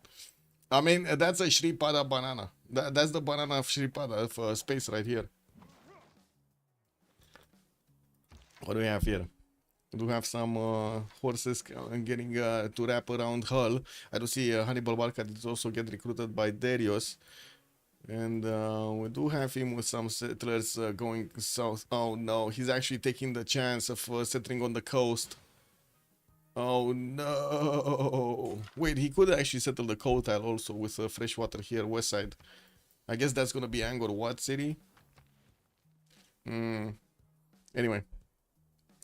I mean, that's a Shripada banana. That's the banana of Shripada of space right here. What do we have here? We do have some horses getting to wrap around Hull. I do see Hannibal Barca is also get recruited by Darius. And we do have him with some settlers going south. Oh no, he's actually taking the chance of settling on the coast. Oh no. Wait, he could actually settle the coast tile also with fresh water here, west side. I guess that's gonna be Angkor Wat city. Anyway.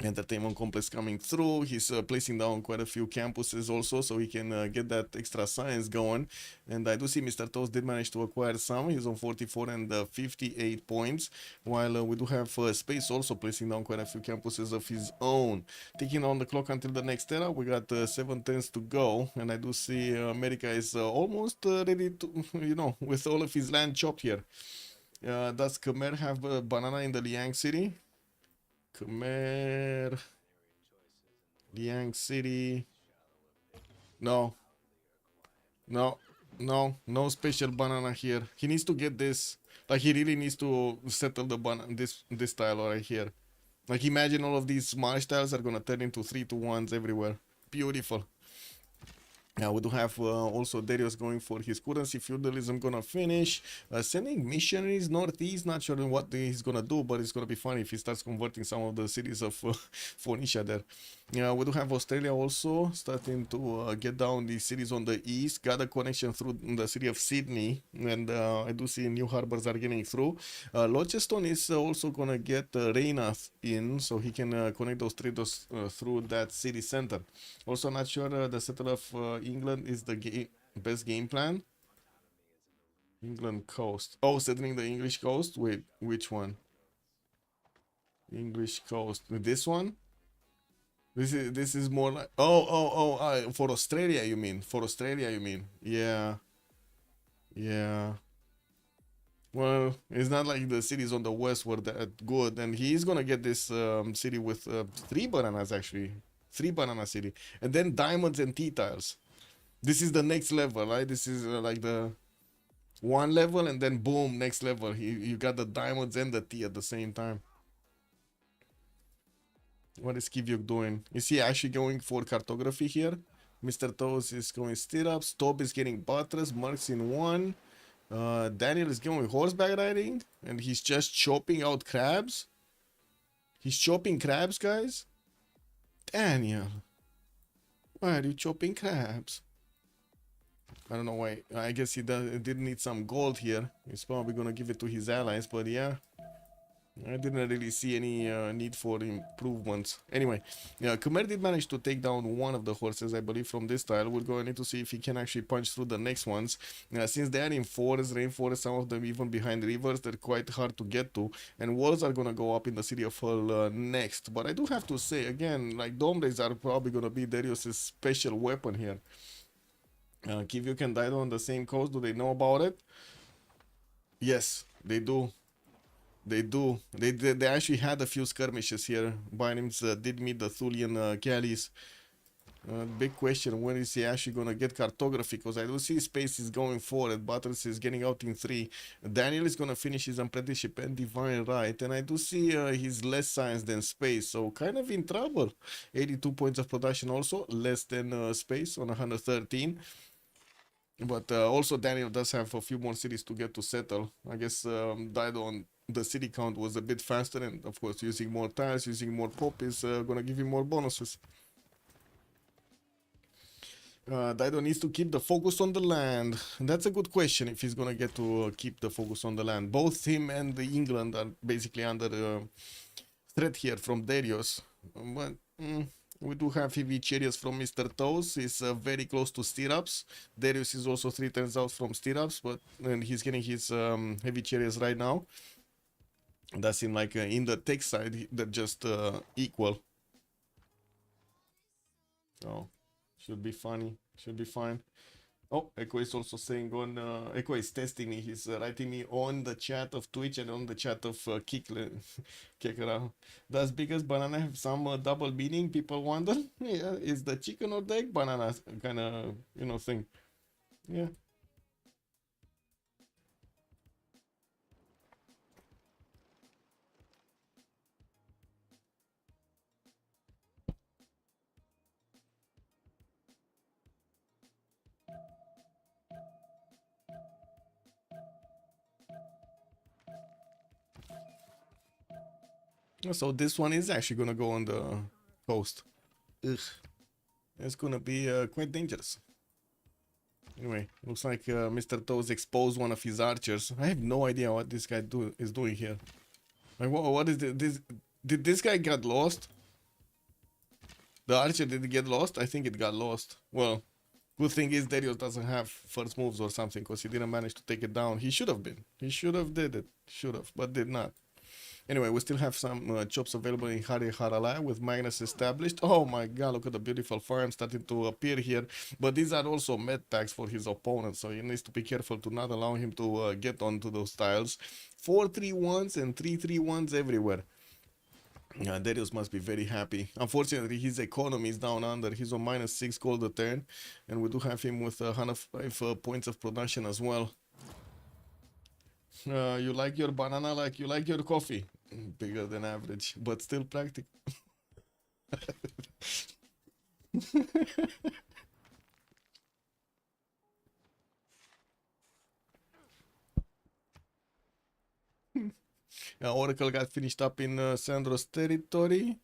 Entertainment complex coming through. He's placing down quite a few campuses also, so he can get that extra science going. And I do see Mr. Toast did manage to acquire some. He's on 44 and 58 points, while we do have Space also placing down quite a few campuses of his own. Ticking on the clock until the next era. We got 7 turns to go, and I do see America is almost ready to, you know, with all of his land chopped here. Does Khmer have a banana in the Liang city? Khmer, Liang City. No, no special banana here. He needs to get this. Like he really needs to settle the banana this tile right here. Like imagine all of these marsh tiles are gonna turn into 3-1s everywhere. Beautiful. Now we do have also Darius going for his currency feudalism gonna finish, sending missionaries northeast. Not sure what he's gonna do, but it's gonna be funny if he starts converting some of the cities of Phoenicia there. We do have Australia also starting to get down the cities on the east, got a connection through the city of Sydney, and I do see new harbors are getting through. Launceston is also gonna get Reina in, so he can connect those traders through that city center. Also not sure the settle of England is the best game plan. England coast. Oh, settling the English coast. Wait, which one? English coast. This one? This is more like for Australia you mean? For Australia you mean? Yeah. Yeah. Well, it's not like the cities on the west were that good, and he's gonna get this city with 3 bananas actually. 3 banana city, and then diamonds and tea tiles. This is the next level, right? This is like the 1 level, and then boom, next level. You got the diamonds and the tea at the same time. What is Kivyuk doing? Is he actually going for cartography here? Mr. Toes is going stirrups. Tob is getting buttress. Marks in 1. Daniel is going horseback riding, and he's just chopping out crabs. He's chopping crabs, guys. Daniel, why are you chopping crabs? I don't know why. I guess he did need some gold here. He's probably gonna give it to his allies, but yeah, I didn't really see any need for improvements. Anyway, yeah, Khmer did manage to take down one of the horses, I believe, from this tile. We're going to need to see if he can actually punch through the next ones. Since they are in forests, rainforests, some of them even behind rivers, they're quite hard to get to. And walls are going to go up in the city of Hull next. But I do have to say, again, like dome rays are probably going to be Darius' special weapon here. Kivyuk and Daido on the same coast. Do they know about it? Yes, they do. They do. They actually had a few skirmishes here. Binims did meet the Thulian galleys. Big question, when is he actually gonna get cartography? Because I do see Space is going forward, Butters is getting out in 3. Daniel is gonna finish his apprenticeship and Divine Right, and I do see he's less science than Space, so kind of in trouble. 82 points of production also, less than Space on 113. But also Daniel does have a few more cities to get to settle. I guess Dido on the city count was a bit faster, and of course using more tiles, using more pop is gonna give him more bonuses. Dido needs to keep the focus on the land. That's a good question if he's gonna get to keep the focus on the land. Both him and England are basically under threat here from Darius. But we do have heavy chariots from Mr. Toes. He's very close to stirrups. Darius is also 3 turns out from stirrups, but and he's getting his heavy chariots right now. That seems like in the tech side they're just equal. Oh, should be funny. Should be fine. Oh, Echo is also saying on Echo is testing me. He's writing me on the chat of Twitch and on the chat of Kekara. Does biggest banana have some double meaning? People wonder. Yeah, is the chicken or the egg banana kind of thing? Yeah. So this one is actually gonna go on the coast. Ugh. It's gonna be quite dangerous. Anyway, looks like Mr. Toes exposed one of his archers. I have no idea what this guy is doing here. Like, what is this? Did this guy get lost? The archer did get lost? I think it got lost. Well, good thing is Darius doesn't have first moves or something because he didn't manage to take it down. He should have been. He should have did it. Should have, but did not. Anyway, we still have some chops available in Hari Harala with Magnus established. Oh my god, look at the beautiful farm starting to appear here. But these are also med packs for his opponent, so he needs to be careful to not allow him to get onto those tiles. 4-3-1s and 3-3-1s everywhere. Darius must be very happy. Unfortunately, his economy is down under. He's on -6 gold a turn, and we do have him with 105 points of production as well. You like your banana like you like your coffee. Bigger than average, but still practical. Oracle got finished up in Sandro's territory.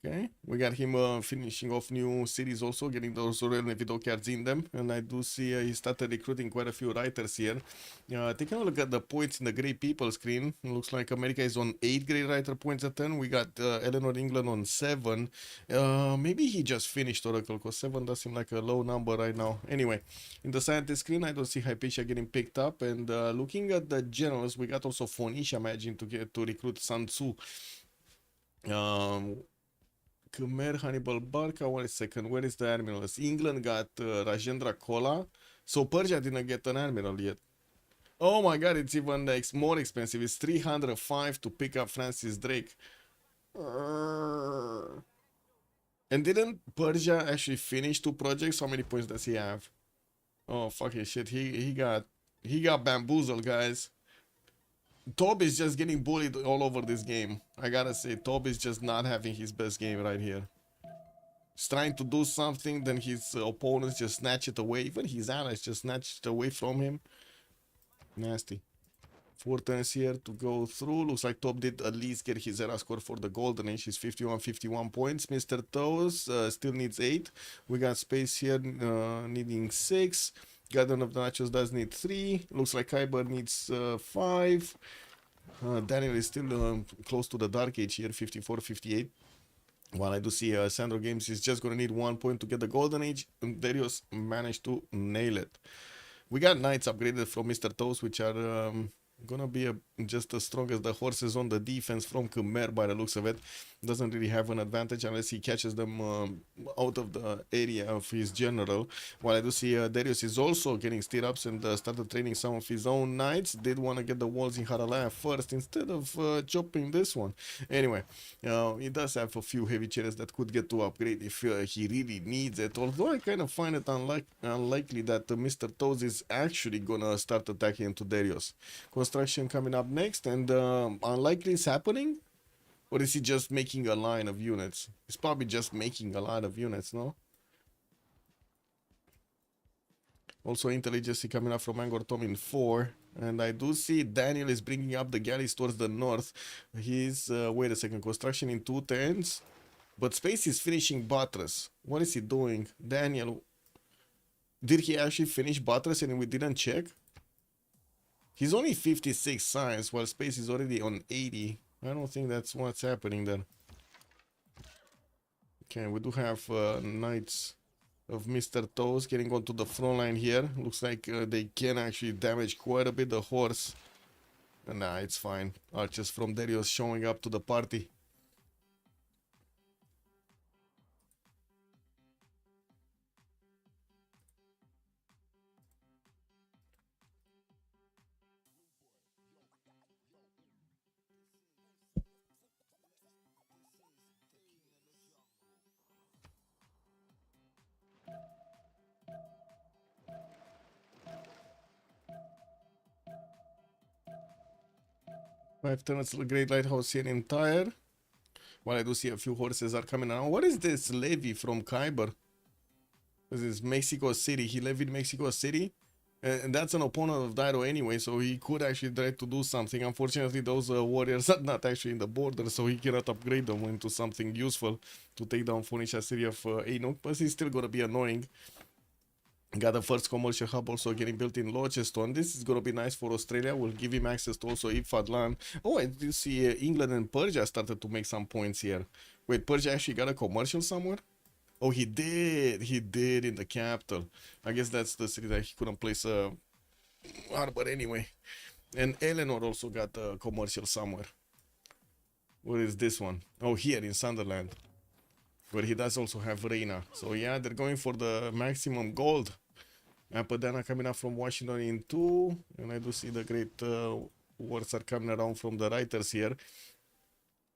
Okay, we got him finishing off new cities also, getting those Royal Nevido cards in them. And I do see he started recruiting quite a few writers here. Taking a look at the points in the Grey People screen, it looks like America is on 8 Grey Writer points a turn. We got Eleanor England on 7. Maybe he just finished Oracle, because 7 does seem like a low number right now. Anyway, in the scientist screen, I don't see Hypatia getting picked up. And looking at the generals, we got also Phoenicia managing to recruit Sun Tzu. Khmer, Hannibal Barca, 1 second, where is the admirals? England got Rajendra Kola, so Persia didn't get an admiral yet. Oh my god, it's even more expensive. It's 305 to pick up Francis Drake. And didn't Persia actually finish 2 projects? How many points does he have? Oh fucking shit, he got bamboozled, guys. Tob is just getting bullied all over this game. I gotta say, Tob is just not having his best game right here. He's trying to do something, then his opponents just snatch it away. Even his allies just snatch it away from him. Nasty. 4 turns here to go through. Looks like Top did at least get his era score for the Golden Age. He's 51 points. Mr. Toes still needs 8. We got Space here needing 6. Garden of the Nachos does need 3. Looks like Kyber needs 5. Daniel is still close to the Dark Age here, 54-58. While I do see Sandro Games is just going to need 1 point to get the Golden Age. And Darius managed to nail it. We got Knights upgraded from Mr. Toes, which are gonna be just as strong as the horses on the defense from Khmer by the looks of it. Doesn't really have an advantage unless he catches them out of the area of his general. While I do see Darius is also getting stirrups and started training some of his own knights. Did want to get the walls in Haralaya first instead of chopping this one. Anyway, he does have a few heavy chariots that could get to upgrade if he really needs it. Although I kind of find it unlikely that Mr. Toes is actually gonna start attacking into Darius. Construction coming up next, and unlikely it's happening? Or is he just making a line of units? He's probably just making a line of units, no? Also intelligence coming up from Angor Tom in 4. And I do see Daniel is bringing up the galleys towards the north. He's, wait a second, construction in 2 turns. But Space is finishing Buttress. What is he doing? Daniel, did he actually finish Buttress and we didn't check? He's only 56 science, while Space is already on 80. I don't think that's what's happening then. Okay, we do have Knights of Mr. Toes getting onto the front line here. Looks like they can actually damage quite a bit the horse. Nah, it's fine. Archers from Darius showing up to the party. 5 turns, Great Lighthouse here entire. While I do see a few horses are coming around. What is this levy from Khyber? This is Mexico City. He levied Mexico City. And that's an opponent of Dido anyway, so he could actually try to do something. Unfortunately, those warriors are not actually in the border, so he cannot upgrade them into something useful to take down Phoenicia City of Anuk, but he's still going to be annoying. Got the first commercial hub also getting built in Launceston. This is going to be nice for Australia. We'll give him access to also Ifadlan. Oh, I do see England and Persia started to make some points here. Wait, Persia actually got a commercial somewhere? Oh, he did. He did in the capital. I guess that's the city that he couldn't place a harbor anyway. And Eleanor also got a commercial somewhere. Where is this one? Oh, here in Sunderland. But he does also have Reina. So yeah, they're going for the maximum gold. Apadana coming up from Washington in 2. And I do see the great words are coming around from the writers here.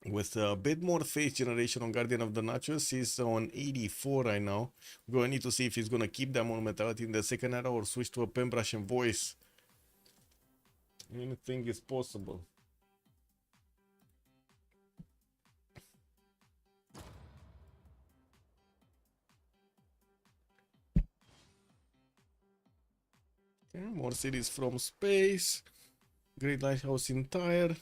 With a bit more face generation on Guardian of the Nachos. He's on 84 right now. We're going to need to see if he's going to keep that monumentality in the second era or switch to a pen brush and voice. Anything is possible. Okay, more cities from space. Great Lighthouse entire.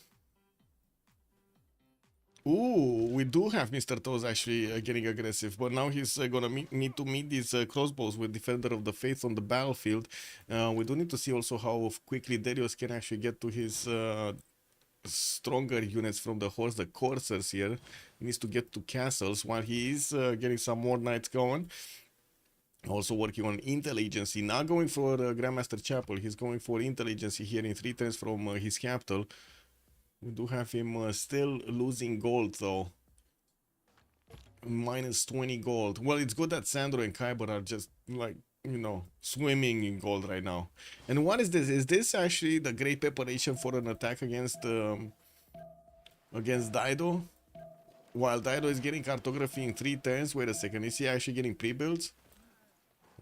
Ooh, we do have Mr. Toes actually getting aggressive, but now he's gonna need to meet these crossbows with Defender of the Faith on the battlefield. We do need to see also how quickly Darius can actually get to his stronger units from the horse, the coursers here. He needs to get to castles while he is getting some more knights going. Also working on Intel Agency, not going for Grandmaster Chapel, he's going for Intel Agency here in 3 turns from his capital. We do have him still losing gold though. Minus 20 gold. Well, it's good that Sandro and Khyber are just like, you know, swimming in gold right now. And what is this? Is this actually the great preparation for an attack against Dido? While Dido is getting cartography in 3 turns. Wait a second, is he actually getting pre-builds?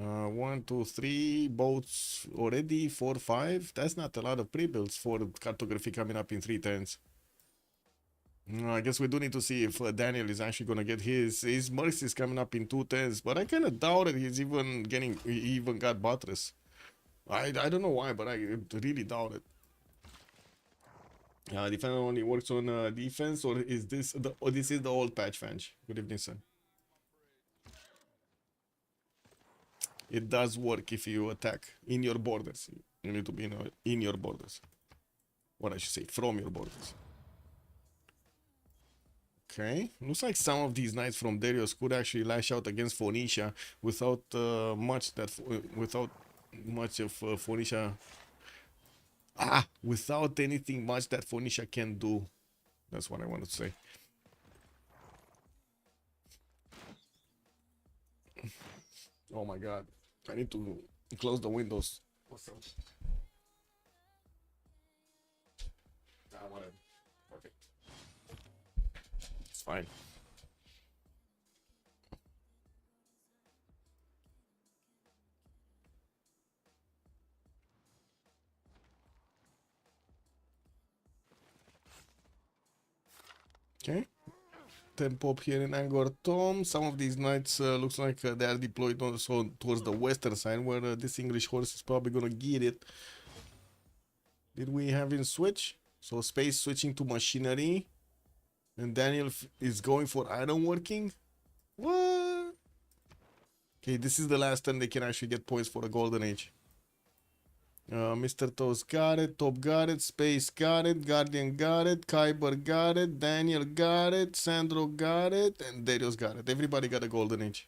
1, 2, 3 boats already, 4, 5. That's not a lot of pre-builds for cartography coming up in 3 turns. I guess we do need to see if Daniel is actually gonna get his mercy is coming up in 2 turns, but I kind of doubt it. He even got buttress. I don't know why, but I really doubt it. Defender only works on defense, or is this this is the old patch, Fanch? Good evening, sir. It does work if you attack in your borders. You need to be in your borders. What I should say, from your borders. Okay, looks like some of these knights from Darius could actually lash out against Phoenicia without much of Phoenicia. Without anything much that Phoenicia can do. That's what I wanted to say. Oh my god. I need to close the windows. What's up? Whatever. Perfect. It's fine. Okay. Pop here in Angkor Thom. Some of these knights looks like they are deployed also towards the western side, where this English horse is probably gonna get it. Did we have him switch? So space switching to machinery, and Daniel is going for ironworking. What? Okay, this is the last time they can actually get points for a golden age. Mr. Toes got it, Top got it, Space got it, Guardian got it, Khyber got it, Daniel got it, Sandro got it, and Darius got it. Everybody got a golden age.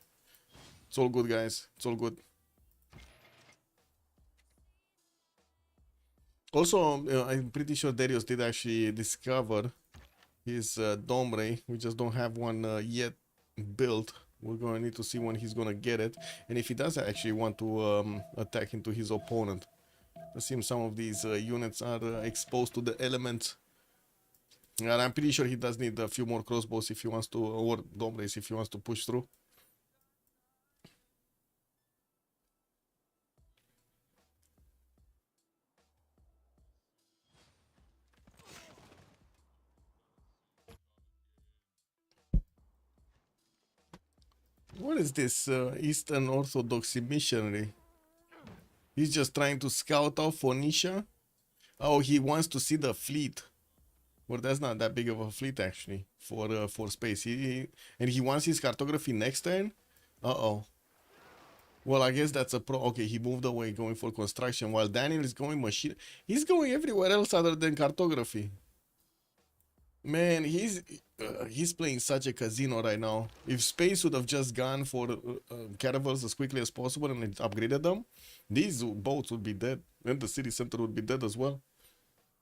It's all good, guys. It's all good. Also, I'm pretty sure Darius did actually discover his Domre. We just don't have one yet built. We're going to need to see when he's going to get it. And if he does actually want to attack into his opponent. It seems some of these units are exposed to the elements. And I'm pretty sure he does need a few more crossbows if he wants to, or Domres if he wants to push through. What is this Eastern Orthodoxy missionary? He's just trying to scout out Phoenicia. Oh, he wants to see the fleet. Well, that's not that big of a fleet actually for space. And he wants his cartography next turn. Uh-oh. Well, I guess that's a pro. Okay, he moved away going for construction while Daniel is going machine. He's going everywhere else other than cartography. Man, he's playing such a casino right now. If space would have just gone for caravels as quickly as possible and it upgraded them, these boats would be dead, and the city center would be dead as well.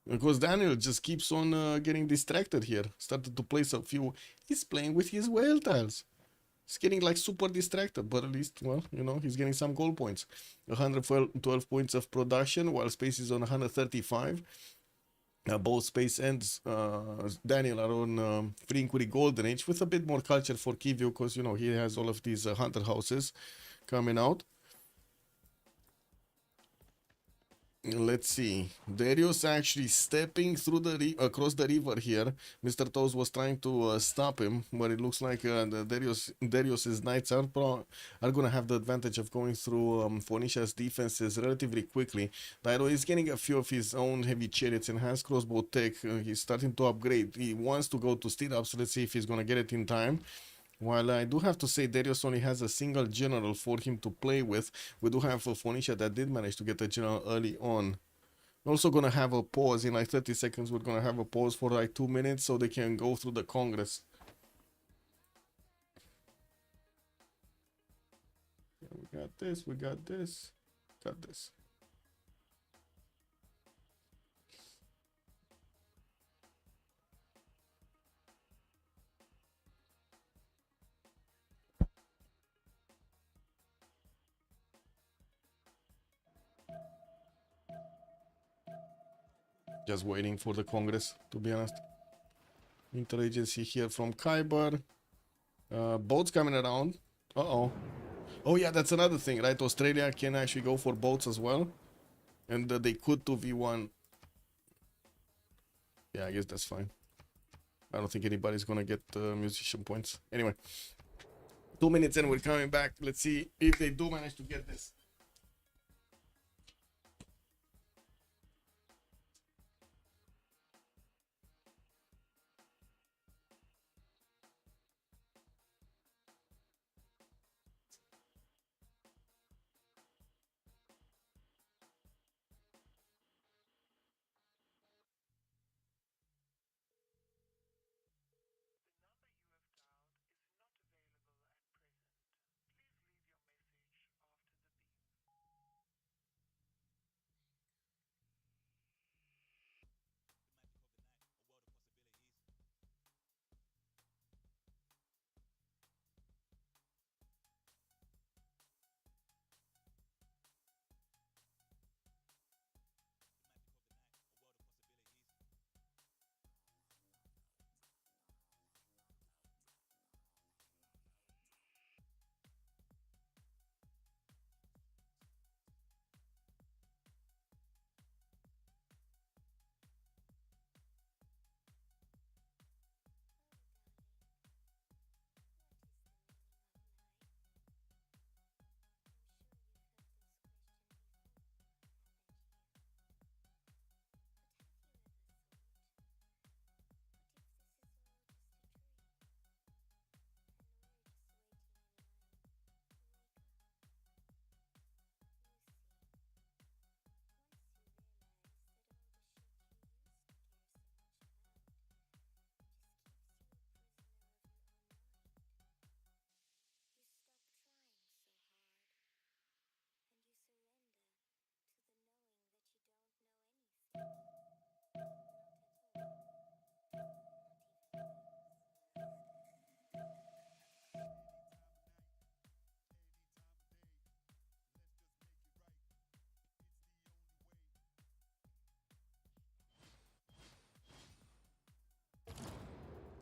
Because Daniel just keeps on getting distracted here. Started to place a few. He's playing with his whale tiles. He's getting like super distracted, but at least, well, you know, he's getting some goal points. 112 points of production, while space is on 135. Both Space and Daniel are on Free Inquiry Golden Age with a bit more culture for Kivio because, you know, he has all of these hunter houses coming out. Let's see. Darius actually stepping through the across the river here. Mr. Toes was trying to stop him, but it looks like Darius's knights are gonna have the advantage of going through Phoenicia's defenses relatively quickly. Dairo is getting a few of his own heavy chariots and has crossbow tech. He's starting to upgrade. He wants to go to steed up, so let's see if he's gonna get it in time. While I do have to say Darius only has a single general for him to play with, we do have Phoenicia that did manage to get a general early on. We're also gonna have a pause in like 30 seconds. We're gonna have a pause for like 2 minutes so they can go through the Congress. Yeah, we got this, got this. Just waiting for the Congress, to be honest. Interagency here from Khyber. Boats coming around. Uh-oh. Oh yeah, that's another thing, right? Australia can actually go for boats as well. And they could 2v1. Yeah, I guess that's fine. I don't think anybody's gonna get musician points. Anyway, 2 minutes and we're coming back. Let's see if they do manage to get this.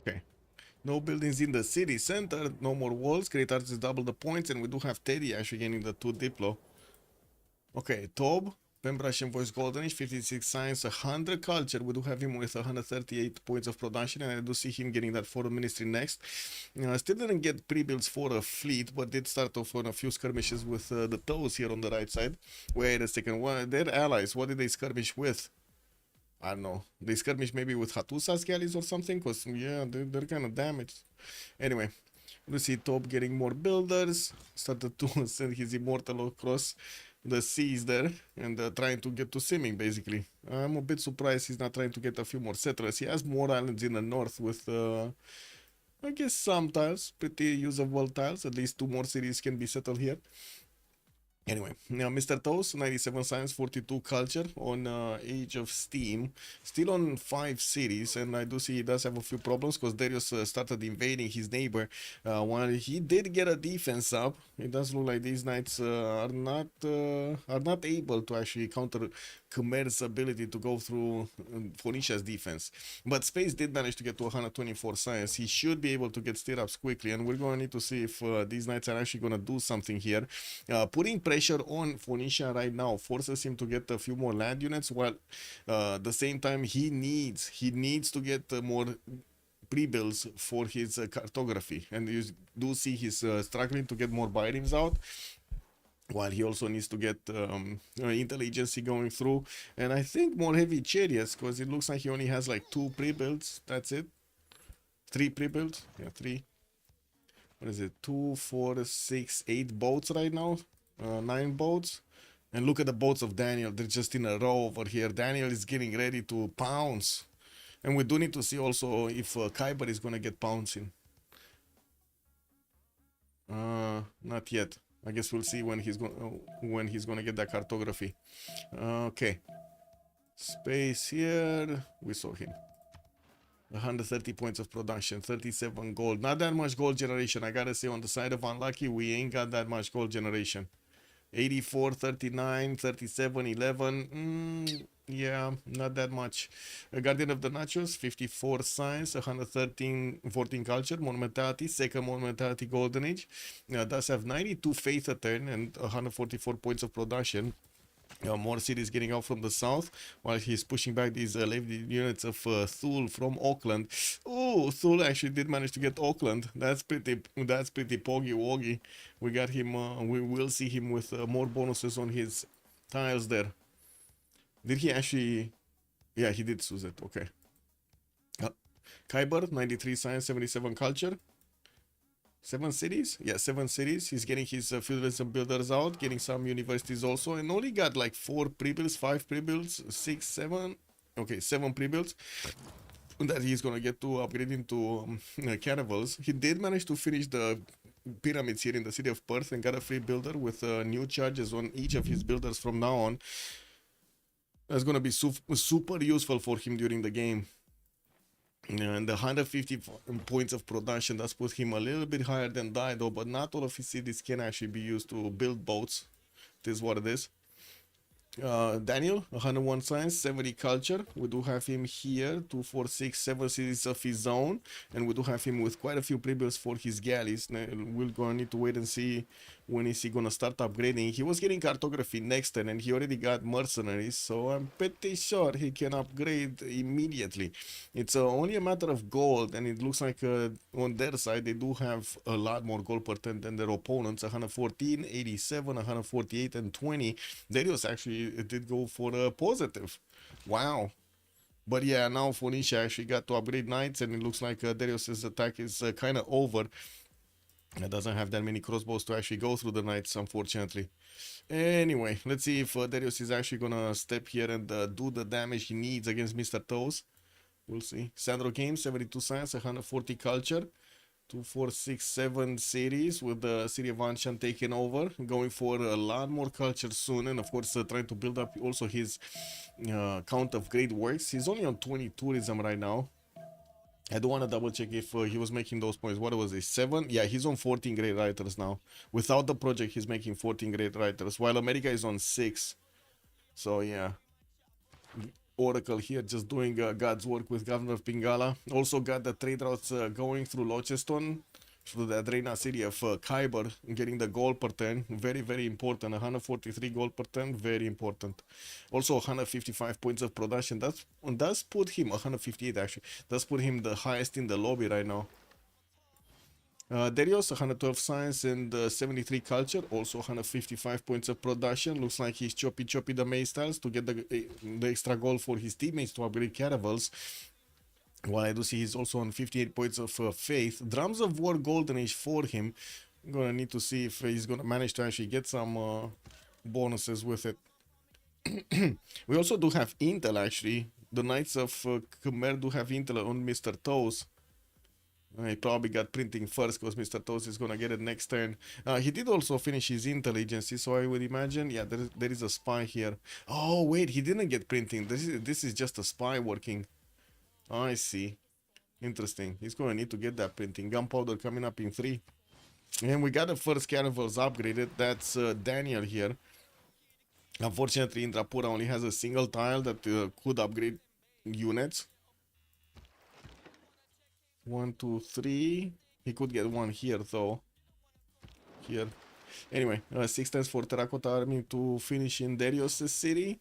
Okay. No buildings in the city center, no more walls. Great artists double the points, and we do have Teddy actually gaining the 2 Diplo. Okay, Tob Pembrush and Voice Golden Age, 56 science, 100 culture. We do have him with 138 points of production, and I do see him getting that Foreign Ministry next. Still didn't get pre-builds for a fleet, but did start off on a few skirmishes with the toes here on the right side. Wait a second, their allies, what did they skirmish with? I don't know. They skirmish maybe with Hatusa's galleys or something, because, yeah, they're kind of damaged. Anyway, we see Top getting more builders. Started to send his Immortal across the seas there and trying to get to Simming, basically. I'm a bit surprised he's not trying to get a few more settlers. He has more islands in the north with, I guess, some tiles, pretty usable tiles. At least 2 more cities can be settled here. Anyway, now Mr. Toast, 97 science, 42 culture on Age of Steam. Still on 5 cities, and I do see he does have a few problems because Darius started invading his neighbor. While he did get a defense up, it does look like these knights are not able to actually counter Khmer's ability to go through Phoenicia's defense. But Space did manage to get to 124 science. He should be able to get stirrups quickly, and we're going to need to see if these knights are actually going to do something here. Putting pressure on Phoenicia right now forces him to get a few more land units, while at the same time he needs to get more pre-builds for his cartography, and you do see he's struggling to get more biomes out, while he also needs to get intelligence going through, and I think more heavy chariots, because it looks like he only has like 2 pre-builds. That's it. 3 pre-builds. Yeah, 3. What is it? 2, 4, 6, 8 boats right now. 9 boats. And look at the boats of Daniel. They're just in a row over here. Daniel is getting ready to pounce. And we do need to see also if Kyber is going to get pouncing. Not yet. I guess we'll see when he's going to get that cartography. Okay. Space here. We saw him. 130 points of production, 37 gold. Not that much gold generation. I gotta say, on the side of Unlucky, we ain't got that much gold generation. 84, 39, 37, 11. Yeah, not that much. Guardian of the Nachos, 54 science, 113, 14 culture, monumentality, second monumentality golden age. Does have 92 faith a turn and 144 points of production. More cities getting out from the south, while he's pushing back these levy units of Thule from Auckland. Oh, Thule actually did manage to get Auckland. That's pretty poggy woggy. We got him. We will see him with more bonuses on his tiles there. Did he actually? Yeah, he did Suzette. Okay. Kyber, 93 science, 77 culture. 7 cities? Yeah, 7 cities. He's getting his feudalism builders out, getting some universities also, and only got like 4 pre-builds, 5 pre-builds, 6, 7. Okay, 7 pre-builds that he's gonna get to upgrade into carnivals. He did manage to finish the pyramids here in the city of Perth and got a free builder with new charges on each of his builders from now on. That's gonna be super useful for him during the game. And the 150 points of production does put him a little bit higher than Dido, but not all of his cities can actually be used to build boats. It is what it is. Daniel, 101 science, 70 culture. We do have him here, 2, 4, 6, 7 cities of his own, and we do have him with quite a few pre-builds for his galleys. We're gonna need to wait and see when is he gonna start upgrading. He was getting cartography next turn, and he already got mercenaries, so I'm pretty sure he can upgrade immediately. It's only a matter of gold, and it looks like on their side they do have a lot more gold per turn than their opponents. 114, 87, 148, and 20. Darius actually did go for a positive. Wow. But yeah, now Phoenicia actually got to upgrade knights, and it looks like Darius's attack is kind of over. It doesn't have that many crossbows to actually go through the knights, unfortunately. Anyway, let's see if Darius is actually gonna step here and do the damage he needs against Mr. Toes. We'll see. Sandro Games, 72 science, 140 culture. 2, 4, 6, 7 cities with the city of Anshan taking over, going for a lot more culture soon, and of course trying to build up also his count of great works. He's only on 20 tourism right now. I do want to double check if he was making those points. What was it, 7? Yeah, he's on 14 great writers now. Without the project, he's making 14 great writers, while America is on 6. So yeah, Oracle here just doing God's work with Governor of Pingala. Also got the trade routes going through Launceston to the Adrena city of Khyber, getting the gold per turn. Very, very important. 143 gold per turn, very important. Also 155 points of production. That does put him 158 actually. Does put him the highest in the lobby right now. Darius, 112 science and 73 culture, also 155 points of production. Looks like he's choppy the main styles to get the extra goal for his teammates to upgrade caravels. While I do see he's also on 58 points of faith. Drums of War Golden Age for him. I'm gonna need to see if he's gonna manage to actually get some bonuses with it. We also do have Intel actually. The Knights of Khmer do have Intel on Mr. Toes. He probably got printing first because Mr. Toes is gonna get it next turn. He did also finish his intelligence, so I would imagine, yeah, there is a spy here. Oh wait, he didn't get printing. This is just a spy working. I see. Interesting. He's gonna need to get that printing. Gunpowder coming up in 3. And we got the first caravels upgraded. That's Daniel here. Unfortunately, Indrapura only has a single tile that could upgrade units. 1, 2, 3. He could get one here though. Here. Anyway, 6 times for Terracotta Army to finish in Darius' city.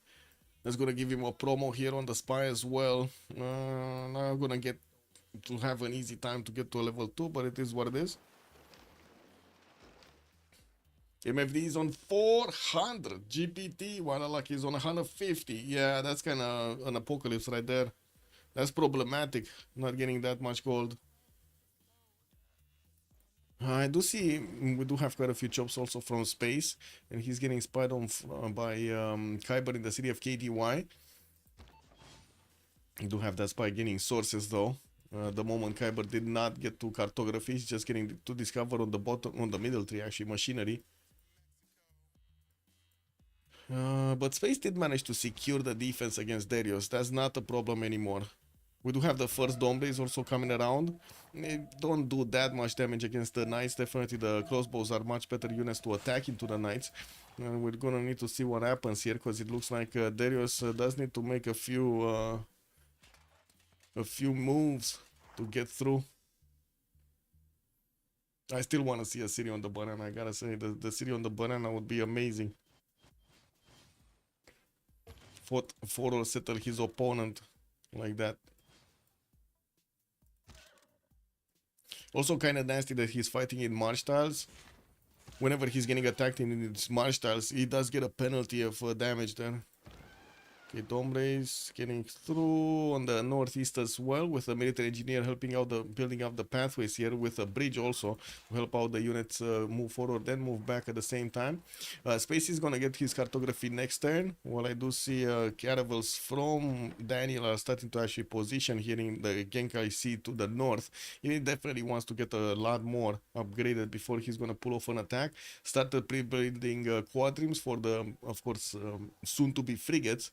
That's gonna give him a promo here on the spy as well. Not gonna get to have an easy time to get to a level 2, but it is what it is. MFD is on 400. GPT, Wanalak is on 150. Yeah, that's kind of an apocalypse right there. That's problematic, not getting that much gold. I do see we do have quite a few chops also from space, and he's getting spied on by Khyber in the city of KTY. We do have that spy getting sources though. The moment Khyber did not get to cartography, he's just getting to discover on the bottom, on the middle tree actually, machinery. But space did manage to secure the defense against Darius. That's not a problem anymore. We do have the first Dome Blaze also coming around. They don't do that much damage against the Knights. Definitely the crossbows are much better units to attack into the Knights. And we're gonna need to see what happens here, because it looks like Darius does need to make a few moves to get through. I still want to see a city on the banana. I gotta say, the city on the banana would be amazing. Fought or settle his opponent like that. Also kind of nasty that he's fighting in March tiles. Whenever he's getting attacked in his March tiles, he does get a penalty of damage there. Okay, Dome Blaze getting through on the northeast as well, with a military engineer helping out the building up the pathways here, with a bridge also to help out the units move forward then move back at the same time. Space is gonna get his cartography next turn. While I do see caravels from Daniel are starting to actually position here in the Genkai Sea to the north. He definitely wants to get a lot more upgraded before he's gonna pull off an attack. Started pre-building quadrims for the, of course, soon to be frigates.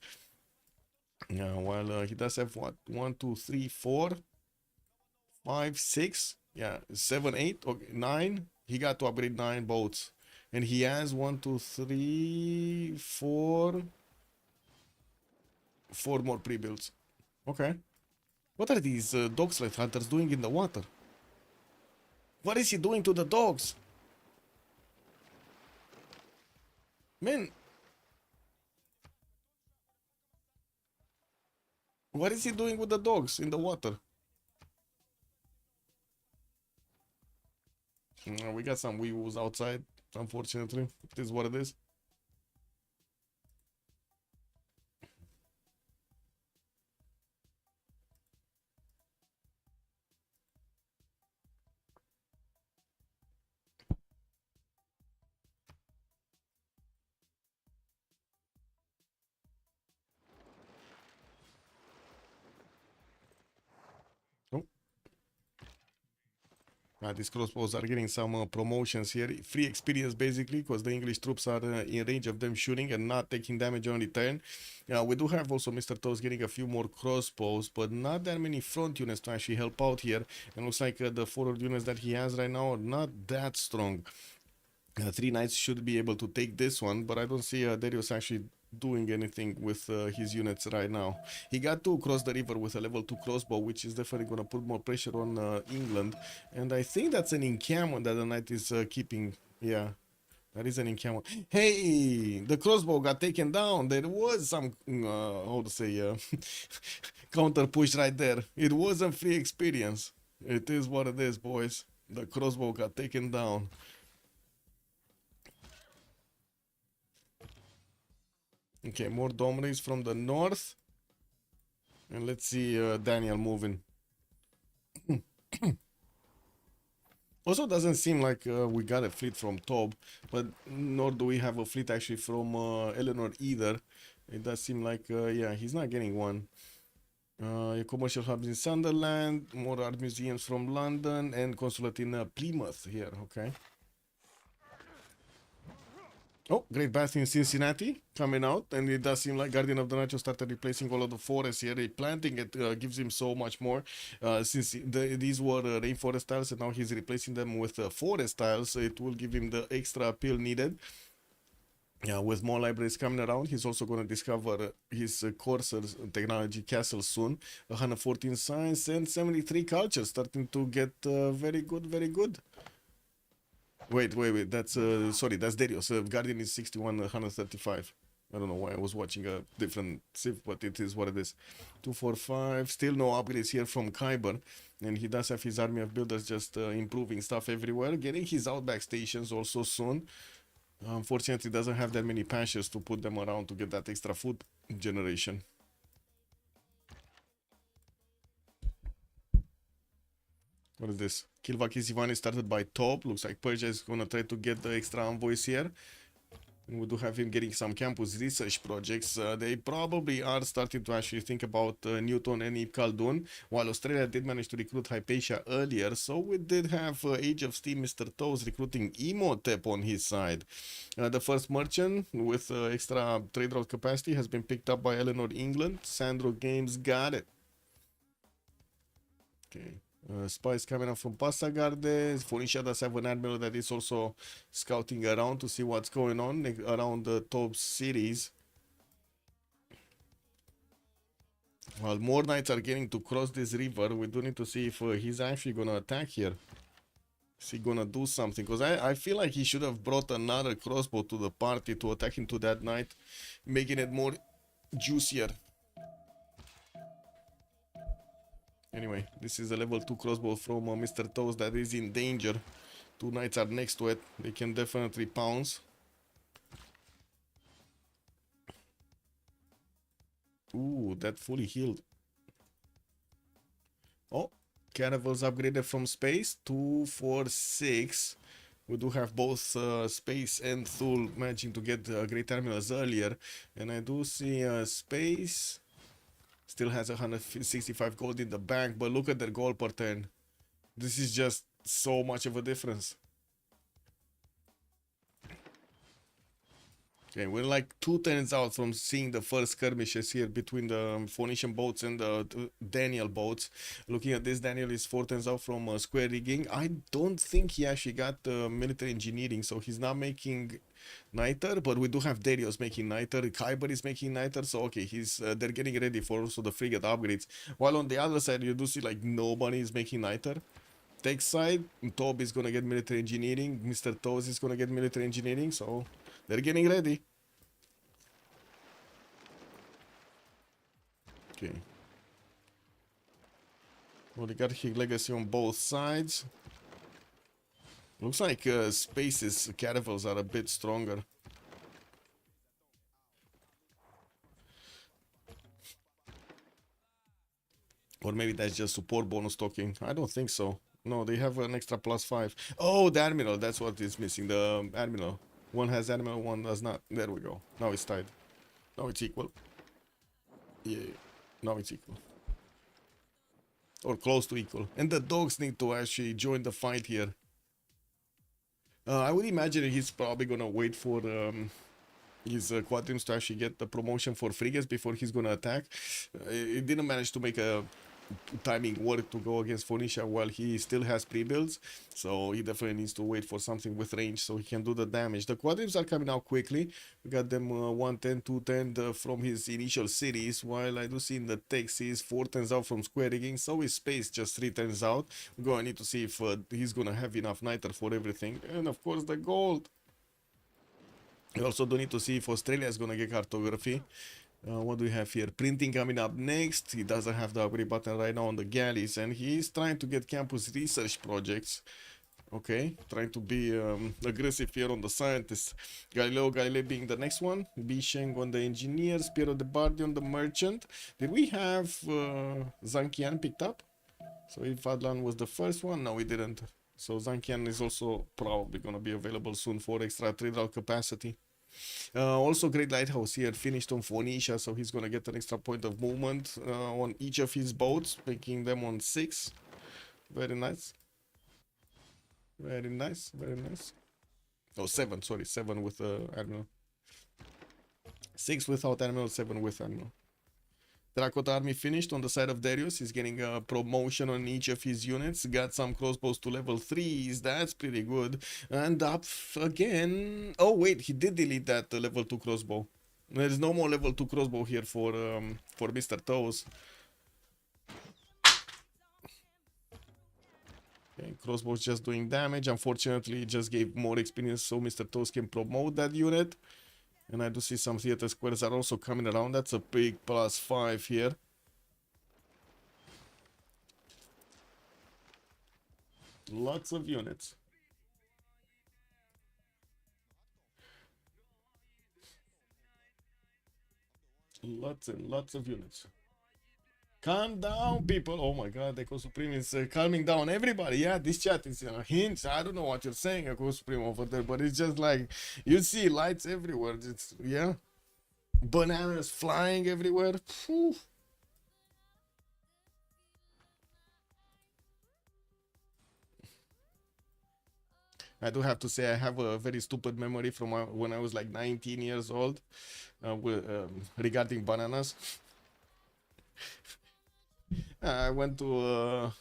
Yeah, while he does have what, 1, 2, 3, 4, 5, 6, yeah, 7, 8, okay, 9. He got to upgrade 9 boats, and he has 1, 2, 3, 4 more pre-builds. Okay, what are these dog sled hunters doing in the water? What is he doing to the dogs? Man, what is he doing with the dogs in the water? We got some wee-woos outside, unfortunately. It is what it is. These crossbows are getting some promotions here. Free experience, basically, because the English troops are in range of them shooting and not taking damage on return. We do have also Mr. Toes getting a few more crossbows, but not that many front units to actually help out here. And looks like the forward units that he has right now are not that strong. Three knights should be able to take this one, but I don't see Darius actually doing anything with his units right now. He got to cross the river with a level 2 crossbow, which is definitely going to put more pressure on England. And I think that's an encampment that the knight is keeping. Yeah, that is an encampment. Hey, the crossbow got taken down. There was some, how to say, counter push right there. It wasn't free experience. It is what it is, boys. The crossbow got taken down. Okay, more Domrays from the north. And let's see Daniel moving. Also, doesn't seem like we got a fleet from Tob, but nor do we have a fleet actually from Eleanor either. It does seem like, yeah, he's not getting one. A commercial hubs in Sunderland, more art museums from London, and consulate in Plymouth here, okay. Oh, Great Bath in Cincinnati coming out, and it does seem like Guardian of the Nacho started replacing all of the forests here. Replanting it gives him so much more. Since these were rainforest tiles, and now he's replacing them with forest tiles, so it will give him the extra appeal needed. Yeah, with more libraries coming around, he's also going to discover his Corsairs technology castle soon. 114 science and 73 cultures, starting to get very good, very good. Wait, that's, sorry, that's Darius. Guardian is 61, 135. I don't know why I was watching a different Civ, but it is what it is. 245, still no upgrades here from Kyber. And he does have his army of builders just improving stuff everywhere. Getting his outback stations also soon. Unfortunately, doesn't have that many pastures to put them around to get that extra food generation. What is this? Kilvakis Ivan is started by Top. Looks like Persia is gonna try to get the extra envoys here. And we do have him getting some campus research projects. They probably are starting to actually think about Newton and Ibn Khaldun, while Australia did manage to recruit Hypatia earlier. So we did have Age of Steam Mr. Toes recruiting Imhotep on his side. The first merchant with extra trade route capacity has been picked up by Eleanor England. Sandro Games got it. Okay. Spies coming up from Passagarde. Phoenicia does have an admiral that is also scouting around to see what's going on around the top cities. While more knights are getting to cross this river, we do need to see if he's actually gonna attack here. Is he gonna do something? Because I feel like he should have brought another crossbow to the party to attack into that knight, making it more juicier. Anyway, this is a level 2 crossbow from Mr. Toes that is in danger. Two knights are next to it. They can definitely pounce. Ooh, that fully healed. Oh, caravels upgraded from space. 2, 4, 6. We do have both space and Thule managing to get great terminals earlier. And I do see space. Still has 165 gold in the bank, but look at their gold per turn. This is just so much of a difference. Okay, we're like 2 turns out from seeing the first skirmishes here between the Phoenician boats and the Daniel boats. Looking at this, Daniel is 4 turns out from square rigging. I don't think he actually got military engineering, so he's not making Niter, but we do have Darius making Niter. Kyber is making Niter, so okay, they're getting ready for also the frigate upgrades. While on the other side, you do see like nobody is making Niter. Tech side, Tob is gonna get military engineering. Mr. Toes is gonna get military engineering, so they're getting ready. Okay. Oligarchic legacy on both sides. Looks like Space's caravels are a bit stronger. Or maybe that's just support bonus talking. I don't think so. No, they have an extra +5. Oh, the Admiral. That's what is missing. The Admiral. One has Admiral, one does not. There we go. Now it's tied. Now it's equal. Yeah. Now it's equal. Or close to equal. And the dogs need to actually join the fight here. I would imagine he's probably gonna wait for his quadrants to actually get the promotion for frigates before he's gonna attack. He didn't manage to make a timing work to go against Phoenicia while he still has pre-builds, so he definitely needs to wait for something with range so he can do the damage. The quadrips are coming out quickly. We got them 110, 210 from his initial cities, while I do see in the Texas 4 turns out from square rigging, so his space just 3 turns out. We're going to need to see if he's going to have enough niter for everything, and of course the gold. We also do need to see if Australia is going to get cartography. What do we have here? Printing coming up next. He doesn't have the upgrade button right now on the galleys, and he's trying to get campus research projects. Okay, trying to be aggressive here on the scientists. Galileo being the next one. Bisheng on the engineers. Piero de Bardi on the merchant. Did we have Zankian picked up? So if Adlan was the first one, no, we didn't. So Zankian is also probably going to be available soon for extra trade capacity. Also Great Lighthouse here finished on Phoenicia, so he's gonna get an extra point of movement on each of his boats, making them on 6. Very nice. Very nice, very nice. Oh, 7, sorry, 7 with Admiral. 6 without Admiral, 7 with Admiral. Drakota army finished on the side of Darius. He's getting a promotion on each of his units. Got some crossbows to level 3s. That's pretty good. And up again. Oh wait, he did delete that level 2 crossbow. There's no more level 2 crossbow here for Mr. Toes. Okay, crossbow's just doing damage. Unfortunately, it just gave more experience so Mr. Toes can promote that unit. And I do see some theater squares are also coming around. That's a big +5 here. Lots of units. Lots and lots of units. Calm down, people. Oh my god, Echo Supreme is calming down everybody. Yeah, this chat is hints. I don't know what you're saying, Echo Supreme over there, but it's just like you see lights everywhere. It's, yeah. Bananas flying everywhere. Whew. I do have to say I have a very stupid memory from when I was like 19 years old regarding bananas. I went to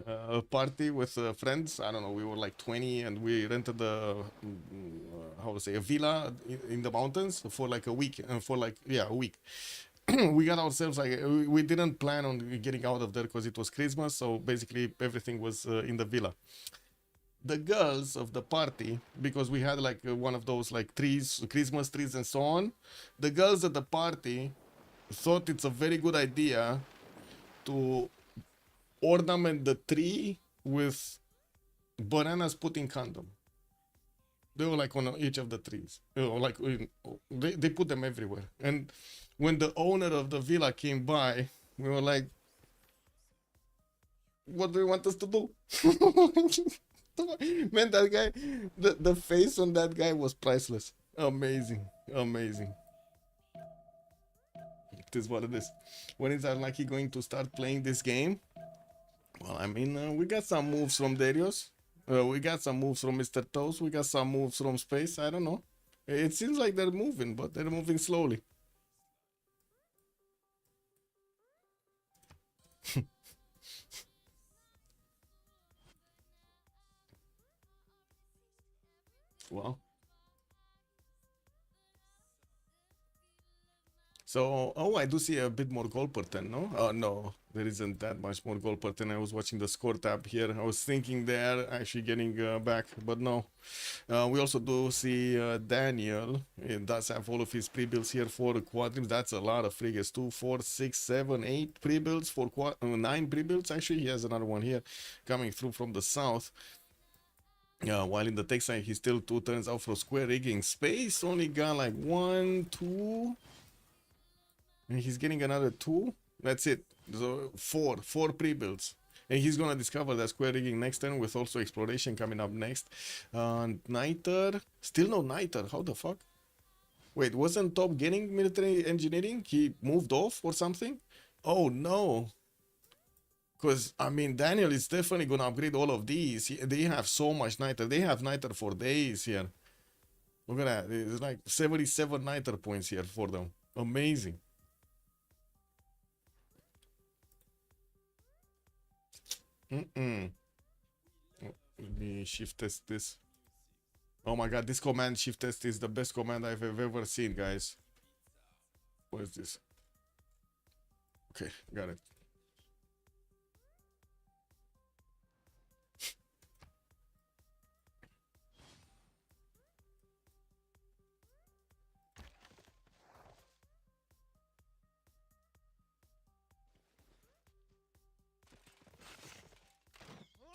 a party with friends. I don't know, we were like 20 and we rented how to say, a villa in the mountains for like a week, for like, yeah, a week. We got ourselves like, we didn't plan on getting out of there because it was Christmas, so basically everything was in the villa. The girls of the party, because we had like one of those like trees, Christmas trees and so on, the girls at the party thought it's a very good idea to ornament the tree with bananas put in condom. They were like on each of the trees. You know, like they put them everywhere. And when the owner of the villa came by, we were like, what do you want us to do? Man, that guy, the face on that guy was priceless. Amazing. Amazing. It is what it is. When is Arlaki going to start playing this game? Well, I mean, we got some moves from Darius. We got some moves from Mr. Toes. We got some moves from Space. I don't know. It seems like they're moving, but they're moving slowly. Wow. So, oh, I do see a bit more gold per 10, no? Oh, no, there isn't that much more gold per 10. I was watching the score tab here. I was thinking they're actually getting back, but no. We also do see Daniel. He does have all of his pre-builds here for quadrips. That's a lot of frigates. 2, 4, 6, 7, 8 pre-builds for 9 pre-builds. Actually, he has another one here coming through from the south. While in the tech side, he still 2 turns out for square rigging. Space only got like 1, 2... And he's getting another 2. That's it. So 4 pre-builds. And he's gonna discover that square rigging next turn with also exploration coming up next. Niter. Still no Niter. How the fuck? Wait, wasn't Top getting military engineering? He moved off or something? Oh no. Because, I mean, Daniel is definitely gonna upgrade all of these. They have so much Niter. They have Niter for days here. Look at that. It's like 77 Niter points here for them. Amazing. Let me shift test this. Oh my god, this command shift test is the best command I've ever seen, guys. What is this? Okay, got it.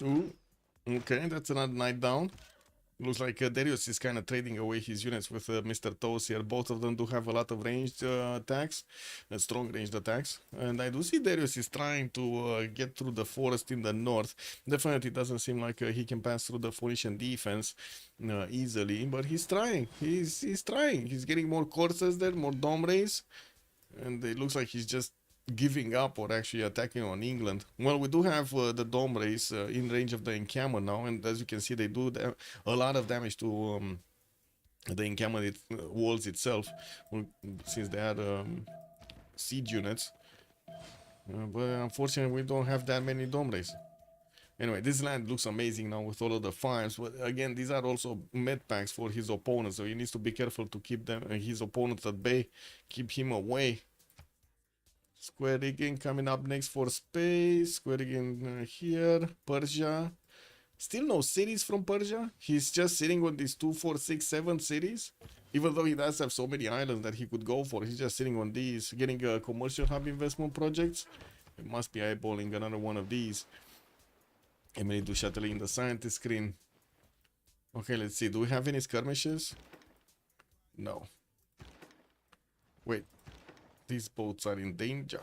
Ooh, okay, that's another knight down. Looks like Darius is kind of trading away his units with Mr. Toes here. Both of them do have a lot of ranged attacks, strong ranged attacks. And I do see Darius is trying to get through the forest in the north. Definitely doesn't seem like he can pass through the Phoenician defense easily, but he's trying. He's trying. He's getting more courses there, more dome rays. And it looks like he's just giving up or actually attacking on England. Well, we do have the dome rays in range of the encampment now, and as you can see, they do a lot of damage to the encampment walls itself, since they are siege units. But unfortunately, we don't have that many dome rays. Anyway, this land looks amazing now with all of the farms, but again, these are also med packs for his opponents, so he needs to be careful to keep them his opponents at bay, keep him away. Square rigging coming up next for space. Square rigging here. Persia. Still no cities from Persia. He's just sitting on these 2, 4, 6, 7 cities. Even though he does have so many islands that he could go for, he's just sitting on these, getting commercial hub investment projects. It must be eyeballing another one of these. Emily do shuttling the scientist screen. Okay, let's see. Do we have any skirmishes? No. Wait. These boats are in danger.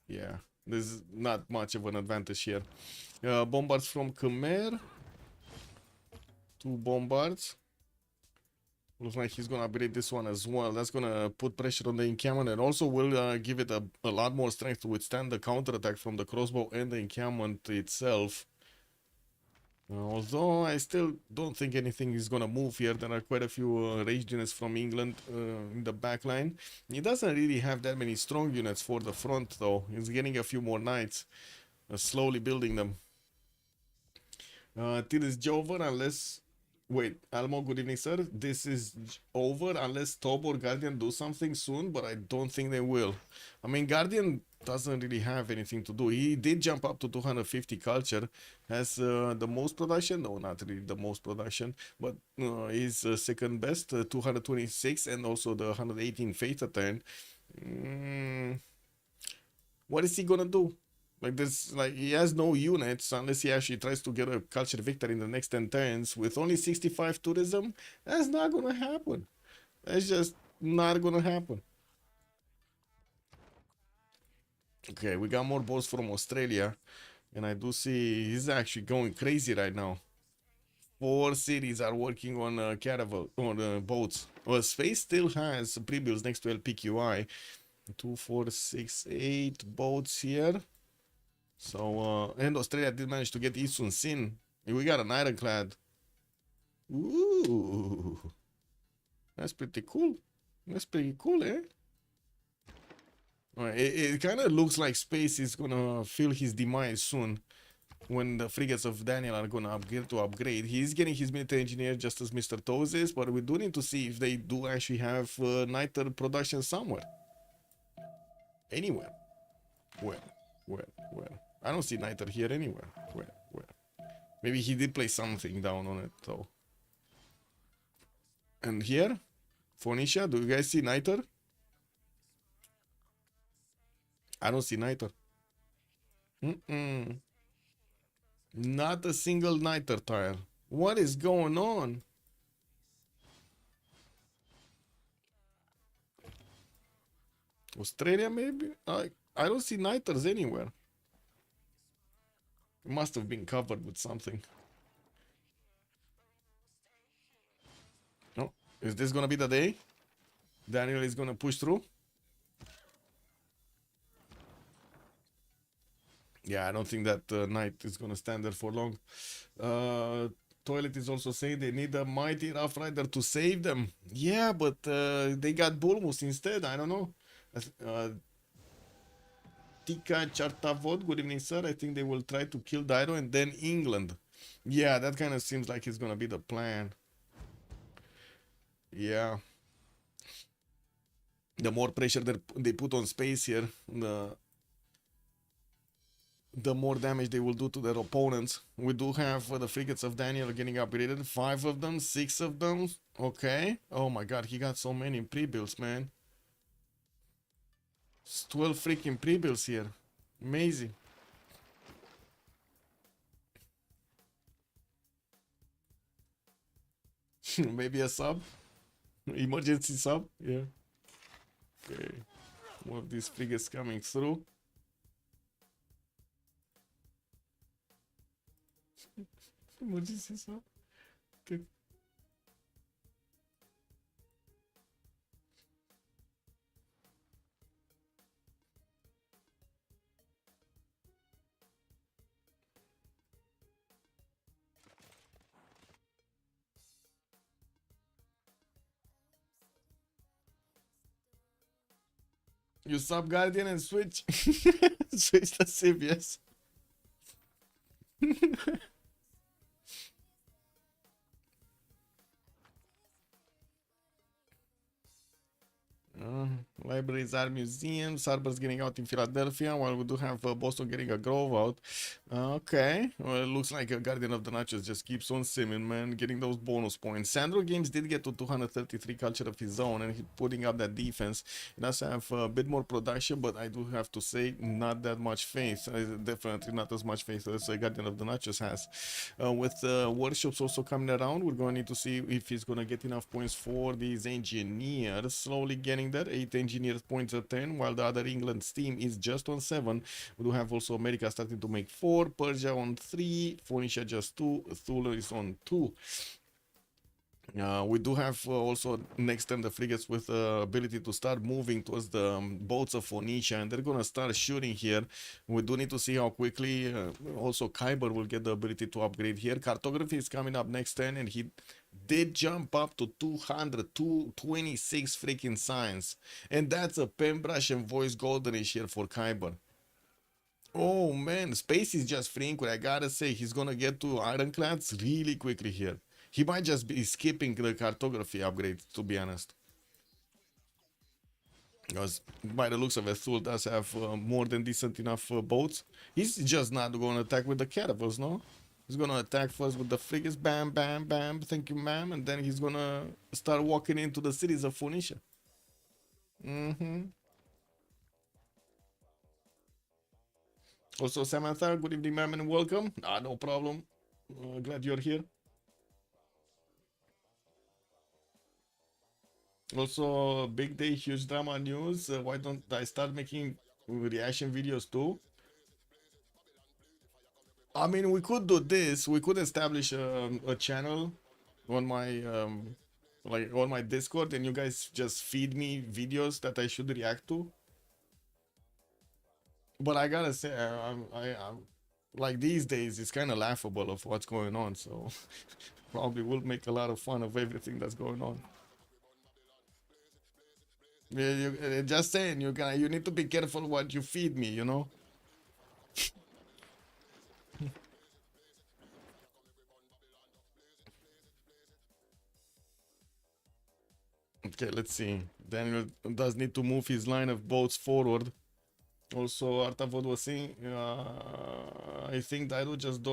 Yeah, there's not much of an advantage here. Bombards from Khmer. 2 bombards. Looks like he's gonna upgrade this one as well. That's gonna put pressure on the encampment and also will give it a lot more strength to withstand the counterattack from the crossbow and the encampment itself. Although I still don't think anything is gonna move here. There are quite a few ranged units from England in the back line. He doesn't really have that many strong units for the front though. He's getting a few more knights, slowly building them. Till it's over unless... Wait, Almo, good evening, sir. This is over unless Tob or Guardian do something soon, but I don't think they will. I mean, Guardian doesn't really have anything to do. He did jump up to 250 culture, has the most production. No, not really the most production, but he's second best, 226, and also the 118 faith a turn. What is he gonna do? Like this, like he has no units unless he actually tries to get a culture victory in the next 10 turns with only 65 tourism. That's not gonna happen. That's just not gonna happen. Okay, we got more boats from Australia, and I do see he's actually going crazy right now. 4 cities are working on caravel on boats. Well, Space still has pre-builds next to LPQI. 2, 4, 6, 8 boats here. So, and Australia did manage to get Isun Sin. We got an ironclad. Ooh. That's pretty cool. That's pretty cool, eh? Alright, it kind of looks like Space is gonna feel his demise soon. When the frigates of Daniel are gonna upgrade. He's getting his military engineer just as Mr. Toes is, but we do need to see if they do actually have niter production somewhere. Anywhere. Where? I don't see niter here anywhere. Where? Maybe he did place something down on it though. And here? Phoenicia, do you guys see niter? I don't see niter. Not a single niter tile. What is going on? Australia maybe? I don't see niters anywhere. It must have been covered with something. No, is this gonna be the day? Daniel is gonna push through? Yeah, I don't think that knight is gonna stand there for long. Toilet is also saying they need a mighty Rough Rider to save them. Yeah, but they got Bulmus instead. I don't know. Tika Chartavod, good evening, sir. I think they will try to kill Dairo and then England. Yeah, that kind of seems like it's gonna be the plan. Yeah. The more pressure they put on space here, the more damage they will do to their opponents. We do have the frigates of Daniel getting upgraded. 5 of them, 6 of them. Okay. Oh my god, he got so many pre-builds, man. It's 12 freaking pre-builds here. Amazing. Maybe a sub? Emergency sub? Yeah. Okay. One of these frigates coming through. Emergency sub? Okay. You sub Guardian and switch. Switch the Civ, yes. Libraries are museums. Harbor's getting out in Philadelphia, while we do have Boston getting a Grove out. Okay, well, it looks like a Guardian of the Nachos just keeps on simming, man, getting those bonus points. Sandro Games did get to 233 culture of his own, and he's putting up that defense. He does have a bit more production, but I do have to say, not that much faith. Definitely not as much faith as Guardian of the Nachos has. With workshops also coming around, we're going to need to see if he's going to get enough points for these engineers. Slowly getting there, 8 engineers points at 10, while the other England's team is just on 7. We do have also America starting to make 4, Persia on 3, Phoenicia just 2, Thule is on 2. We do have also next time the frigates with ability to start moving towards the boats of Phoenicia, and they're gonna start shooting here. We do need to see how quickly also Khyber will get the ability to upgrade here. Cartography is coming up next turn, and he did jump up to 226 freaking signs, and that's a Pembrush and Voice Goldenish here for Khyber. Oh man, space is just freeing. I gotta say, he's gonna get to Ironclads really quickly here. He might just be skipping the cartography upgrade, to be honest. Because by the looks of it, Thule does have more than decent enough boats. He's just not going to attack with the caravels, no? He's going to attack first with the frigates, bam, bam, bam, thank you, ma'am. And then he's going to start walking into the cities of Phoenicia. Also, Samantha, good evening, ma'am, and welcome. No problem. Glad you're here. Also, big day, huge drama news. Why don't I start making reaction videos too? I mean, we could do this. We could establish a channel on my like on my Discord, and you guys just feed me videos that I should react to. But I gotta say, I'm like these days, it's kind of laughable of what's going on. So probably will make a lot of fun of everything that's going on. Yeah, just saying, you need to be careful what you feed me, you know. Okay, let's see. Daniel does need to move his line of boats forward. Also, Artavod was saying, I think Daido just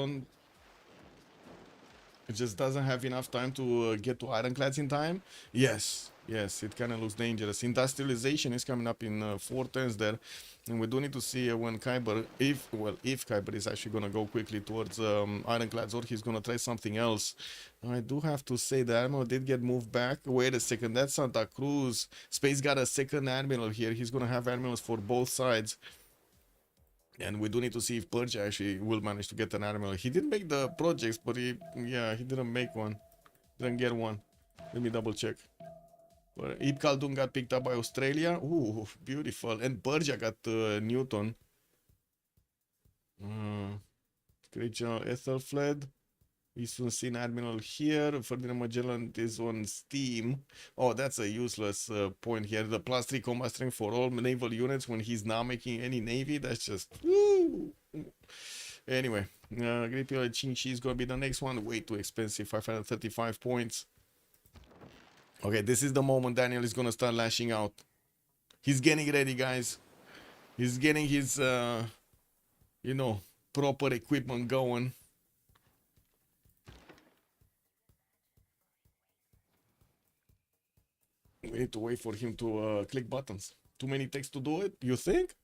doesn't have enough time to get to Ironclads in time. Yes, yes, it kind of looks dangerous. Industrialization is coming up in 4 turns there, and we do need to see when Khyber, if Khyber is actually gonna go quickly towards Ironclads, or he's gonna try something else. I do have to say the admiral did get moved back. Wait a second, that's Santa Cruz. Space got a second admiral here. He's gonna have admirals for both sides. And we do need to see if Persia actually will manage to get an admiral. He did make the projects, but he didn't make one. Didn't get one. Let me double check. Ib Khaldun got picked up by Australia. Ooh, beautiful. And Persia got Newton. Great General Ethelfled. We soon seen Admiral here. Ferdinand Magellan is on Steam. Oh, that's a useless point here. The +3 combat strength for all naval units when he's not making any navy. That's just woo. Anyway, Great Pillar Chinchi is gonna be the next one. Way too expensive. 535 points. Okay, this is the moment Daniel is gonna start lashing out. He's getting ready, guys. He's getting his, you know, proper equipment going. We need to wait for him to click buttons. Too many texts to do it, you think?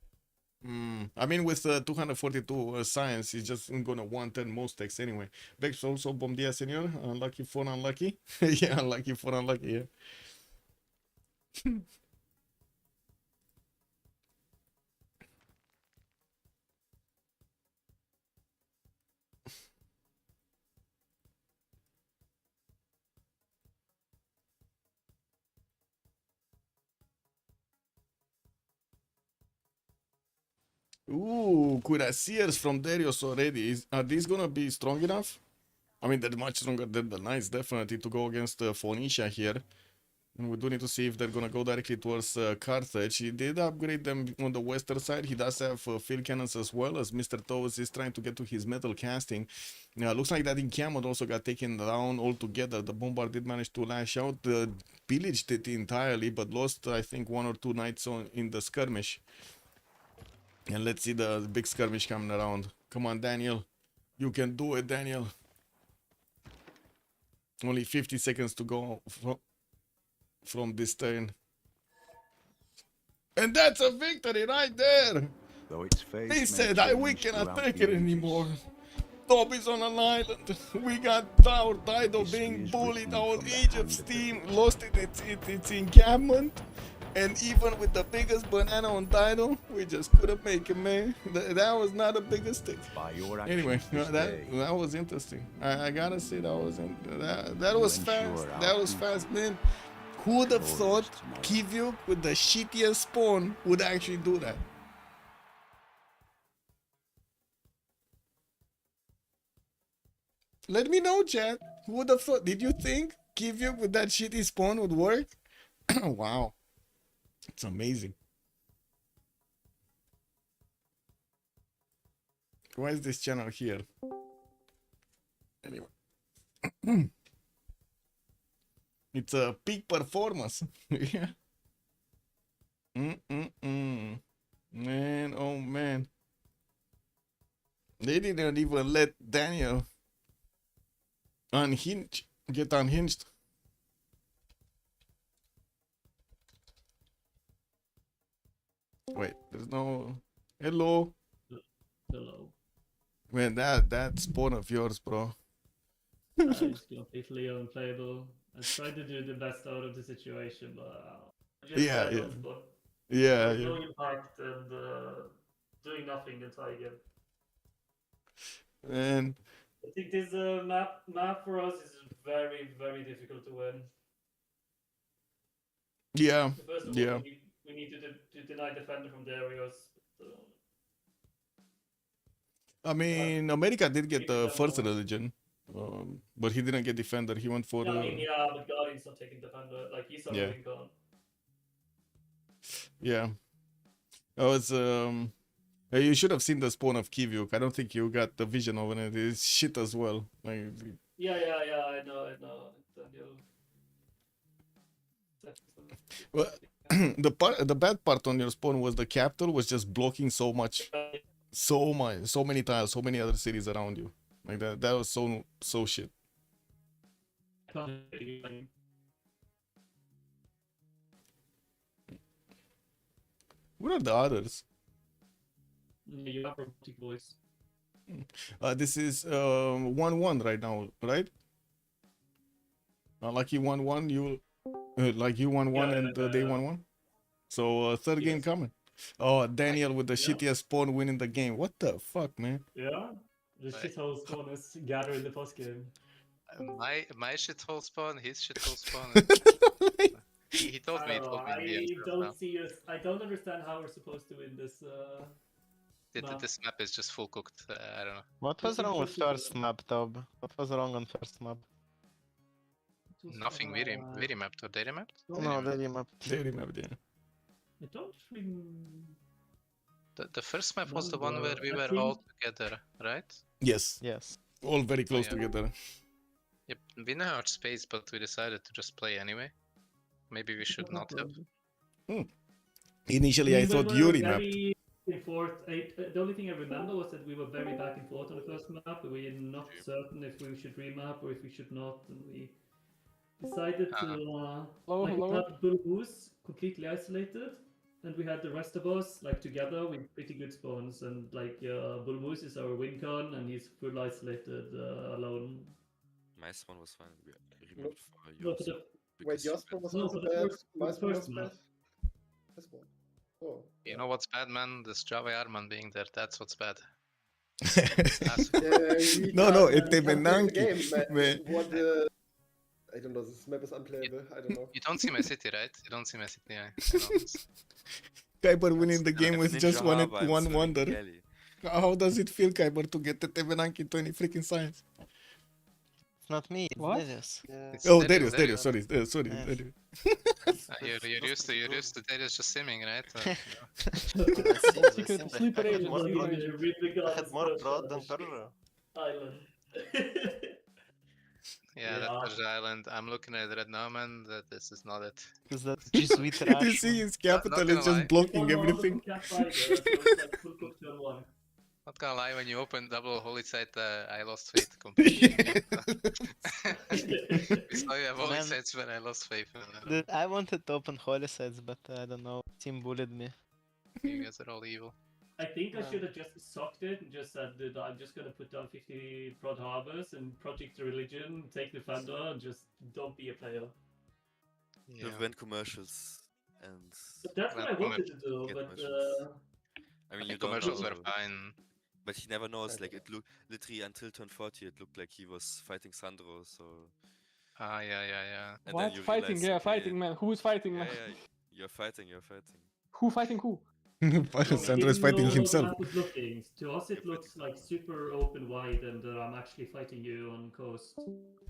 I mean, with 242 science, he's just gonna 110 most text anyway. Bex also, bom dia, senor. Unlucky for unlucky. Yeah, unlucky for unlucky, yeah. Ooh, cuirassiers from Darius already. Are these gonna be strong enough? I mean, they're much stronger than the knights, definitely, to go against Phoenicia here. And we do need to see if they're gonna go directly towards Carthage. He did upgrade them on the western side. He does have field cannons as well, as Mr. Toes is trying to get to his metal casting. Looks like that encampment also got taken down altogether. The bombard did manage to lash out, pillaged it entirely, but lost, I think, 1 or 2 knights in the skirmish. And let's see the big skirmish coming around. Come on, Daniel. You can do it, Daniel. Only 50 seconds to go from this turn. And that's a victory right there. Though its face They may said, we change cannot throughout take the it ages, anymore. Toby's on an island. We got our Dido History being is bullied. written Our from the Age hand of of the Steam people. lost its encampment. And even with the biggest banana on Dido, we just couldn't make it, man. That was not the biggest thing. By your Anyway, actions this day, that was interesting. I gotta say that was fast. ensure our That was future. fast, man. Who would have thought Glorious tomorrow. Kivyuk with the shittiest spawn would actually do that? Let me know, chat. Who would have thought? Did you think Kivyuk with that shitty spawn would work? Wow, it's amazing. Why is this channel here? Anyway, it's a peak performance. Yeah. Man, oh man. They didn't even let Daniel get unhinged. Wait, there's no. Hello. Hello. Man, that spawn of yours, bro. It's completely unplayable. I tried to do the best out of the situation, but just Yeah, died yeah. on spot. Yeah, No yeah. impact and doing nothing the entire game. And I think this map for us is very, very difficult to win. yeah, First of all, yeah. we need to deny defender from the areas. I mean, America did get the Maybe first that was- religion, but he didn't get defender. He went for Yeah, I mean, yeah, but Guardian's not taking defender. Like, he's Yeah. already gone. yeah. I was you should have seen the spawn of Kivyuk. I don't think you got the vision of it. It's shit as well. Like, Yeah, I know. Daniel. well, the bad part on your spawn was the capital was just blocking so many tiles, so many other cities around you. Like that was so shit. What are the others? You have robotic voice. This is 1-1 right now, right? Lucky 1-1. You like you 1-1 Yeah, and they 1-1. So third game Yes. coming. Oh, Daniel with the Yeah. shittiest spawn winning the game. What the fuck, man? Yeah, the shithole spawn is gather in the post game. My shithole spawn, his shithole spawn. Like, He told me it will be in the end. I don't see us. I don't understand how we're supposed to win this. Nah. This map is just full cooked. I don't know. What was Just wrong with important first map, Tob? What was wrong on first map? It was, Nothing very mapped or data mapped. No, No, the map. They remember, yeah. I don't remember. The first map was the one where we I were think- all together, right? Yes, Yes. all very close yeah. together. Yep. We know our space, but we decided to just play anyway. Maybe we should not have. Initially, I We thought were you remapped. very back and forth. The only thing I remember was that we were very back and forth on the first map. We were not certain if we should remap or if we should not, and we decided to like we had Bull Moose completely isolated, and we had the rest of us like together with pretty good spawns. And like Bull Moose is our win con, and he's full isolated alone. My spawn was fine. We removed for No, yours. for the, because Wait, your you spawn was No, also for the bad. first- My the spawn was first bad. map. This one. Oh. You know what's bad, man? This Java Arman being there. That's what's bad. We No, can't- no, we it can't play the Benanki. game, man. Man. What I don't know, this map is unplayable. I don't know. You don't see my city, right? You don't see my city. I know this. Kyber winning the game If with Ninja just one Harbor, I'm swimming wonder. galley. How does it feel, Kyber, to get the Tevenanki 20 freaking signs? It's not me, it's What? Darius. Yeah. It's Oh, Darius, Darius, sorry, Yes. Darius. You're used to Darius just simming, right? Secret sleeper I had agent. more Really, broad- really I had more guns broad than first Perra. Island. Yeah, that Yeah. Persia Island. I'm looking at it right now, man. That this is not it. Because that's Jesuit You Rush. see his capital not is gonna lie. just blocking One more everything. Cat Tiger, so it's like full cooked on one. Not gonna lie, when you open double holy site, I lost faith completely. We saw you have holy Man. sites when I lost faith. I wanted to open holy sites, but I don't know. Team bullied me. You guys are all evil. I think I should have just sucked it and just said, dude, I'm just gonna put down 50 prod harbors and project the religion, take the Fender, and just don't be a player. Yeah. Prevent commercials and But that's what I Well, wanted to do, get but missions. I mean I you think don't commercials know, were fine. but he never knows. Like it looked literally until turn 40, it looked like he was fighting Sandro. So Ah, yeah. and What? then you Fighting? realize, Yeah, okay, fighting, man. Who is fighting, Yeah, man? yeah, you're fighting. You're fighting. Who fighting who? Sandro is fighting himself. Looking. To us, it looks like super open wide, and I'm actually fighting you on coast.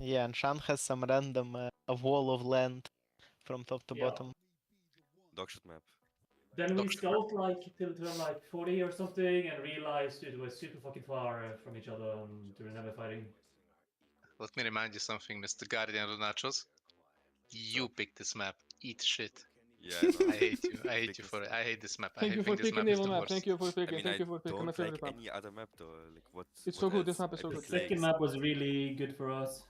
Yeah, and Shan has some random a wall of land from top to Yeah. bottom. Dogshit map. Then we Doctor. scout like till turn like 40 or something, and realized dude, we're super fucking far from each other, and we're never fighting. Let me remind you something, Mr. Guardian of Nachos. You picked this map. Eat shit. Yeah, I know. I hate you. I hate Pick you this for it. map. I hate this map. Thank I you for think this picking map is Naval the map. worst. Thank you for I picking. mean, Thank I you for picking. My don't favorite like map. any other map though. Like what? It's what so good, this else? map is I so picked good. Second Lakes. map was really good for us.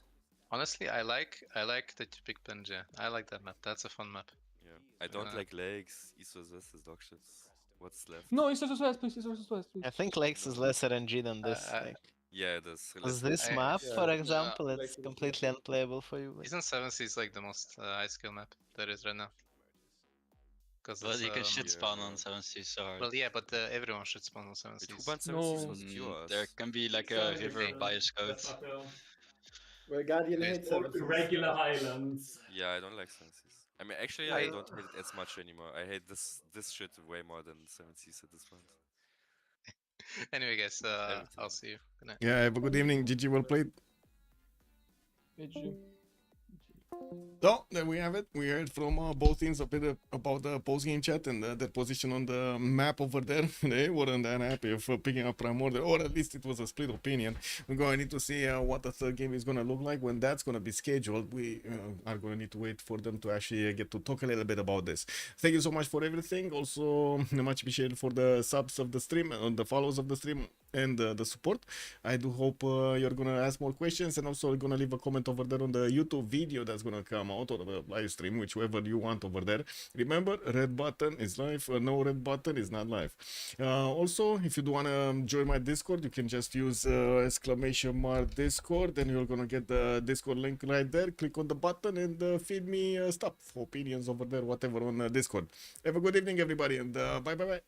Honestly, I like that you picked Penge. I like that map. That's a fun map. Yeah. I don't Uh, like lakes. East versus west is dogshits. What's left? No, East versus West, please. East versus West, please. I think Lakes is less RNG than this. I- Like, Yeah, it is. because Let's- this I- map, Yeah, for no, example, Lakes it's is completely unplayable for you. Like, Season 7 is like the most high skill map there is right now. Because But you can shit yeah. spawn on 7C so hard. Well, yeah, but everyone should spawn on 7 Wait, who Cs. banned 7Cs was Mm, yours? there can be like a river Seven, bias code. that's not real. Well, Guardian There's hates Or 7 the regular Highlands. Yeah, I don't like 7Cs. I mean, actually, I don't hate it as much anymore. I hate this shit way more than 7Cs at this point. Anyway, guys, I'll Everything. see you. Good night. Yeah, have a good evening. GG, well played. HG. So there we have it. We heard from both teams a bit about the post-game chat and their position on the map over there. They weren't that happy of picking up Primordial, or at least it was a split opinion. We're going to need to see what the third game is going to look like when that's going to be scheduled. We are going to need to wait for them to actually get to talk a little bit about this. Thank you so much for everything. Also, much appreciated for the subs of the stream and the follows of the stream and the support. I do hope you're going to ask more questions, and also going to leave a comment over there on the YouTube video that's going to come out, or the live stream, whichever you want over there. Remember, red button is live, no red button is not live. Also, if you do want to join my Discord, you can just use !Discord, and you're going to get the Discord link right there. Click on the button and feed me stuff, opinions over there, whatever on Discord. Have a good evening, everybody, and bye.